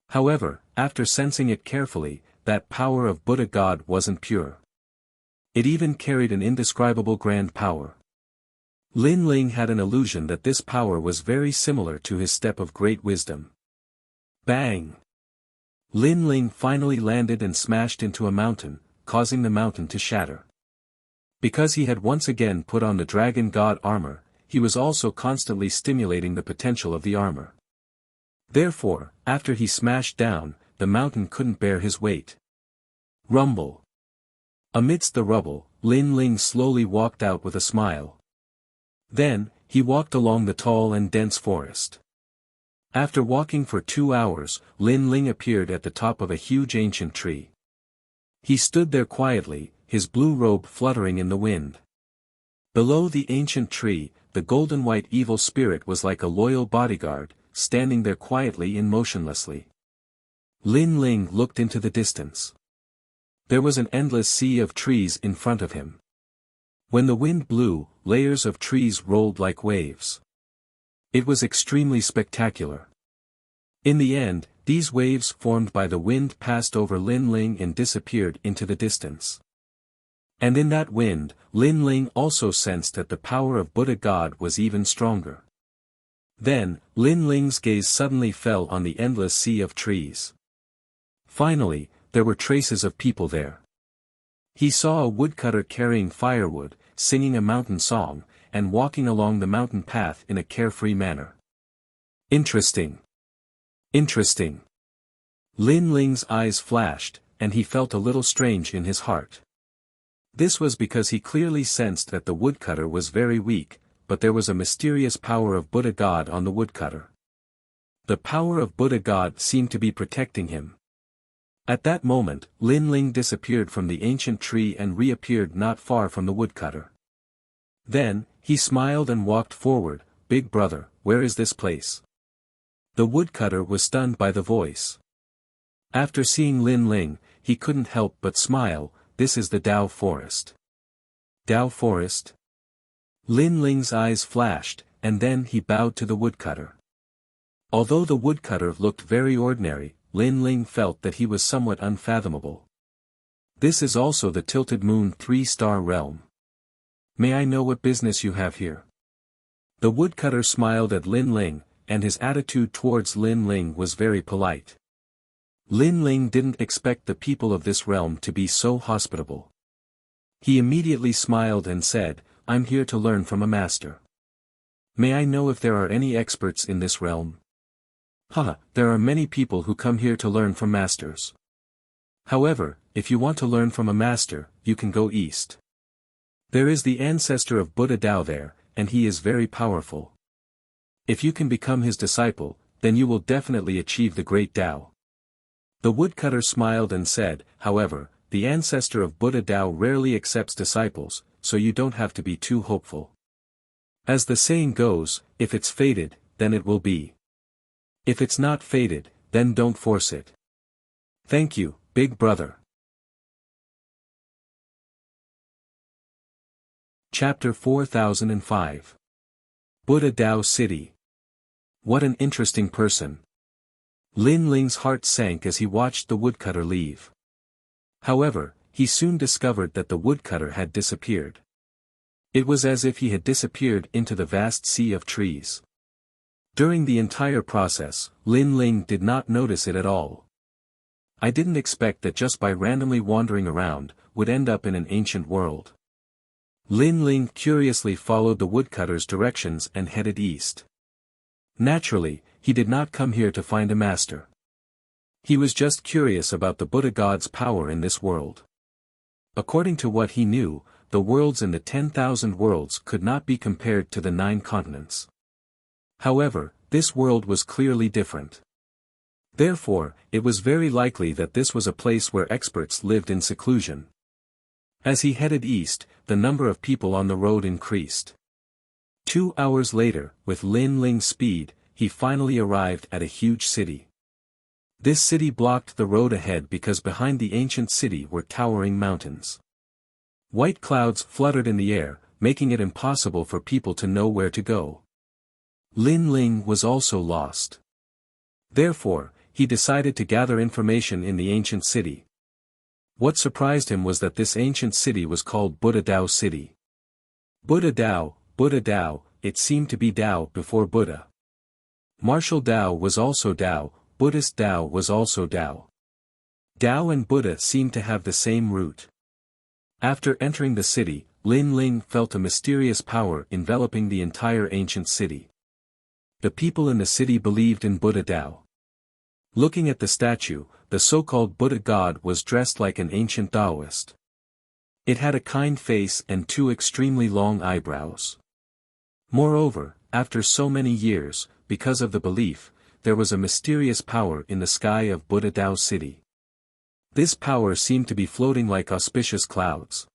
However, after sensing it carefully, that power of Buddha God wasn't pure. It even carried an indescribable grand power. Lin Ling had an illusion that this power was very similar to his step of great wisdom. Bang! Lin Ling finally landed and smashed into a mountain, causing the mountain to shatter. Because he had once again put on the dragon god armor, he was also constantly stimulating the potential of the armor. Therefore, after he smashed down, the mountain couldn't bear his weight. Rumble. Amidst the rubble, Lin Ling slowly walked out with a smile. Then, he walked along the tall and dense forest. After walking for 2 hours, Lin Ling appeared at the top of a huge ancient tree. He stood there quietly, his blue robe fluttering in the wind. Below the ancient tree, the golden white evil spirit was like a loyal bodyguard, standing there quietly and motionlessly. Lin Ling looked into the distance. There was an endless sea of trees in front of him. When the wind blew, layers of trees rolled like waves. It was extremely spectacular. In the end, these waves formed by the wind passed over Lin Ling and disappeared into the distance. And in that wind, Lin Ling also sensed that the power of Buddha God was even stronger. Then, Lin Ling's gaze suddenly fell on the endless sea of trees. Finally, there were traces of people there. He saw a woodcutter carrying firewood, singing a mountain song, and walking along the mountain path in a carefree manner. Interesting. Interesting. Lin Ling's eyes flashed, and he felt a little strange in his heart. This was because he clearly sensed that the woodcutter was very weak, but there was a mysterious power of Buddha God on the woodcutter. The power of Buddha God seemed to be protecting him. At that moment, Lin Ling disappeared from the ancient tree and reappeared not far from the woodcutter. Then, he smiled and walked forward. "Big brother, where is this place?" The woodcutter was stunned by the voice. After seeing Lin Ling, he couldn't help but smile. "This is the Dao Forest." Dao Forest? Lin Ling's eyes flashed, and then he bowed to the woodcutter. Although the woodcutter looked very ordinary, Lin Ling felt that he was somewhat unfathomable. "This is also the Tilted Moon 3-star realm. May I know what business you have here?" The woodcutter smiled at Lin Ling, and his attitude towards Lin Ling was very polite. Lin Ling didn't expect the people of this realm to be so hospitable. He immediately smiled and said, "I'm here to learn from a master. May I know if there are any experts in this realm?" "Haha, there are many people who come here to learn from masters. However, if you want to learn from a master, you can go east. There is the ancestor of Buddha Dao there, and he is very powerful. If you can become his disciple, then you will definitely achieve the great Dao." The woodcutter smiled and said, "However, the ancestor of Buddha Dao rarely accepts disciples, so you don't have to be too hopeful. As the saying goes, if it's fated, then it will be. If it's not fated, then don't force it. Thank you, big brother." Chapter 4005. Buddha Dao City. What an interesting person. Lin Ling's heart sank as he watched the woodcutter leave. However, he soon discovered that the woodcutter had disappeared. It was as if he had disappeared into the vast sea of trees. During the entire process, Lin Ling did not notice it at all. "I didn't expect that just by randomly wandering around, would end up in an ancient world." Lin Ling curiously followed the woodcutter's directions and headed east. Naturally, he did not come here to find a master. He was just curious about the Buddha God's power in this world. According to what he knew, the worlds in the 10,000 worlds could not be compared to the 9 continents. However, this world was clearly different. Therefore, it was very likely that this was a place where experts lived in seclusion. As he headed east, the number of people on the road increased. 2 hours later, with Lin Ling's speed, he finally arrived at a huge city. This city blocked the road ahead because behind the ancient city were towering mountains. White clouds fluttered in the air, making it impossible for people to know where to go. Lin Ling was also lost. Therefore, he decided to gather information in the ancient city. What surprised him was that this ancient city was called Buddha Dao City. Buddha Dao, it seemed to be Dao before Buddha. Martial Dao was also Dao, Buddhist Dao was also Dao. Dao and Buddha seemed to have the same root. After entering the city, Lin Ling felt a mysterious power enveloping the entire ancient city. The people in the city believed in Buddha Dao. Looking at the statue, the so-called Buddha god was dressed like an ancient Taoist. It had a kind face and two extremely long eyebrows. Moreover, after so many years, because of the belief, there was a mysterious power in the sky of Buddha Dao City. This power seemed to be floating like auspicious clouds.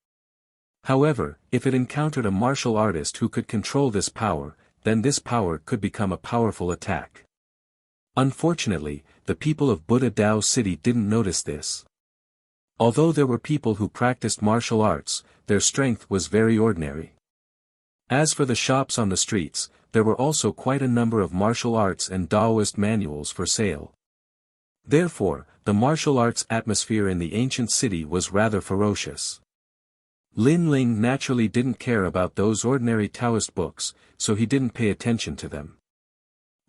However, if it encountered a martial artist who could control this power, then this power could become a powerful attack. Unfortunately, the people of Buddha Dao City didn't notice this. Although there were people who practiced martial arts, their strength was very ordinary. As for the shops on the streets, there were also quite a number of martial arts and Taoist manuals for sale. Therefore, the martial arts atmosphere in the ancient city was rather ferocious. Lin Ling naturally didn't care about those ordinary Taoist books, so he didn't pay attention to them.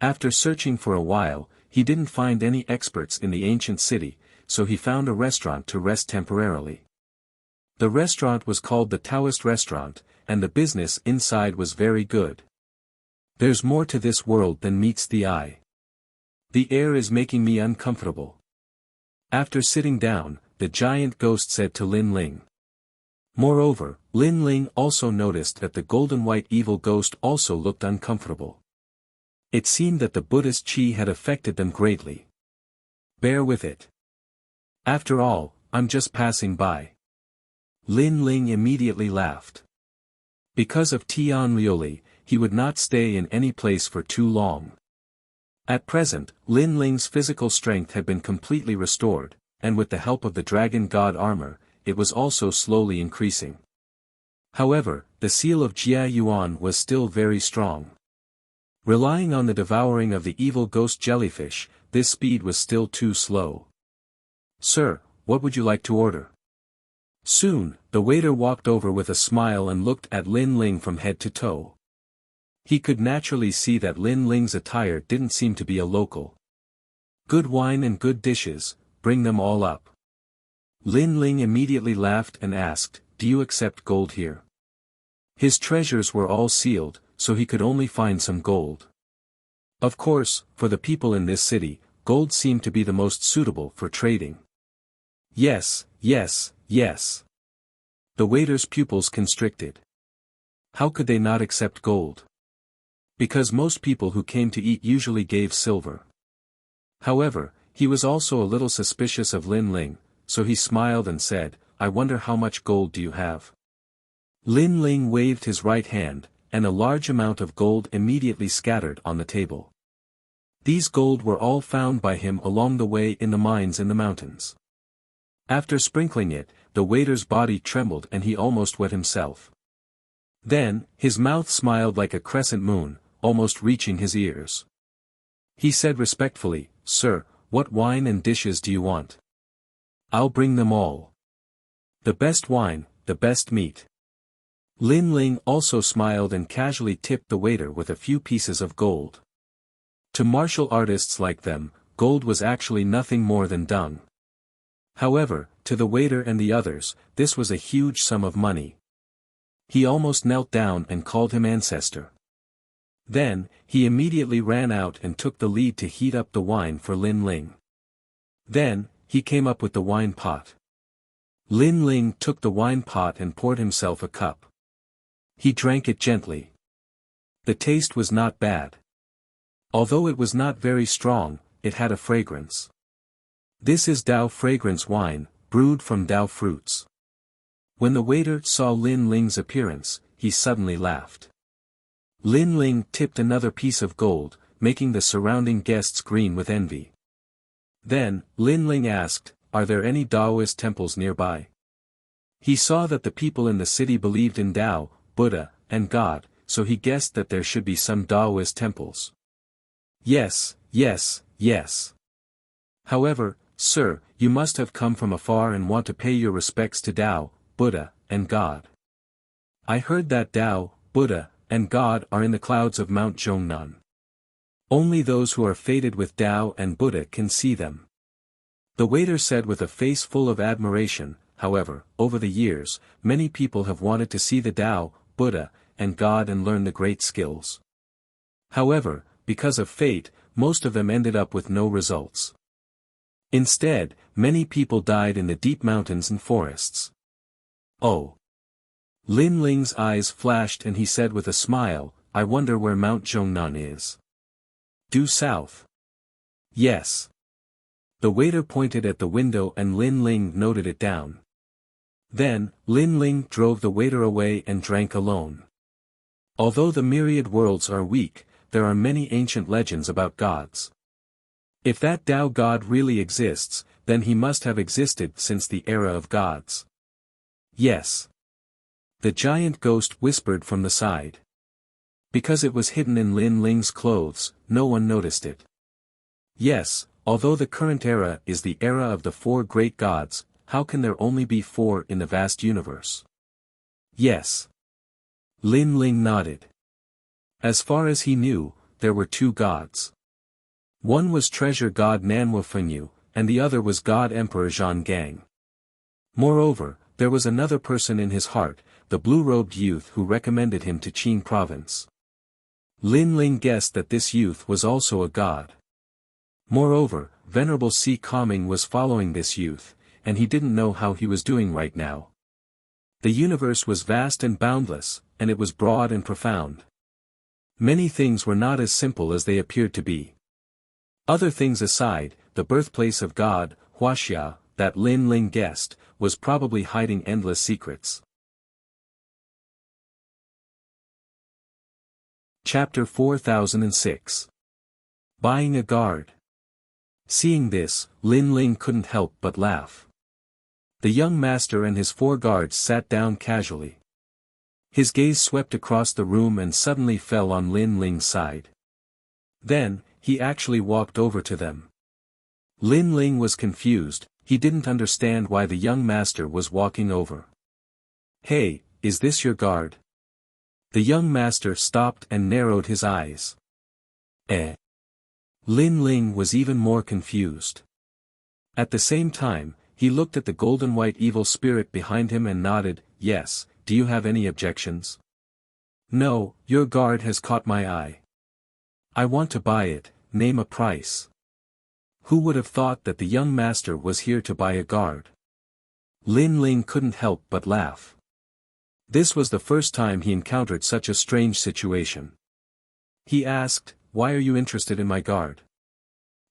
After searching for a while, he didn't find any experts in the ancient city, so he found a restaurant to rest temporarily. The restaurant was called the Taoist Restaurant, and the business inside was very good. There's more to this world than meets the eye. The air is making me uncomfortable. After sitting down, the giant ghost said to Lin Ling. Moreover, Lin Ling also noticed that the golden white evil ghost also looked uncomfortable. It seemed that the Buddhist chi had affected them greatly. Bear with it. After all, I'm just passing by. Lin Ling immediately laughed. Because of Tian Liuli, he would not stay in any place for too long. At present, Lin Ling's physical strength had been completely restored, and with the help of the dragon god armor, it was also slowly increasing. However, the seal of Jia Yuan was still very strong. Relying on the devouring of the evil ghost jellyfish, this speed was still too slow. Sir, what would you like to order? Soon, the waiter walked over with a smile and looked at Lin Ling from head to toe. He could naturally see that Lin Ling's attire didn't seem to be a local. Good wine and good dishes, bring them all up. Lin Ling immediately laughed and asked, do you accept gold here? His treasures were all sealed, so he could only find some gold. Of course, for the people in this city, gold seemed to be the most suitable for trading. Yes. The waiter's pupils constricted. How could they not accept gold? Because most people who came to eat usually gave silver. However, he was also a little suspicious of Lin Ling, so he smiled and said, I wonder how much gold do you have? Lin Ling waved his right hand, and a large amount of gold immediately scattered on the table. These gold were all found by him along the way in the mines in the mountains. After sprinkling it, the waiter's body trembled and he almost wet himself. Then, his mouth smiled like a crescent moon, almost reaching his ears. He said respectfully, Sir, what wine and dishes do you want? I'll bring them all. The best wine, the best meat. Lin Ling also smiled and casually tipped the waiter with a few pieces of gold. To martial artists like them, gold was actually nothing more than dung. However, to the waiter and the others, this was a huge sum of money. He almost knelt down and called him ancestor. Then, he immediately ran out and took the lead to heat up the wine for Lin Ling. Then, he came up with the wine pot. Lin Ling took the wine pot and poured himself a cup. He drank it gently. The taste was not bad. Although it was not very strong, it had a fragrance. This is Dao fragrance wine, brewed from Dao fruits. When the waiter saw Lin Ling's appearance, he suddenly laughed. Lin Ling tipped another piece of gold, making the surrounding guests green with envy. Then, Lin Ling asked, are there any Taoist temples nearby? He saw that the people in the city believed in Dao, Buddha, and God, so he guessed that there should be some Taoist temples. Yes. However, sir, you must have come from afar and want to pay your respects to Tao, Buddha, and God. I heard that Tao, Buddha, and God are in the clouds of Mount Zhongnan. Only those who are fated with Tao and Buddha can see them. The waiter said with a face full of admiration. However, over the years, many people have wanted to see the Tao, Buddha, and God and learn the great skills. However, because of fate, most of them ended up with no results. Instead, many people died in the deep mountains and forests. Oh! Lin Ling's eyes flashed and he said with a smile, I wonder where Mount Zhongnan is. Due south. Yes. The waiter pointed at the window and Lin Ling noted it down. Then, Lin Ling drove the waiter away and drank alone. Although the myriad worlds are weak, there are many ancient legends about gods. If that Tao God really exists, then he must have existed since the era of gods. Yes. The giant ghost whispered from the side. Because it was hidden in Lin Ling's clothes, no one noticed it. Yes, although the current era is the era of the 4 great gods, how can there only be 4 in the vast universe? Yes. Lin Ling nodded. As far as he knew, there were 2 gods. One was treasure god Nanhua Fenyu, and the other was god Emperor Zhang Gang. Moreover, there was another person in his heart, the blue-robed youth who recommended him to Qing province. Lin Ling guessed that this youth was also a god. Moreover, Venerable Si Kaming was following this youth, and he didn't know how he was doing right now. The universe was vast and boundless, and it was broad and profound. Many things were not as simple as they appeared to be. Other things aside, the birthplace of God, Wuxia, that Lin Ling guessed, was probably hiding endless secrets. Chapter 4006. Buying a guard. Seeing this, Lin Ling couldn't help but laugh. The young master and his 4 guards sat down casually. His gaze swept across the room and suddenly fell on Lin Ling's side. Then, he actually walked over to them. Lin Ling was confused, he didn't understand why the young master was walking over. Hey, is this your guard? The young master stopped and narrowed his eyes. Lin Ling was even more confused. At the same time, he looked at the golden white evil spirit behind him and nodded, yes, do you have any objections? No, your guard has caught my eye. I want to buy it, name a price. Who would have thought that the young master was here to buy a guard? Lin Ling couldn't help but laugh. This was the first time he encountered such a strange situation. He asked, why are you interested in my guard?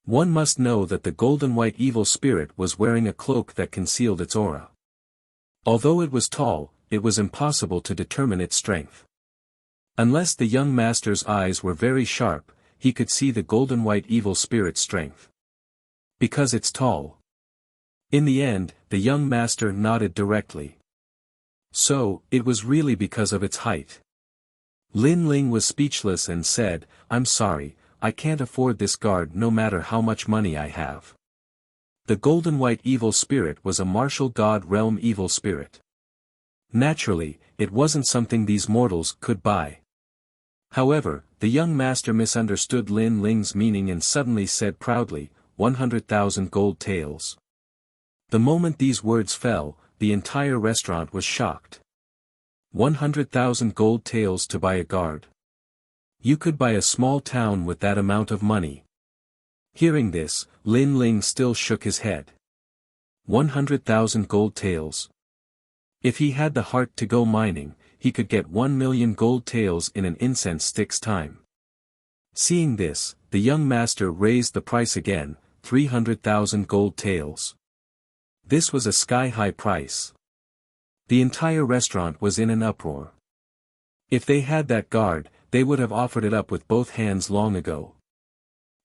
One must know that the golden white evil spirit was wearing a cloak that concealed its aura. Although it was tall, it was impossible to determine its strength. Unless the young master's eyes were very sharp, he could see the golden white evil spirit's strength. Because it's tall. In the end, the young master nodded directly. So, it was really because of its height. Lin Ling was speechless and said, I'm sorry, I can't afford this guard no matter how much money I have. The golden white evil spirit was a martial god realm evil spirit. Naturally, it wasn't something these mortals could buy. However, the young master misunderstood Lin Ling's meaning and suddenly said proudly, 100,000 gold taels. The moment these words fell, the entire restaurant was shocked. 100,000 gold taels to buy a guard. You could buy a small town with that amount of money. Hearing this, Lin Ling still shook his head. 100,000 gold taels. If he had the heart to go mining, he could get 1 million gold taels in an incense stick's time. Seeing this, the young master raised the price again, 300,000 gold taels. This was a sky-high price. The entire restaurant was in an uproar. If they had that guard, they would have offered it up with both hands long ago.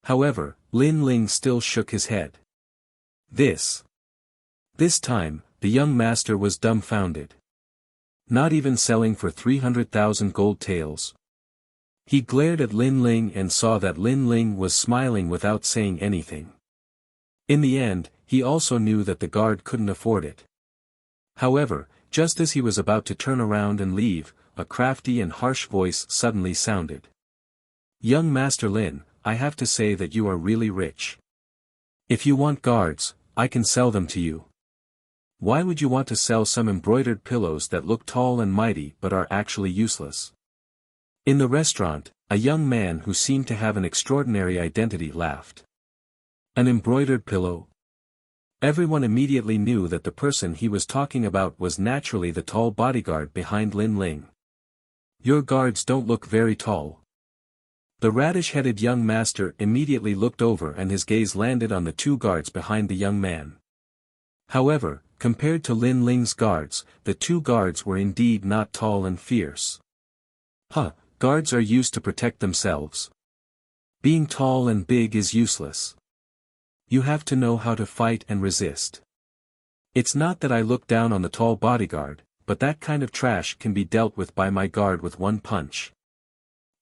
However, Lin Ling still shook his head. This time, the young master was dumbfounded. Not even selling for 300,000 gold taels. He glared at Lin Ling and saw that Lin Ling was smiling without saying anything. In the end, he also knew that the guard couldn't afford it. However, just as he was about to turn around and leave, a crafty and harsh voice suddenly sounded. "Young Master Lin, I have to say that you are really rich. If you want guards, I can sell them to you. Why would you want to sell some embroidered pillows that look tall and mighty but are actually useless?" In the restaurant, a young man who seemed to have an extraordinary identity laughed. "An embroidered pillow?" Everyone immediately knew that the person he was talking about was naturally the tall bodyguard behind Lin Ling. "Your guards don't look very tall." The radish-headed young master immediately looked over and his gaze landed on the two guards behind the young man. However, compared to Lin Ling's guards, the two guards were indeed not tall and fierce. Guards are used to protect themselves. Being tall and big is useless. You have to know how to fight and resist. It's not that I look down on the tall bodyguard, but that kind of trash can be dealt with by my guard with one punch,"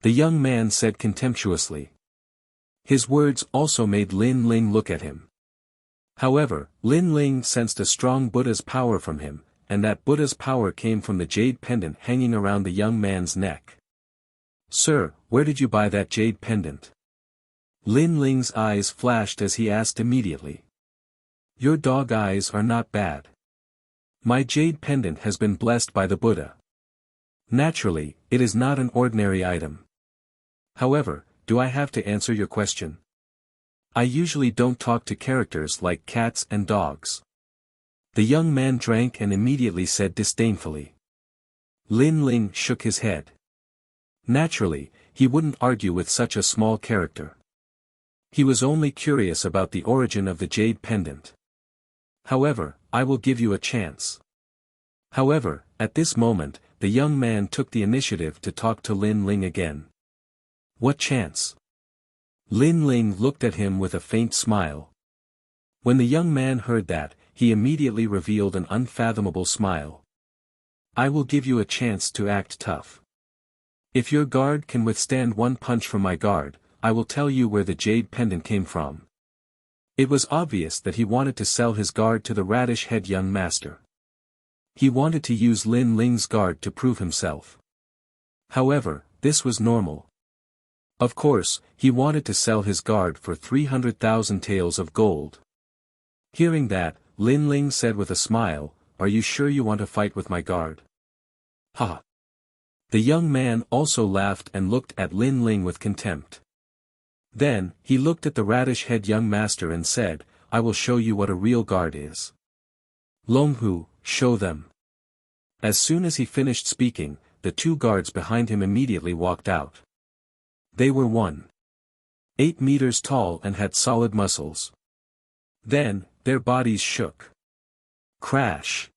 the young man said contemptuously. His words also made Lin Ling look at him. However, Lin Ling sensed a strong Buddha's power from him, and that Buddha's power came from the jade pendant hanging around the young man's neck. "Sir, where did you buy that jade pendant?" Lin Ling's eyes flashed as he asked immediately. "Your dog eyes are not bad. My jade pendant has been blessed by the Buddha. Naturally, it is not an ordinary item. However, do I have to answer your question? I usually don't talk to characters like cats and dogs." The young man drank and immediately said disdainfully. Lin Ling shook his head. Naturally, he wouldn't argue with such a small character. He was only curious about the origin of the jade pendant. "However, I will give you a chance." However, at this moment, the young man took the initiative to talk to Lin Ling again. "What chance?" Lin Ling looked at him with a faint smile. When the young man heard that, he immediately revealed an unfathomable smile. "I will give you a chance to act tough. If your guard can withstand one punch from my guard, I will tell you where the jade pendant came from." It was obvious that he wanted to sell his guard to the radish-head young master. He wanted to use Lin Ling's guard to prove himself. However, this was normal. Of course, he wanted to sell his guard for 300,000 taels of gold. Hearing that, Lin Ling said with a smile, "Are you sure you want to fight with my guard?" "Ha!" The young man also laughed and looked at Lin Ling with contempt. Then, he looked at the radish-head young master and said, "I will show you what a real guard is. Longhu, show them." As soon as he finished speaking, the two guards behind him immediately walked out. They were 1.8 meters tall and had solid muscles. Then, their bodies shook. Crash!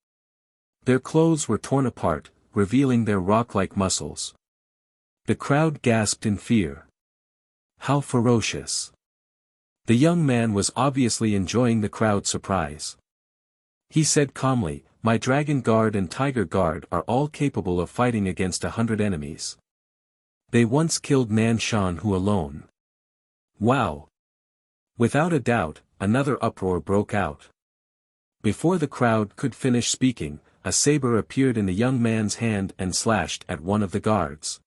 Their clothes were torn apart, revealing their rock-like muscles. The crowd gasped in fear. How ferocious! The young man was obviously enjoying the crowd's surprise. He said calmly, "My dragon guard and tiger guard are all capable of fighting against 100 enemies. They once killed Nan Shan Hu alone." Wow! Without a doubt, another uproar broke out. Before the crowd could finish speaking, a saber appeared in the young man's hand and slashed at one of the guards.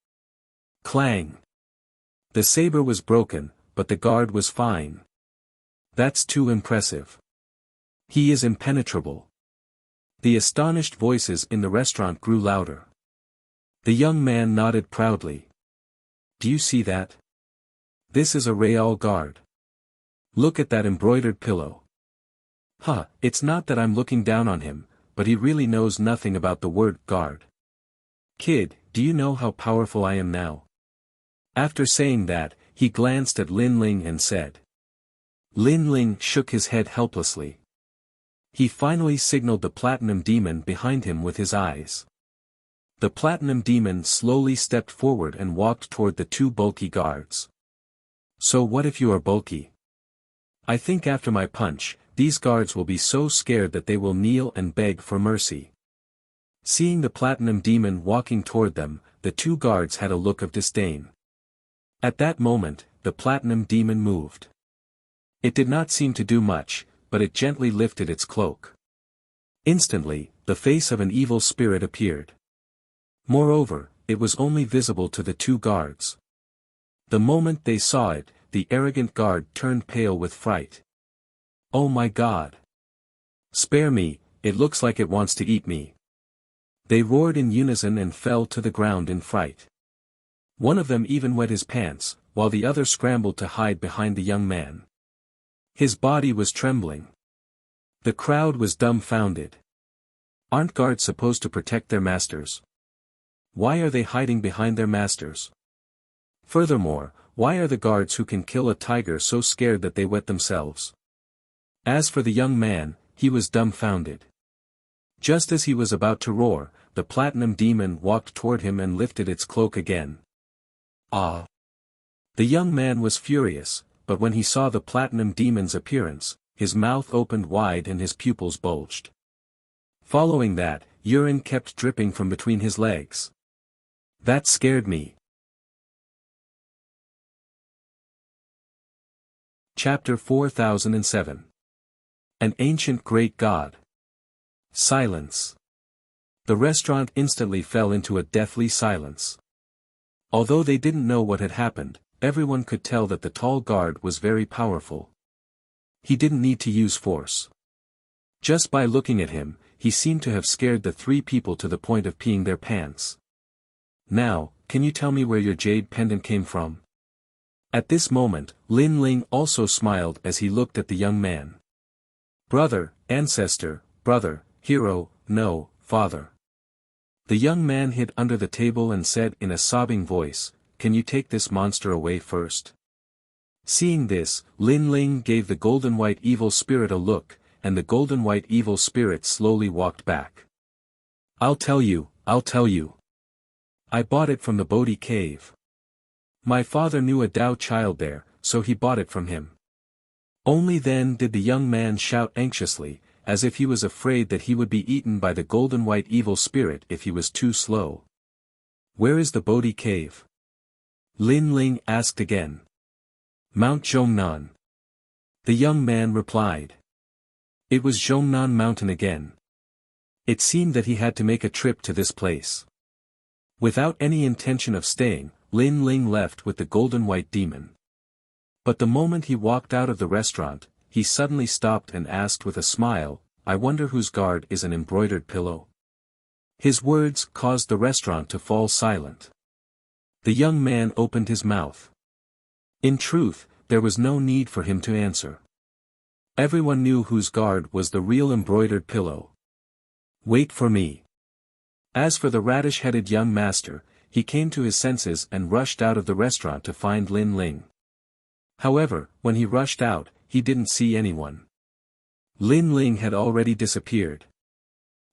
Clang! The saber was broken, but the guard was fine. That's too impressive. He is impenetrable. The astonished voices in the restaurant grew louder. The young man nodded proudly. Do you see that? This is a Real guard. Look at that embroidered pillow. It's not that I'm looking down on him, but he really knows nothing about the word guard. Kid, do you know how powerful I am now? After saying that, he glanced at Lin Ling and said. Lin Ling shook his head helplessly. He finally signaled the platinum demon behind him with his eyes. The platinum demon slowly stepped forward and walked toward the two bulky guards. So what if you are bulky? I think after my punch, these guards will be so scared that they will kneel and beg for mercy. Seeing the platinum demon walking toward them, the two guards had a look of disdain. At that moment, the platinum demon moved. It did not seem to do much, but it gently lifted its cloak. Instantly, the face of an evil spirit appeared. Moreover, it was only visible to the two guards. The moment they saw it, the arrogant guard turned pale with fright. "Oh my God! Spare me, it looks like it wants to eat me." They roared in unison and fell to the ground in fright. One of them even wet his pants, while the other scrambled to hide behind the young man. His body was trembling. The crowd was dumbfounded. Aren't guards supposed to protect their masters? Why are they hiding behind their masters? Furthermore, why are the guards who can kill a tiger so scared that they wet themselves? As for the young man, he was dumbfounded. Just as he was about to roar, the platinum demon walked toward him and lifted its cloak again. Ah! The young man was furious, but when he saw the platinum demon's appearance, his mouth opened wide and his pupils bulged. Following that, urine kept dripping from between his legs. That scared me. Chapter 4007. An Ancient Great God. Silence. The restaurant instantly fell into a deathly silence. Although they didn't know what had happened, everyone could tell that the tall guard was very powerful. He didn't need to use force. Just by looking at him, he seemed to have scared the three people to the point of peeing their pants. "Now, can you tell me where your jade pendant came from?" At this moment, Lin Ling also smiled as he looked at the young man. "Brother, ancestor, brother, hero, no, father." The young man hid under the table and said in a sobbing voice, "Can you take this monster away first?" Seeing this, Lin Ling gave the golden-white evil spirit a look, and the golden-white evil spirit slowly walked back. I'll tell you. I bought it from the Bodhi cave. My father knew a Tao child there, so he bought it from him." Only then did the young man shout anxiously, as if he was afraid that he would be eaten by the golden-white evil spirit if he was too slow. "Where is the Bodhi cave?" Lin Ling asked again. "Mount Zhongnan." The young man replied. It was Zhongnan Mountain again. It seemed that he had to make a trip to this place. Without any intention of staying, Lin Ling left with the golden-white demon. But the moment he walked out of the restaurant, he suddenly stopped and asked with a smile, "I wonder whose guard is an embroidered pillow?" His words caused the restaurant to fall silent. The young man opened his mouth. In truth, there was no need for him to answer. Everyone knew whose guard was the real embroidered pillow. "Wait for me." As for the radish-headed young master, he came to his senses and rushed out of the restaurant to find Lin Ling. However, when he rushed out, he didn't see anyone. Lin Ling had already disappeared.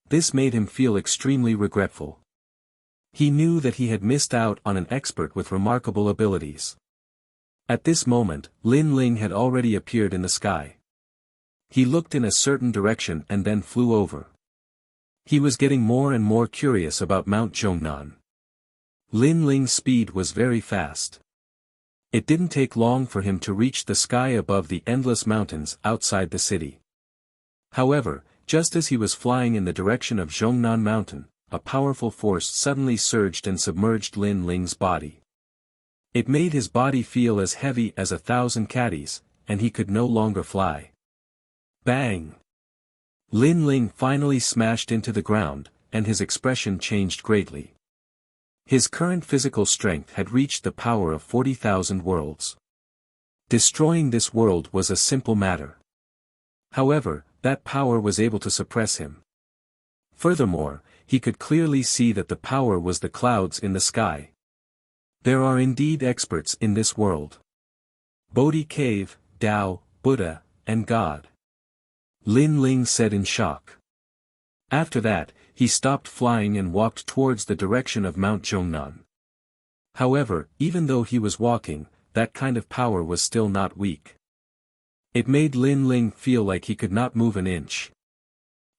This made him feel extremely regretful. He knew that he had missed out on an expert with remarkable abilities. At this moment, Lin Ling had already appeared in the sky. He looked in a certain direction and then flew over. He was getting more and more curious about Mount Zhongnan. Lin Ling's speed was very fast. It didn't take long for him to reach the sky above the endless mountains outside the city. However, just as he was flying in the direction of Zhongnan Mountain, a powerful force suddenly surged and submerged Lin Ling's body. It made his body feel as heavy as 1,000 caddies, and he could no longer fly. Bang! Lin Ling finally smashed into the ground, and his expression changed greatly. His current physical strength had reached the power of 40,000 worlds. Destroying this world was a simple matter. However, that power was able to suppress him. Furthermore, he could clearly see that the power was the clouds in the sky. There are indeed experts in this world. Bodhi Cave, Tao, Buddha, and God. Lin Ling said in shock. After that, he stopped flying and walked towards the direction of Mount Zhongnan. However, even though he was walking, that kind of power was still not weak. It made Lin Ling feel like he could not move an inch.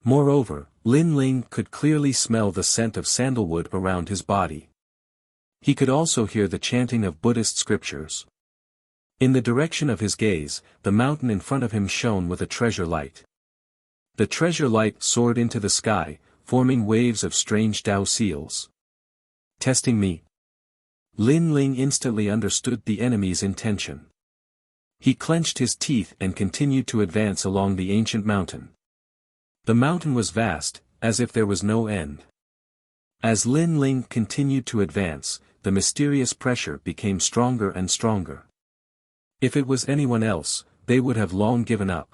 Moreover, Lin Ling could clearly smell the scent of sandalwood around his body. He could also hear the chanting of Buddhist scriptures. In the direction of his gaze, the mountain in front of him shone with a treasure light. The treasure light soared into the sky, forming waves of strange Tao seals. Testing me? Lin Ling instantly understood the enemy's intention. He clenched his teeth and continued to advance along the ancient mountain. The mountain was vast, as if there was no end. As Lin Ling continued to advance, the mysterious pressure became stronger and stronger. If it was anyone else, they would have long given up.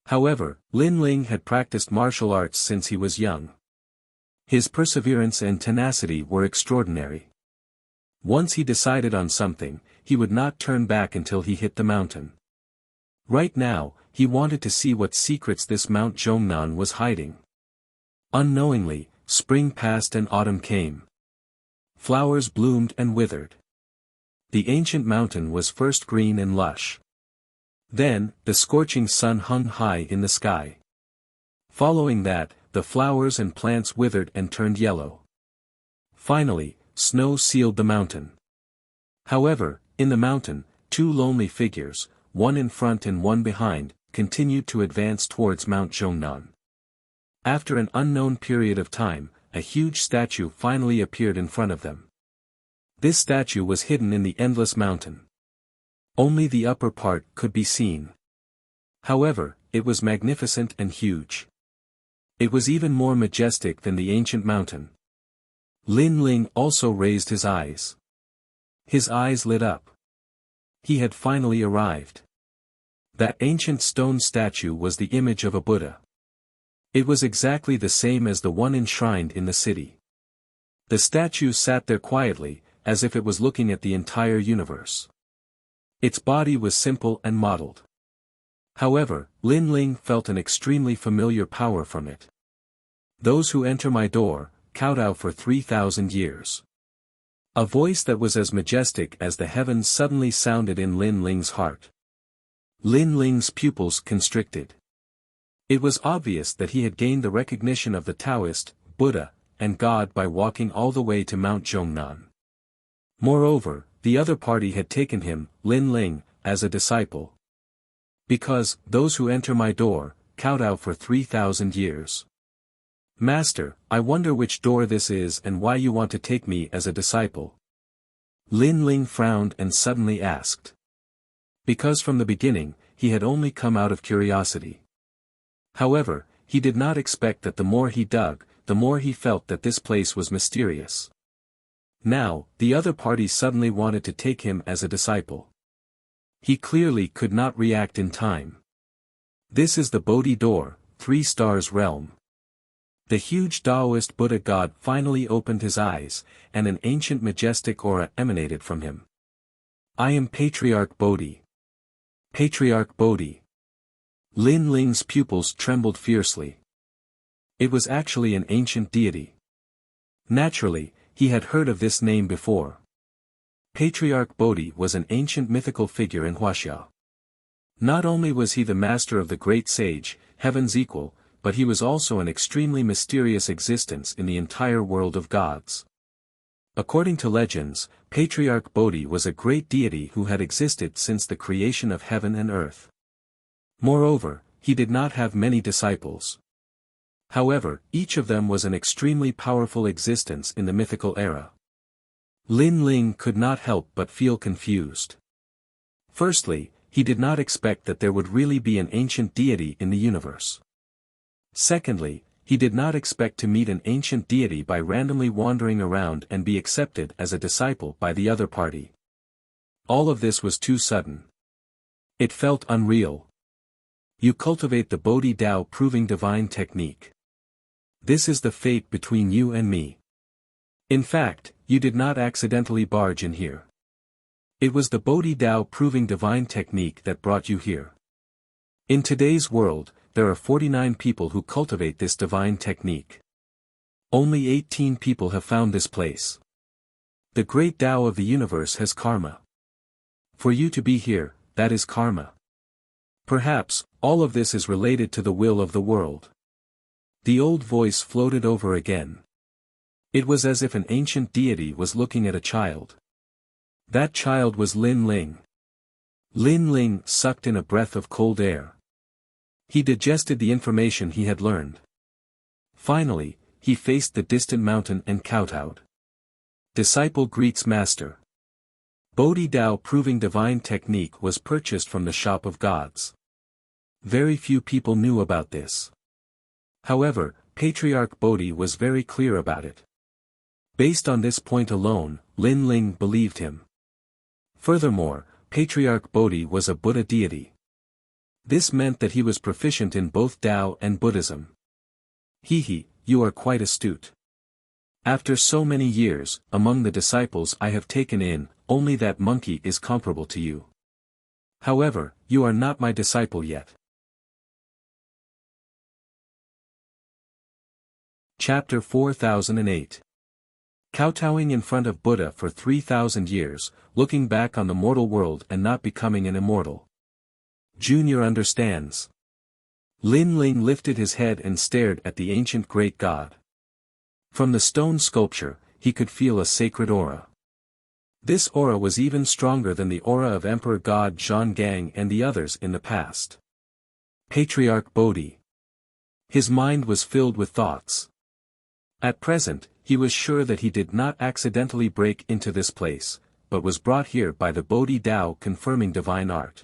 However, Lin Ling had practiced martial arts since he was young. His perseverance and tenacity were extraordinary. Once he decided on something, he would not turn back until he hit the mountain. Right now, he wanted to see what secrets this Mount Zhongnan was hiding. Unknowingly, spring passed and autumn came. Flowers bloomed and withered. The ancient mountain was first green and lush. Then, the scorching sun hung high in the sky. Following that, the flowers and plants withered and turned yellow. Finally, snow sealed the mountain. However, in the mountain, two lonely figures, one in front and one behind, continued to advance towards Mount Zhongnan. After an unknown period of time, a huge statue finally appeared in front of them. This statue was hidden in the endless mountain. Only the upper part could be seen. However, it was magnificent and huge. It was even more majestic than the ancient mountain. Lin Ling also raised his eyes. His eyes lit up. He had finally arrived. That ancient stone statue was the image of a Buddha. It was exactly the same as the one enshrined in the city. The statue sat there quietly, as if it was looking at the entire universe. Its body was simple and modeled. However, Lin Ling felt an extremely familiar power from it. Those who enter my door, kowtow for 3,000 years. A voice that was as majestic as the heavens suddenly sounded in Lin Ling's heart. Lin Ling's pupils constricted. It was obvious that he had gained the recognition of the Taoist, Buddha, and God by walking all the way to Mount Zhongnan. Moreover, the other party had taken him, Lin Ling, as a disciple. Because, those who enter my door, kowtow for 3,000 years. Master, I wonder which door this is and why you want to take me as a disciple. Lin Ling frowned and suddenly asked. Because from the beginning, he had only come out of curiosity. However, he did not expect that the more he dug, the more he felt that this place was mysterious. Now, the other party suddenly wanted to take him as a disciple. He clearly could not react in time. This is the Bodhi door, 3 stars realm. The huge Taoist Buddha god finally opened his eyes, and an ancient majestic aura emanated from him. I am Patriarch Bodhi. Patriarch Bodhi. Lin Ling's pupils trembled fiercely. It was actually an ancient deity. Naturally, he had heard of this name before. Patriarch Bodhi was an ancient mythical figure in Wuxia. Not only was he the master of the great sage, heaven's equal, but he was also an extremely mysterious existence in the entire world of gods. According to legends, Patriarch Bodhi was a great deity who had existed since the creation of heaven and earth. Moreover, he did not have many disciples. However, each of them was an extremely powerful existence in the mythical era. Lin Ling could not help but feel confused. Firstly, he did not expect that there would really be an ancient deity in the universe. Secondly, he did not expect to meet an ancient deity by randomly wandering around and be accepted as a disciple by the other party. All of this was too sudden. It felt unreal. You cultivate the Bodhi Dao proving divine technique. This is the fate between you and me. In fact, you did not accidentally barge in here. It was the Bodhi Dao proving divine technique that brought you here. In today's world, there are 49 people who cultivate this divine technique. Only 18 people have found this place. The great Tao of the universe has karma. For you to be here, that is karma. Perhaps, all of this is related to the will of the world. The old voice floated over again. It was as if an ancient deity was looking at a child. That child was Lin Ling. Lin Ling sucked in a breath of cold air. He digested the information he had learned. Finally, he faced the distant mountain and kowtowed. Disciple greets master. Bodhi Dao proving divine technique was purchased from the shop of gods. Very few people knew about this. However, Patriarch Bodhi was very clear about it. Based on this point alone, Lin Ling believed him. Furthermore, Patriarch Bodhi was a Buddha deity. This meant that he was proficient in both Tao and Buddhism. He, you are quite astute. After so many years, among the disciples I have taken in, only that monkey is comparable to you. However, you are not my disciple yet. Chapter 4008. Kowtowing in front of Buddha for 3,000 years, looking back on the mortal world and not becoming an immortal. Junior understands. Lin Ling lifted his head and stared at the ancient great god. From the stone sculpture, he could feel a sacred aura. This aura was even stronger than the aura of Emperor God Zhang Gang and the others in the past. Patriarch Bodhi. His mind was filled with thoughts. At present, he was sure that he did not accidentally break into this place, but was brought here by the Bodhi Dao confirming divine art.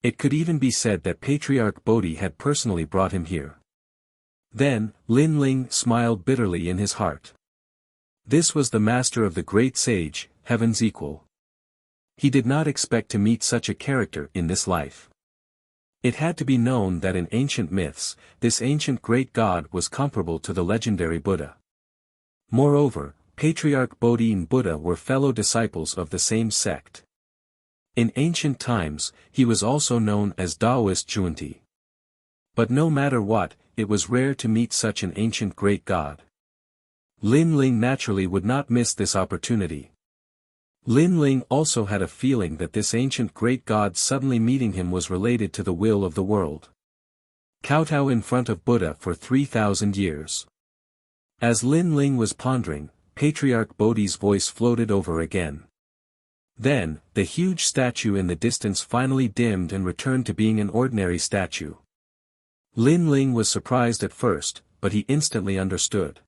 It could even be said that Patriarch Bodhi had personally brought him here. Then, Lin Ling smiled bitterly in his heart. This was the master of the great sage, heaven's equal. He did not expect to meet such a character in this life. It had to be known that in ancient myths, this ancient great god was comparable to the legendary Buddha. Moreover, Patriarch Bodhi and Buddha were fellow disciples of the same sect. In ancient times, he was also known as Taoist Zhuanti. But no matter what, it was rare to meet such an ancient great god. Lin Ling naturally would not miss this opportunity. Lin Ling also had a feeling that this ancient great god suddenly meeting him was related to the will of the world. Kowtow in front of Buddha for 3,000 years. As Lin Ling was pondering, Patriarch Bodhi's voice floated over again. Then, the huge statue in the distance finally dimmed and returned to being an ordinary statue. Lin Ling was surprised at first, but he instantly understood.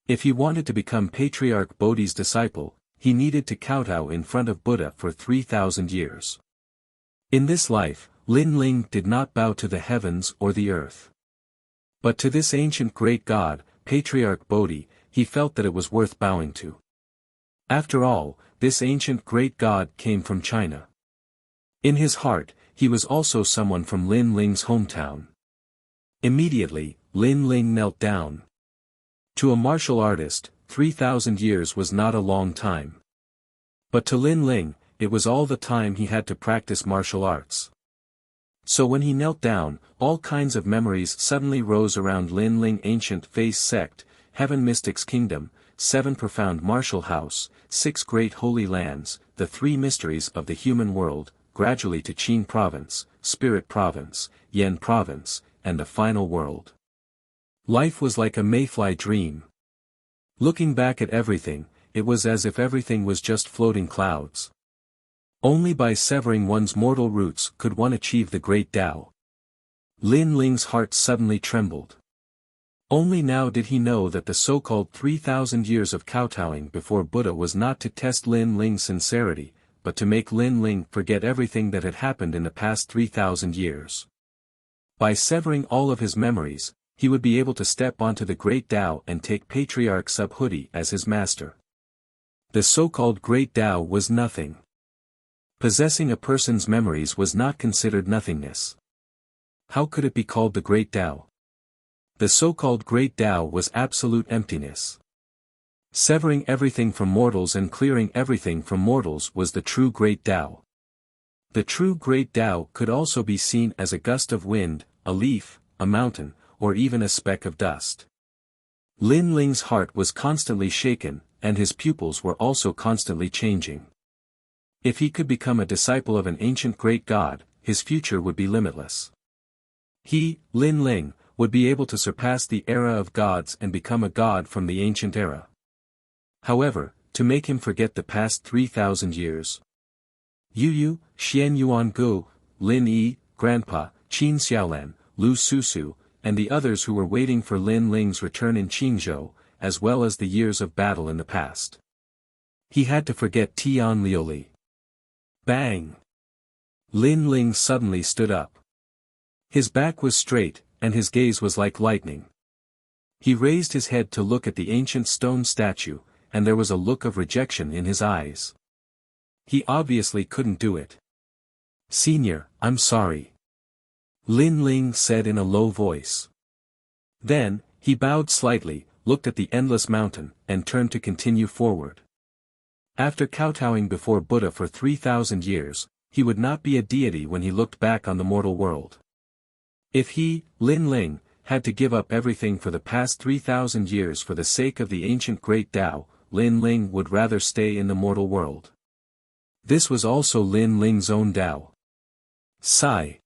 If he wanted to become Patriarch Bodhi's disciple, he needed to kowtow in front of Buddha for 3,000 years. In this life, Lin Ling did not bow to the heavens or the earth. But to this ancient great god, Patriarch Bodhi, he felt that it was worth bowing to. After all, this ancient great god came from China. In his heart, he was also someone from Lin Ling's hometown. Immediately, Lin Ling knelt down. To a martial artist, 3,000 years was not a long time. But to Lin Ling, it was all the time he had to practice martial arts. So when he knelt down, all kinds of memories suddenly rose around Lin Ling ancient face sect, Heaven Mystics Kingdom, 7 profound martial house, 6 great holy lands, the 3 mysteries of the human world, gradually to Qin province, Spirit province, Yen province, and the final world. Life was like a mayfly dream. Looking back at everything, it was as if everything was just floating clouds. Only by severing one's mortal roots could one achieve the great Tao. Lin Ling's heart suddenly trembled. Only now did he know that the so-called 3,000 years of kowtowing before Buddha was not to test Lin Ling's sincerity, but to make Lin Ling forget everything that had happened in the past 3,000 years. By severing all of his memories, he would be able to step onto the great Tao and take Patriarch Subhuti as his master. The so-called great Tao was nothing. Possessing a person's memories was not considered nothingness. How could it be called the great Tao? The so-called great Tao was absolute emptiness. Severing everything from mortals and clearing everything from mortals was the true great Tao. The true great Tao could also be seen as a gust of wind, a leaf, a mountain, or even a speck of dust. Lin Ling's heart was constantly shaken, and his pupils were also constantly changing. If he could become a disciple of an ancient great god, his future would be limitless. He, Lin Ling, would be able to surpass the era of gods and become a god from the ancient era. However, to make him forget the past 3,000 years. Yu, Xian Yuan Gu, Lin Yi, Grandpa, Qin Xiaolan, Lu Susu, and the others who were waiting for Lin Ling's return in Qingzhou, as well as the years of battle in the past. He had to forget Tian Liuli. Bang! Lin Ling suddenly stood up. His back was straight, and his gaze was like lightning. He raised his head to look at the ancient stone statue, and there was a look of rejection in his eyes. He obviously couldn't do it. "Senior, I'm sorry," Lin Ling said in a low voice. Then, he bowed slightly, looked at the endless mountain, and turned to continue forward. After kowtowing before Buddha for 3,000 years, he would not be a deity when he looked back on the mortal world. If he, Lin Ling, had to give up everything for the past 3,000 years for the sake of the ancient great Tao, Lin Ling would rather stay in the mortal world. This was also Lin Ling's own Tao. Sigh.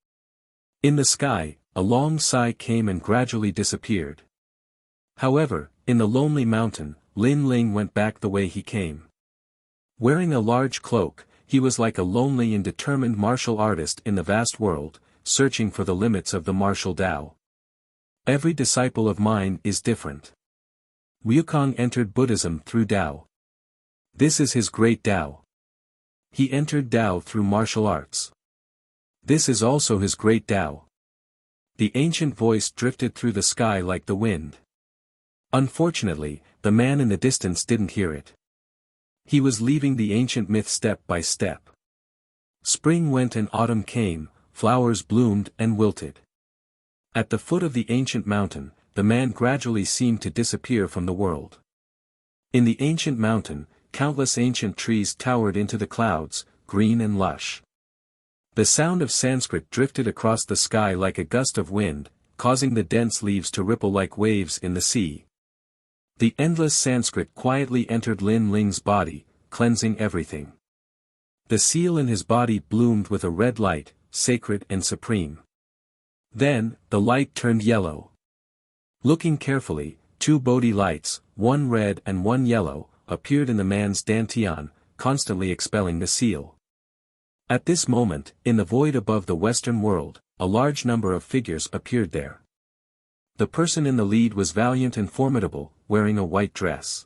In the sky, a long sigh came and gradually disappeared. However, in the lonely mountain, Lin Ling went back the way he came. Wearing a large cloak, he was like a lonely and determined martial artist in the vast world, searching for the limits of the martial Tao. Every disciple of mine is different. Wukong entered Buddhism through Tao. This is his great Tao. He entered Tao through martial arts. This is also his great Tao. The ancient voice drifted through the sky like the wind. Unfortunately, the man in the distance didn't hear it. He was leaving the ancient myth step by step. Spring went and autumn came, flowers bloomed and wilted. At the foot of the ancient mountain, the man gradually seemed to disappear from the world. In the ancient mountain, countless ancient trees towered into the clouds, green and lush. The sound of Sanskrit drifted across the sky like a gust of wind, causing the dense leaves to ripple like waves in the sea. The endless Sanskrit quietly entered Lin Ling's body, cleansing everything. The seal in his body bloomed with a red light, sacred and supreme. Then, the light turned yellow. Looking carefully, two Bodhi lights, one red and one yellow, appeared in the man's dantian, constantly expelling the seal. At this moment, in the void above the Western world, a large number of figures appeared there. The person in the lead was valiant and formidable, wearing a white dress.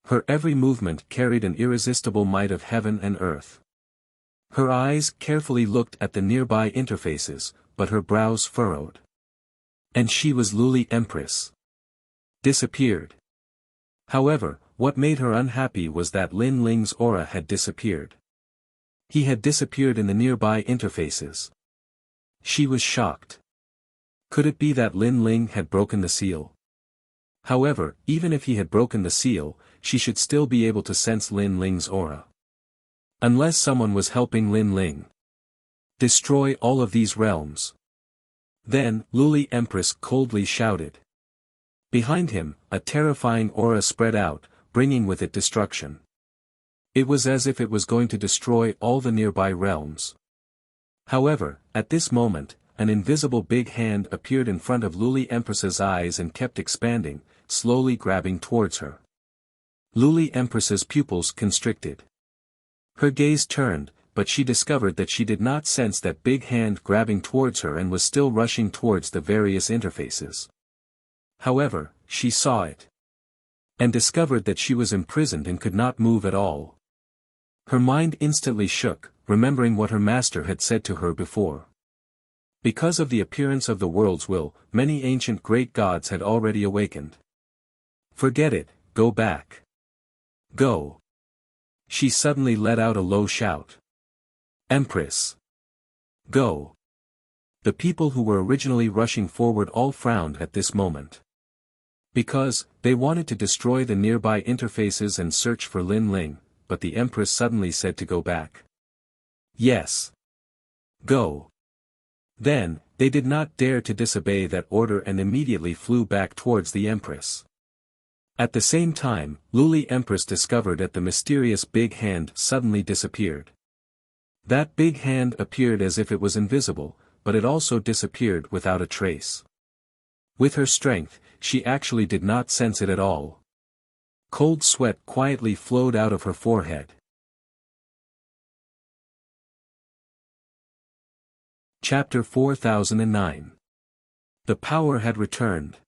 Her every movement carried an irresistible might of heaven and earth. Her eyes carefully looked at the nearby interfaces, but her brows furrowed. And she was Luli Empress. Disappeared. However, what made her unhappy was that Lin Ling's aura had disappeared. He had disappeared in the nearby interfaces. She was shocked. Could it be that Lin Ling had broken the seal? However, even if he had broken the seal, she should still be able to sense Lin Ling's aura. Unless someone was helping Lin Ling. Destroy all of these realms. Then, Luli Empress coldly shouted. Behind him, a terrifying aura spread out, bringing with it destruction. It was as if it was going to destroy all the nearby realms. However, at this moment, an invisible big hand appeared in front of Luli Empress's eyes and kept expanding, slowly grabbing towards her. Luli Empress's pupils constricted. Her gaze turned, but she discovered that she did not sense that big hand grabbing towards her and was still rushing towards the various interfaces. However, she saw it. And discovered that she was imprisoned and could not move at all. Her mind instantly shook, remembering what her master had said to her before. Because of the appearance of the world's will, many ancient great gods had already awakened. Forget it, go back. Go. She suddenly let out a low shout. Empress. Go. The people who were originally rushing forward all frowned at this moment. Because, they wanted to destroy the nearby interfaces and search for Lin Ling, but the Empress suddenly said to go back. Yes. Go. Then, they did not dare to disobey that order and immediately flew back towards the Empress. At the same time, Luli Empress discovered that the mysterious big hand suddenly disappeared. That big hand appeared as if it was invisible, but it also disappeared without a trace. With her strength, she actually did not sense it at all. Cold sweat quietly flowed out of her forehead. Chapter 4009. The power had returned.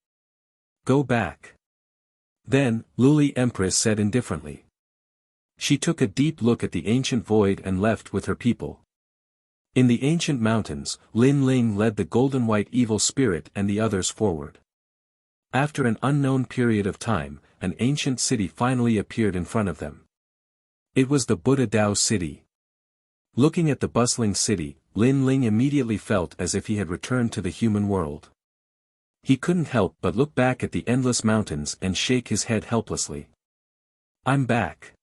Go back. Then, Luli Empress said indifferently. She took a deep look at the ancient void and left with her people. In the ancient mountains, Lin Ling led the golden white evil spirit and the others forward. After an unknown period of time, an ancient city finally appeared in front of them. It was the Buddha Dao city. Looking at the bustling city, Lin Ling immediately felt as if he had returned to the human world. He couldn't help but look back at the endless mountains and shake his head helplessly. I'm back.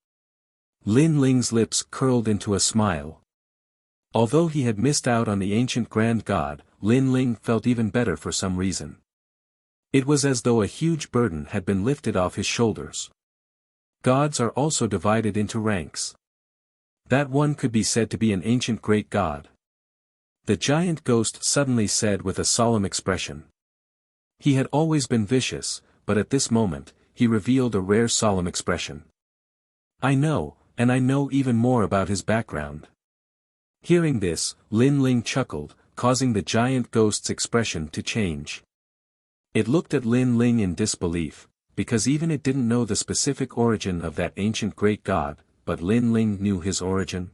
Lin Ling's lips curled into a smile. Although he had missed out on the ancient grand god, Lin Ling felt even better for some reason. It was as though a huge burden had been lifted off his shoulders. Gods are also divided into ranks. That one could be said to be an ancient great god. The giant ghost suddenly said with a solemn expression. He had always been vicious, but at this moment, he revealed a rare solemn expression. I know, and I know even more about his background. Hearing this, Lin Ling chuckled, causing the giant ghost's expression to change. It looked at Lin Ling in disbelief, because even it didn't know the specific origin of that ancient great god, but Lin Ling knew his origin.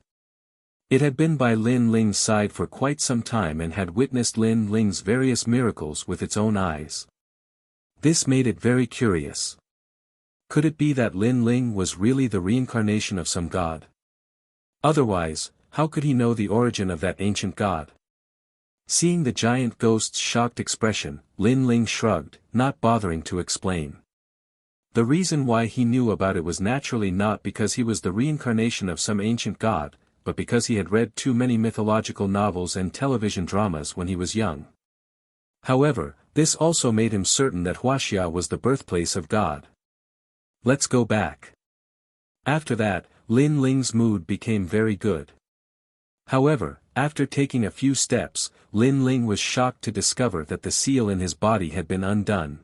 It had been by Lin Ling's side for quite some time and had witnessed Lin Ling's various miracles with its own eyes. This made it very curious. Could it be that Lin Ling was really the reincarnation of some god? Otherwise, how could he know the origin of that ancient god? Seeing the giant ghost's shocked expression, Lin Ling shrugged, not bothering to explain. The reason why he knew about it was naturally not because he was the reincarnation of some ancient god, but because he had read too many mythological novels and television dramas when he was young. However, this also made him certain that Wuxia was the birthplace of God. Let's go back. After that, Lin Ling's mood became very good. However, after taking a few steps, Lin Ling was shocked to discover that the seal in his body had been undone.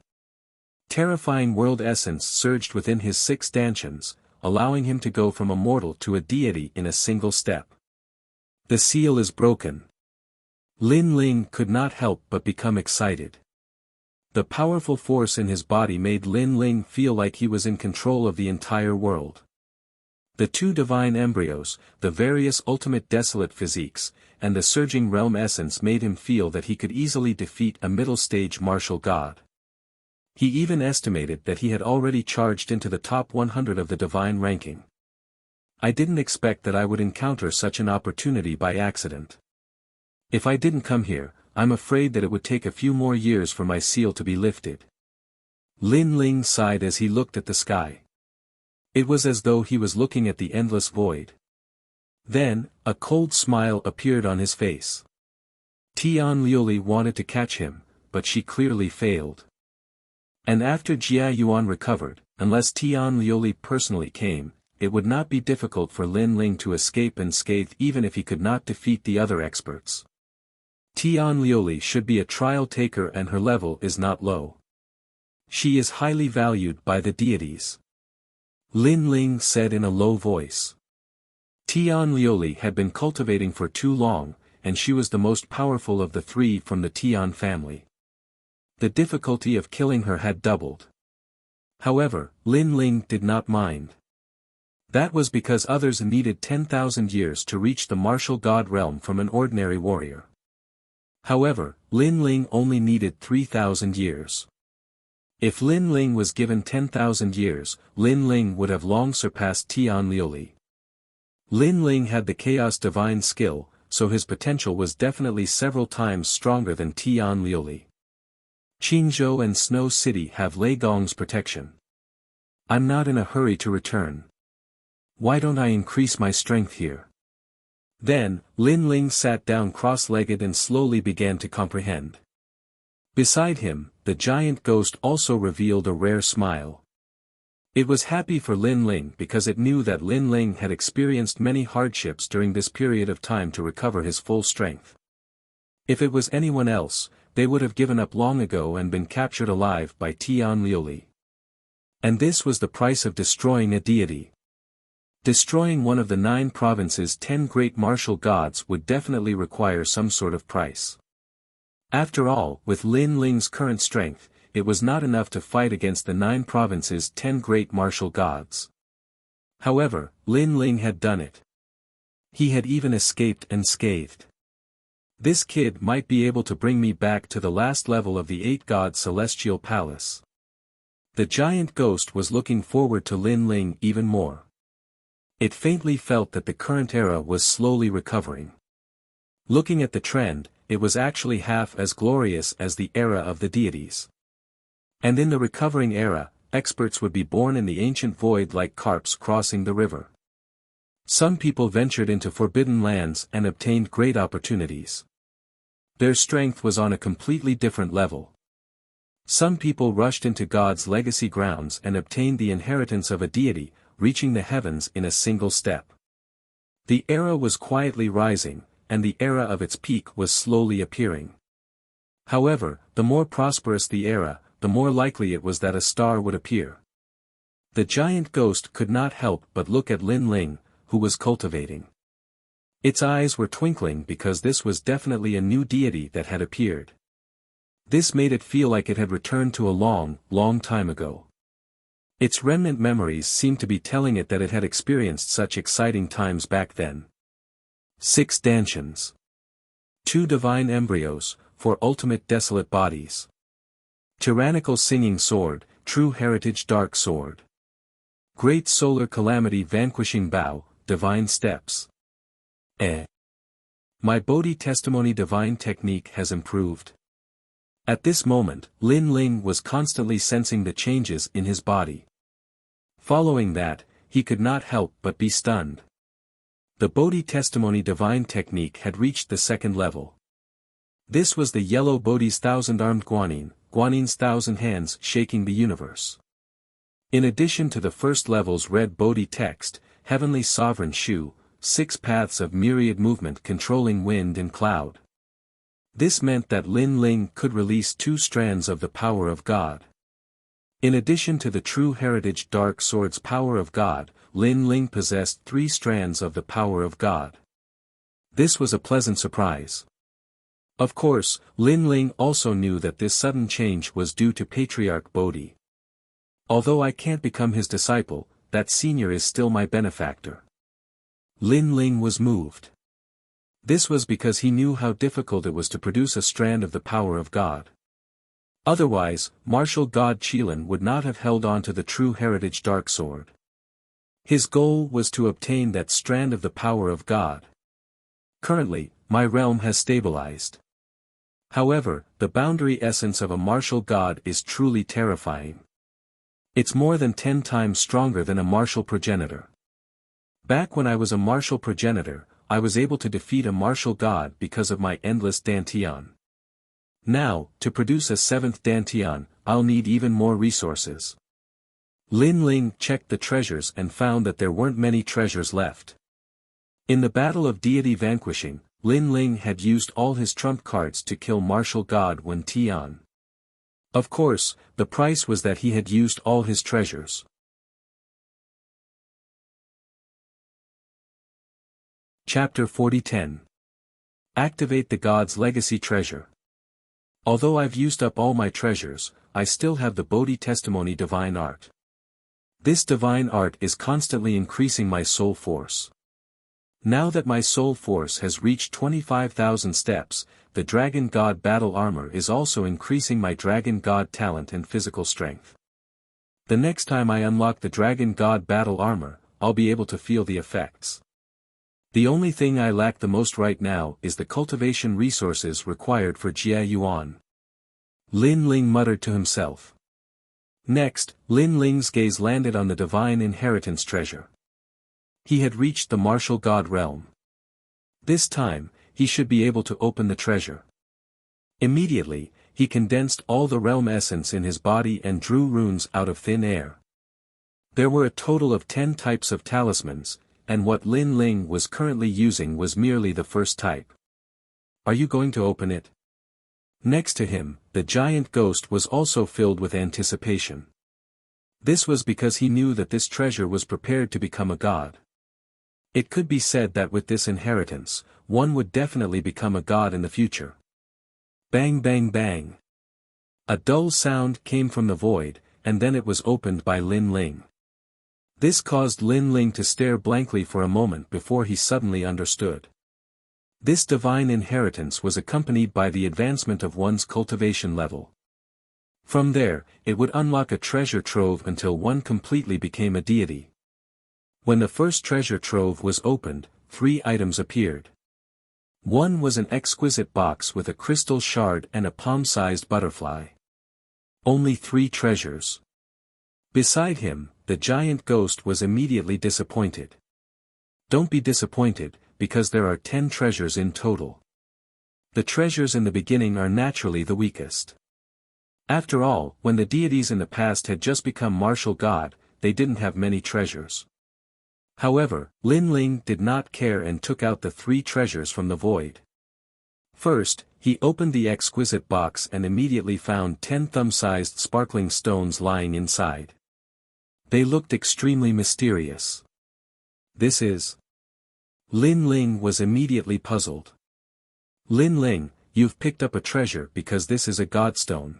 Terrifying world essence surged within his 6 stanchions, allowing him to go from a mortal to a deity in a single step. The seal is broken. Lin Ling could not help but become excited. The powerful force in his body made Lin Ling feel like he was in control of the entire world. The 2 divine embryos, the various ultimate desolate physiques, and the surging realm essence made him feel that he could easily defeat a middle-stage martial god. He even estimated that he had already charged into the top 100 of the divine ranking. I didn't expect that I would encounter such an opportunity by accident. If I didn't come here, I'm afraid that it would take a few more years for my seal to be lifted. Lin Ling sighed as he looked at the sky. It was as though he was looking at the endless void. Then, a cold smile appeared on his face. Tian Liuli wanted to catch him, but she clearly failed. And after Jia Yuan recovered, unless Tian Liuli personally came, it would not be difficult for Lin Ling to escape unscathed even if he could not defeat the other experts. Tian Liuli should be a trial taker and her level is not low. She is highly valued by the deities. Lin Ling said in a low voice. Tian Liuli had been cultivating for too long, and she was the most powerful of the 3 from the Tian family. The difficulty of killing her had doubled. However, Lin Ling did not mind. That was because others needed 10,000 years to reach the martial god realm from an ordinary warrior. However, Lin Ling only needed 3,000 years. If Lin Ling was given 10,000 years, Lin Ling would have long surpassed Tian Liuli. Lin Ling had the chaos divine skill, so his potential was definitely several times stronger than Tian Liuli. Qingzhou and Snow City have Lei Gong's protection. I'm not in a hurry to return. Why don't I increase my strength here? Then, Lin Ling sat down cross-legged and slowly began to comprehend. Beside him, the giant ghost also revealed a rare smile. It was happy for Lin Ling because it knew that Lin Ling had experienced many hardships during this period of time to recover his full strength. If it was anyone else, they would have given up long ago and been captured alive by Tian Liuli. And this was the price of destroying a deity. Destroying one of the 9 province's 10 great martial gods would definitely require some sort of price. After all, with Lin Ling's current strength, it was not enough to fight against the 9 province's 10 great martial gods. However, Lin Ling had done it. He had even escaped unscathed. This kid might be able to bring me back to the last level of the 8-god celestial palace. The giant ghost was looking forward to Lin Ling even more. It faintly felt that the current era was slowly recovering. Looking at the trend, it was actually half as glorious as the era of the deities. And in the recovering era, experts would be born in the ancient void like carps crossing the river. Some people ventured into forbidden lands and obtained great opportunities. Their strength was on a completely different level. Some people rushed into God's legacy grounds and obtained the inheritance of a deity, reaching the heavens in a single step. The era was quietly rising, and the era of its peak was slowly appearing. However, the more prosperous the era, the more likely it was that a star would appear. The giant ghost could not help but look at Lin Ling, who was cultivating. Its eyes were twinkling because this was definitely a new deity that had appeared. This made it feel like it had returned to a long, long time ago. Its remnant memories seemed to be telling it that it had experienced such exciting times back then. 6 Dantians. 2 divine embryos, for ultimate desolate bodies. Tyrannical singing sword, true heritage dark sword. Great solar calamity vanquishing bow, divine steps. My Bodhi testimony divine technique has improved. At this moment, Lin Ling was constantly sensing the changes in his body. Following that, he could not help but be stunned. The Bodhi testimony divine technique had reached the 2nd level. This was the yellow Bodhi's 1,000-armed Guanyin, Guanin's 1,000 hands shaking the universe. In addition to the first level's red Bodhi text, Heavenly Sovereign Shu, 6 paths of myriad movement controlling wind and cloud. This meant that Lin Ling could release 2 strands of the power of God. In addition to the true heritage dark sword's power of God, Lin Ling possessed 3 strands of the power of God. This was a pleasant surprise. Of course, Lin Ling also knew that this sudden change was due to Patriarch Bodhi. Although I can't become his disciple, that senior is still my benefactor. Lin Ling was moved. This was because he knew how difficult it was to produce a strand of the power of God. Otherwise, martial god Qilin would not have held on to the true heritage dark sword. His goal was to obtain that strand of the power of God. Currently, my realm has stabilized. However, the boundary essence of a martial god is truly terrifying. It's more than 10 times stronger than a martial progenitor. Back when I was a martial progenitor, I was able to defeat a martial god because of my endless Dantian. Now, to produce a 7th Dantian, I'll need even more resources. Lin Ling checked the treasures and found that there weren't many treasures left. In the battle of deity vanquishing, Lin Ling had used all his trump cards to kill martial god Wen Tian. Of course, the price was that he had used all his treasures. Chapter 40:10. Activate the God's Legacy Treasure. Although I've used up all my treasures, I still have the Bodhi Testimony Divine Art. This divine art is constantly increasing my soul force. Now that my soul force has reached 25,000 steps, the Dragon God Battle Armor is also increasing my Dragon God talent and physical strength. The next time I unlock the Dragon God Battle Armor, I'll be able to feel the effects. The only thing I lack the most right now is the cultivation resources required for Jia Yuan. Lin Ling muttered to himself. Next, Lin Ling's gaze landed on the divine inheritance treasure. He had reached the martial god realm. This time, he should be able to open the treasure. Immediately, he condensed all the realm essence in his body and drew runes out of thin air. There were a total of 10 types of talismans, and what Lin Ling was currently using was merely the first type. Are you going to open it? Next to him, the giant ghost was also filled with anticipation. This was because he knew that this treasure was prepared to become a god. It could be said that with this inheritance, one would definitely become a god in the future. Bang bang bang. A dull sound came from the void, and then it was opened by Lin Ling. This caused Lin Ling to stare blankly for a moment before he suddenly understood. This divine inheritance was accompanied by the advancement of one's cultivation level. From there, it would unlock a treasure trove until one completely became a deity. When the first treasure trove was opened, 3 items appeared. One was an exquisite box with a crystal shard and a palm-sized butterfly. Only 3 treasures. Beside him, the giant ghost was immediately disappointed. Don't be disappointed, because there are 10 treasures in total. The treasures in the beginning are naturally the weakest. After all, when the deities in the past had just become martial god, they didn't have many treasures. However, Lin Ling did not care and took out the 3 treasures from the void. First, he opened the exquisite box and immediately found 10 thumb-sized sparkling stones lying inside. They looked extremely mysterious. This is... Lin Ling was immediately puzzled. Lin Ling, you've picked up a treasure because this is a godstone.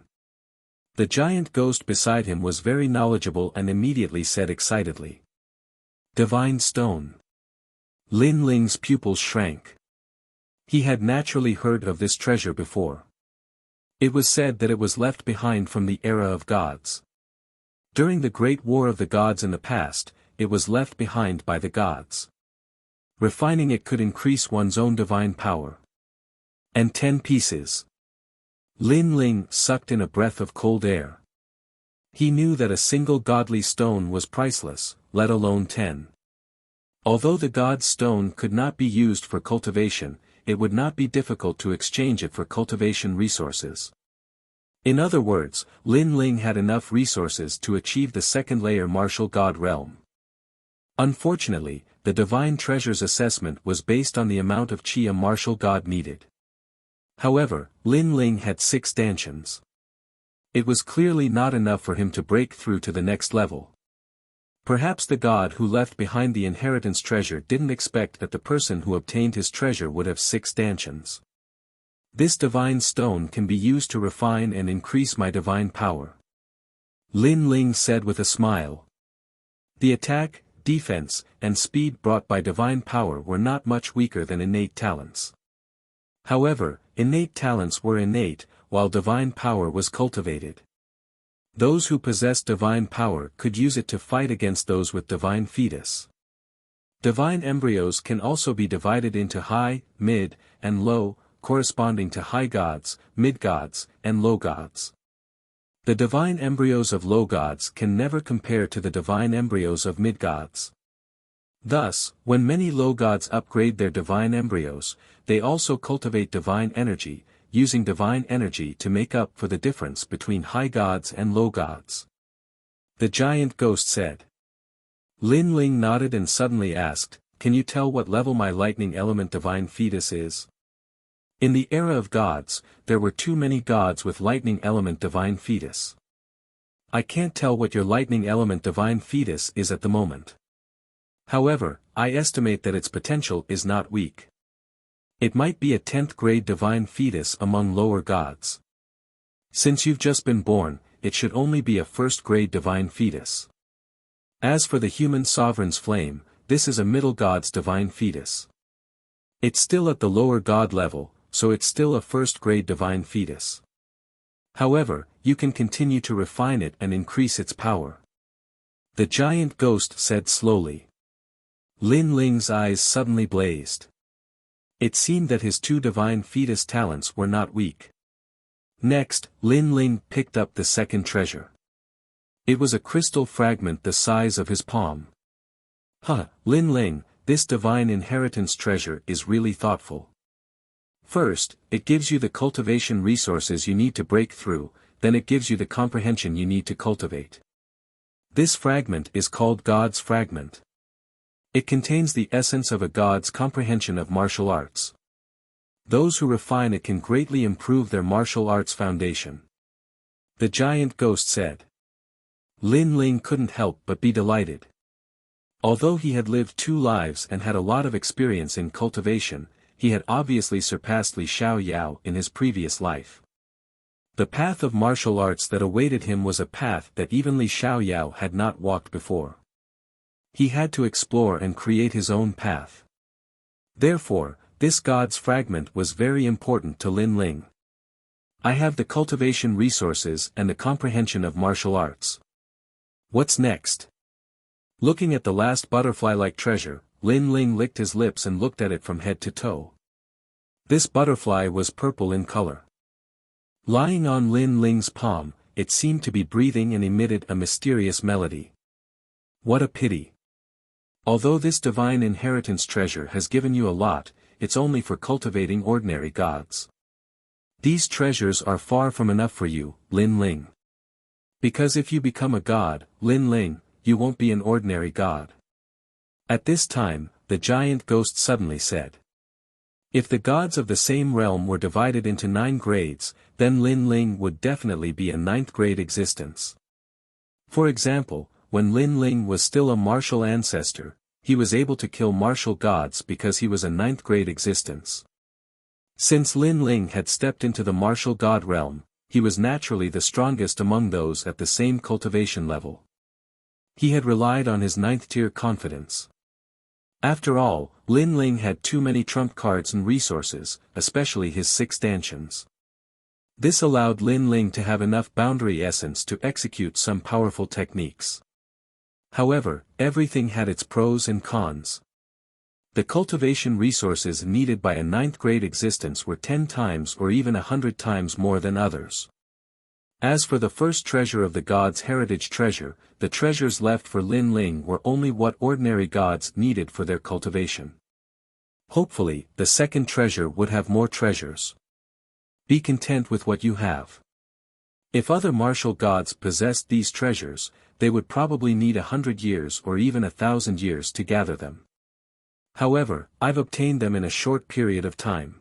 The giant ghost beside him was very knowledgeable and immediately said excitedly. Divine stone. Lin Ling's pupils shrank. He had naturally heard of this treasure before. It was said that it was left behind from the era of gods. During the Great War of the Gods in the past, it was left behind by the gods. Refining it could increase one's own divine power. And 10 pieces. Lin Ling sucked in a breath of cold air. He knew that a single godly stone was priceless, let alone 10. Although the god's stone could not be used for cultivation, it would not be difficult to exchange it for cultivation resources. In other words, Lin Ling had enough resources to achieve the second layer martial god realm. Unfortunately, the divine treasures assessment was based on the amount of chi a martial god needed. However, Lin Ling had 6 stanchions. It was clearly not enough for him to break through to the next level. Perhaps the god who left behind the inheritance treasure didn't expect that the person who obtained his treasure would have 6 stanchions. This divine stone can be used to refine and increase my divine power. Lin Ling said with a smile. The attack, defense, and speed brought by divine power were not much weaker than innate talents. However, innate talents were innate, while divine power was cultivated. Those who possessed divine power could use it to fight against those with divine fetus. Divine embryos can also be divided into high, mid, and low, corresponding to high gods, mid gods, and low gods. The divine embryos of low gods can never compare to the divine embryos of mid gods. Thus, when many low gods upgrade their divine embryos, they also cultivate divine energy, using divine energy to make up for the difference between high gods and low gods. The giant ghost said. Lin Ling nodded and suddenly asked, "Can you tell what level my lightning element divine fetus is?" In the era of gods, there were too many gods with lightning element divine fetus. I can't tell what your lightning element divine fetus is at the moment. However, I estimate that its potential is not weak. It might be a 10th grade divine fetus among lower gods. Since you've just been born, it should only be a 1st grade divine fetus. As for the human sovereign's flame, this is a middle god's divine fetus. It's still at the lower god level, so it's still a 1st grade divine fetus. However, you can continue to refine it and increase its power. The giant ghost said slowly. Lin Ling's eyes suddenly blazed. It seemed that his 2 divine fetus talents were not weak. Next, Lin Ling picked up the second treasure. It was a crystal fragment the size of his palm. Lin Ling, this divine inheritance treasure is really thoughtful. First, it gives you the cultivation resources you need to break through, then it gives you the comprehension you need to cultivate. This fragment is called God's Fragment. It contains the essence of a god's comprehension of martial arts. Those who refine it can greatly improve their martial arts foundation. The giant ghost said. Lin Ling couldn't help but be delighted. Although he had lived 2 lives and had a lot of experience in cultivation, he had obviously surpassed Li Xiaoyao in his previous life. The path of martial arts that awaited him was a path that even Li Xiaoyao had not walked before. He had to explore and create his own path. Therefore, this God's fragment was very important to Lin Ling. I have the cultivation resources and the comprehension of martial arts. What's next? Looking at the last butterfly-like treasure, Lin Ling licked his lips and looked at it from head to toe. This butterfly was purple in color. Lying on Lin Ling's palm, it seemed to be breathing and emitted a mysterious melody. What a pity. Although this divine inheritance treasure has given you a lot, it's only for cultivating ordinary gods. These treasures are far from enough for you, Lin Ling. Because if you become a god, Lin Ling, you won't be an ordinary god. At this time, the giant ghost suddenly said. If the gods of the same realm were divided into 9 grades, then Lin Ling would definitely be a 9th grade existence. For example, when Lin Ling was still a martial ancestor, he was able to kill martial gods because he was a 9th grade existence. Since Lin Ling had stepped into the martial god realm, he was naturally the strongest among those at the same cultivation level. He had relied on his 9th tier confidence. After all, Lin Ling had too many trump cards and resources, especially his 6 stanchions. This allowed Lin Ling to have enough boundary essence to execute some powerful techniques. However, everything had its pros and cons. The cultivation resources needed by a 9th grade existence were 10 times or even 100 times more than others. As for the first treasure of the god's heritage treasure, the treasures left for Lin Ling were only what ordinary gods needed for their cultivation. Hopefully, the second treasure would have more treasures. Be content with what you have. If other martial gods possessed these treasures, they would probably need 100 years or even 1,000 years to gather them. However, I've obtained them in a short period of time.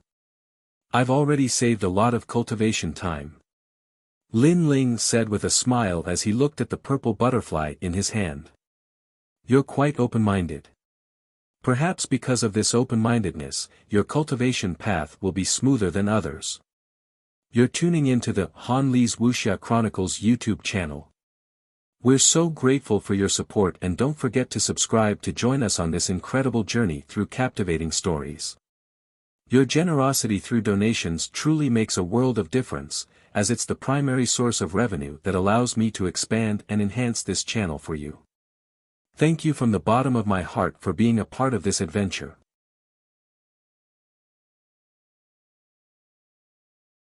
I've already saved a lot of cultivation time. Lin Ling said with a smile as he looked at the purple butterfly in his hand. You're quite open-minded. Perhaps because of this open-mindedness, your cultivation path will be smoother than others. You're tuning into the Han Li's Wuxia Chronicles YouTube channel. We're so grateful for your support, and don't forget to subscribe to join us on this incredible journey through captivating stories. Your generosity through donations truly makes a world of difference, as it's the primary source of revenue that allows me to expand and enhance this channel for you. Thank you from the bottom of my heart for being a part of this adventure.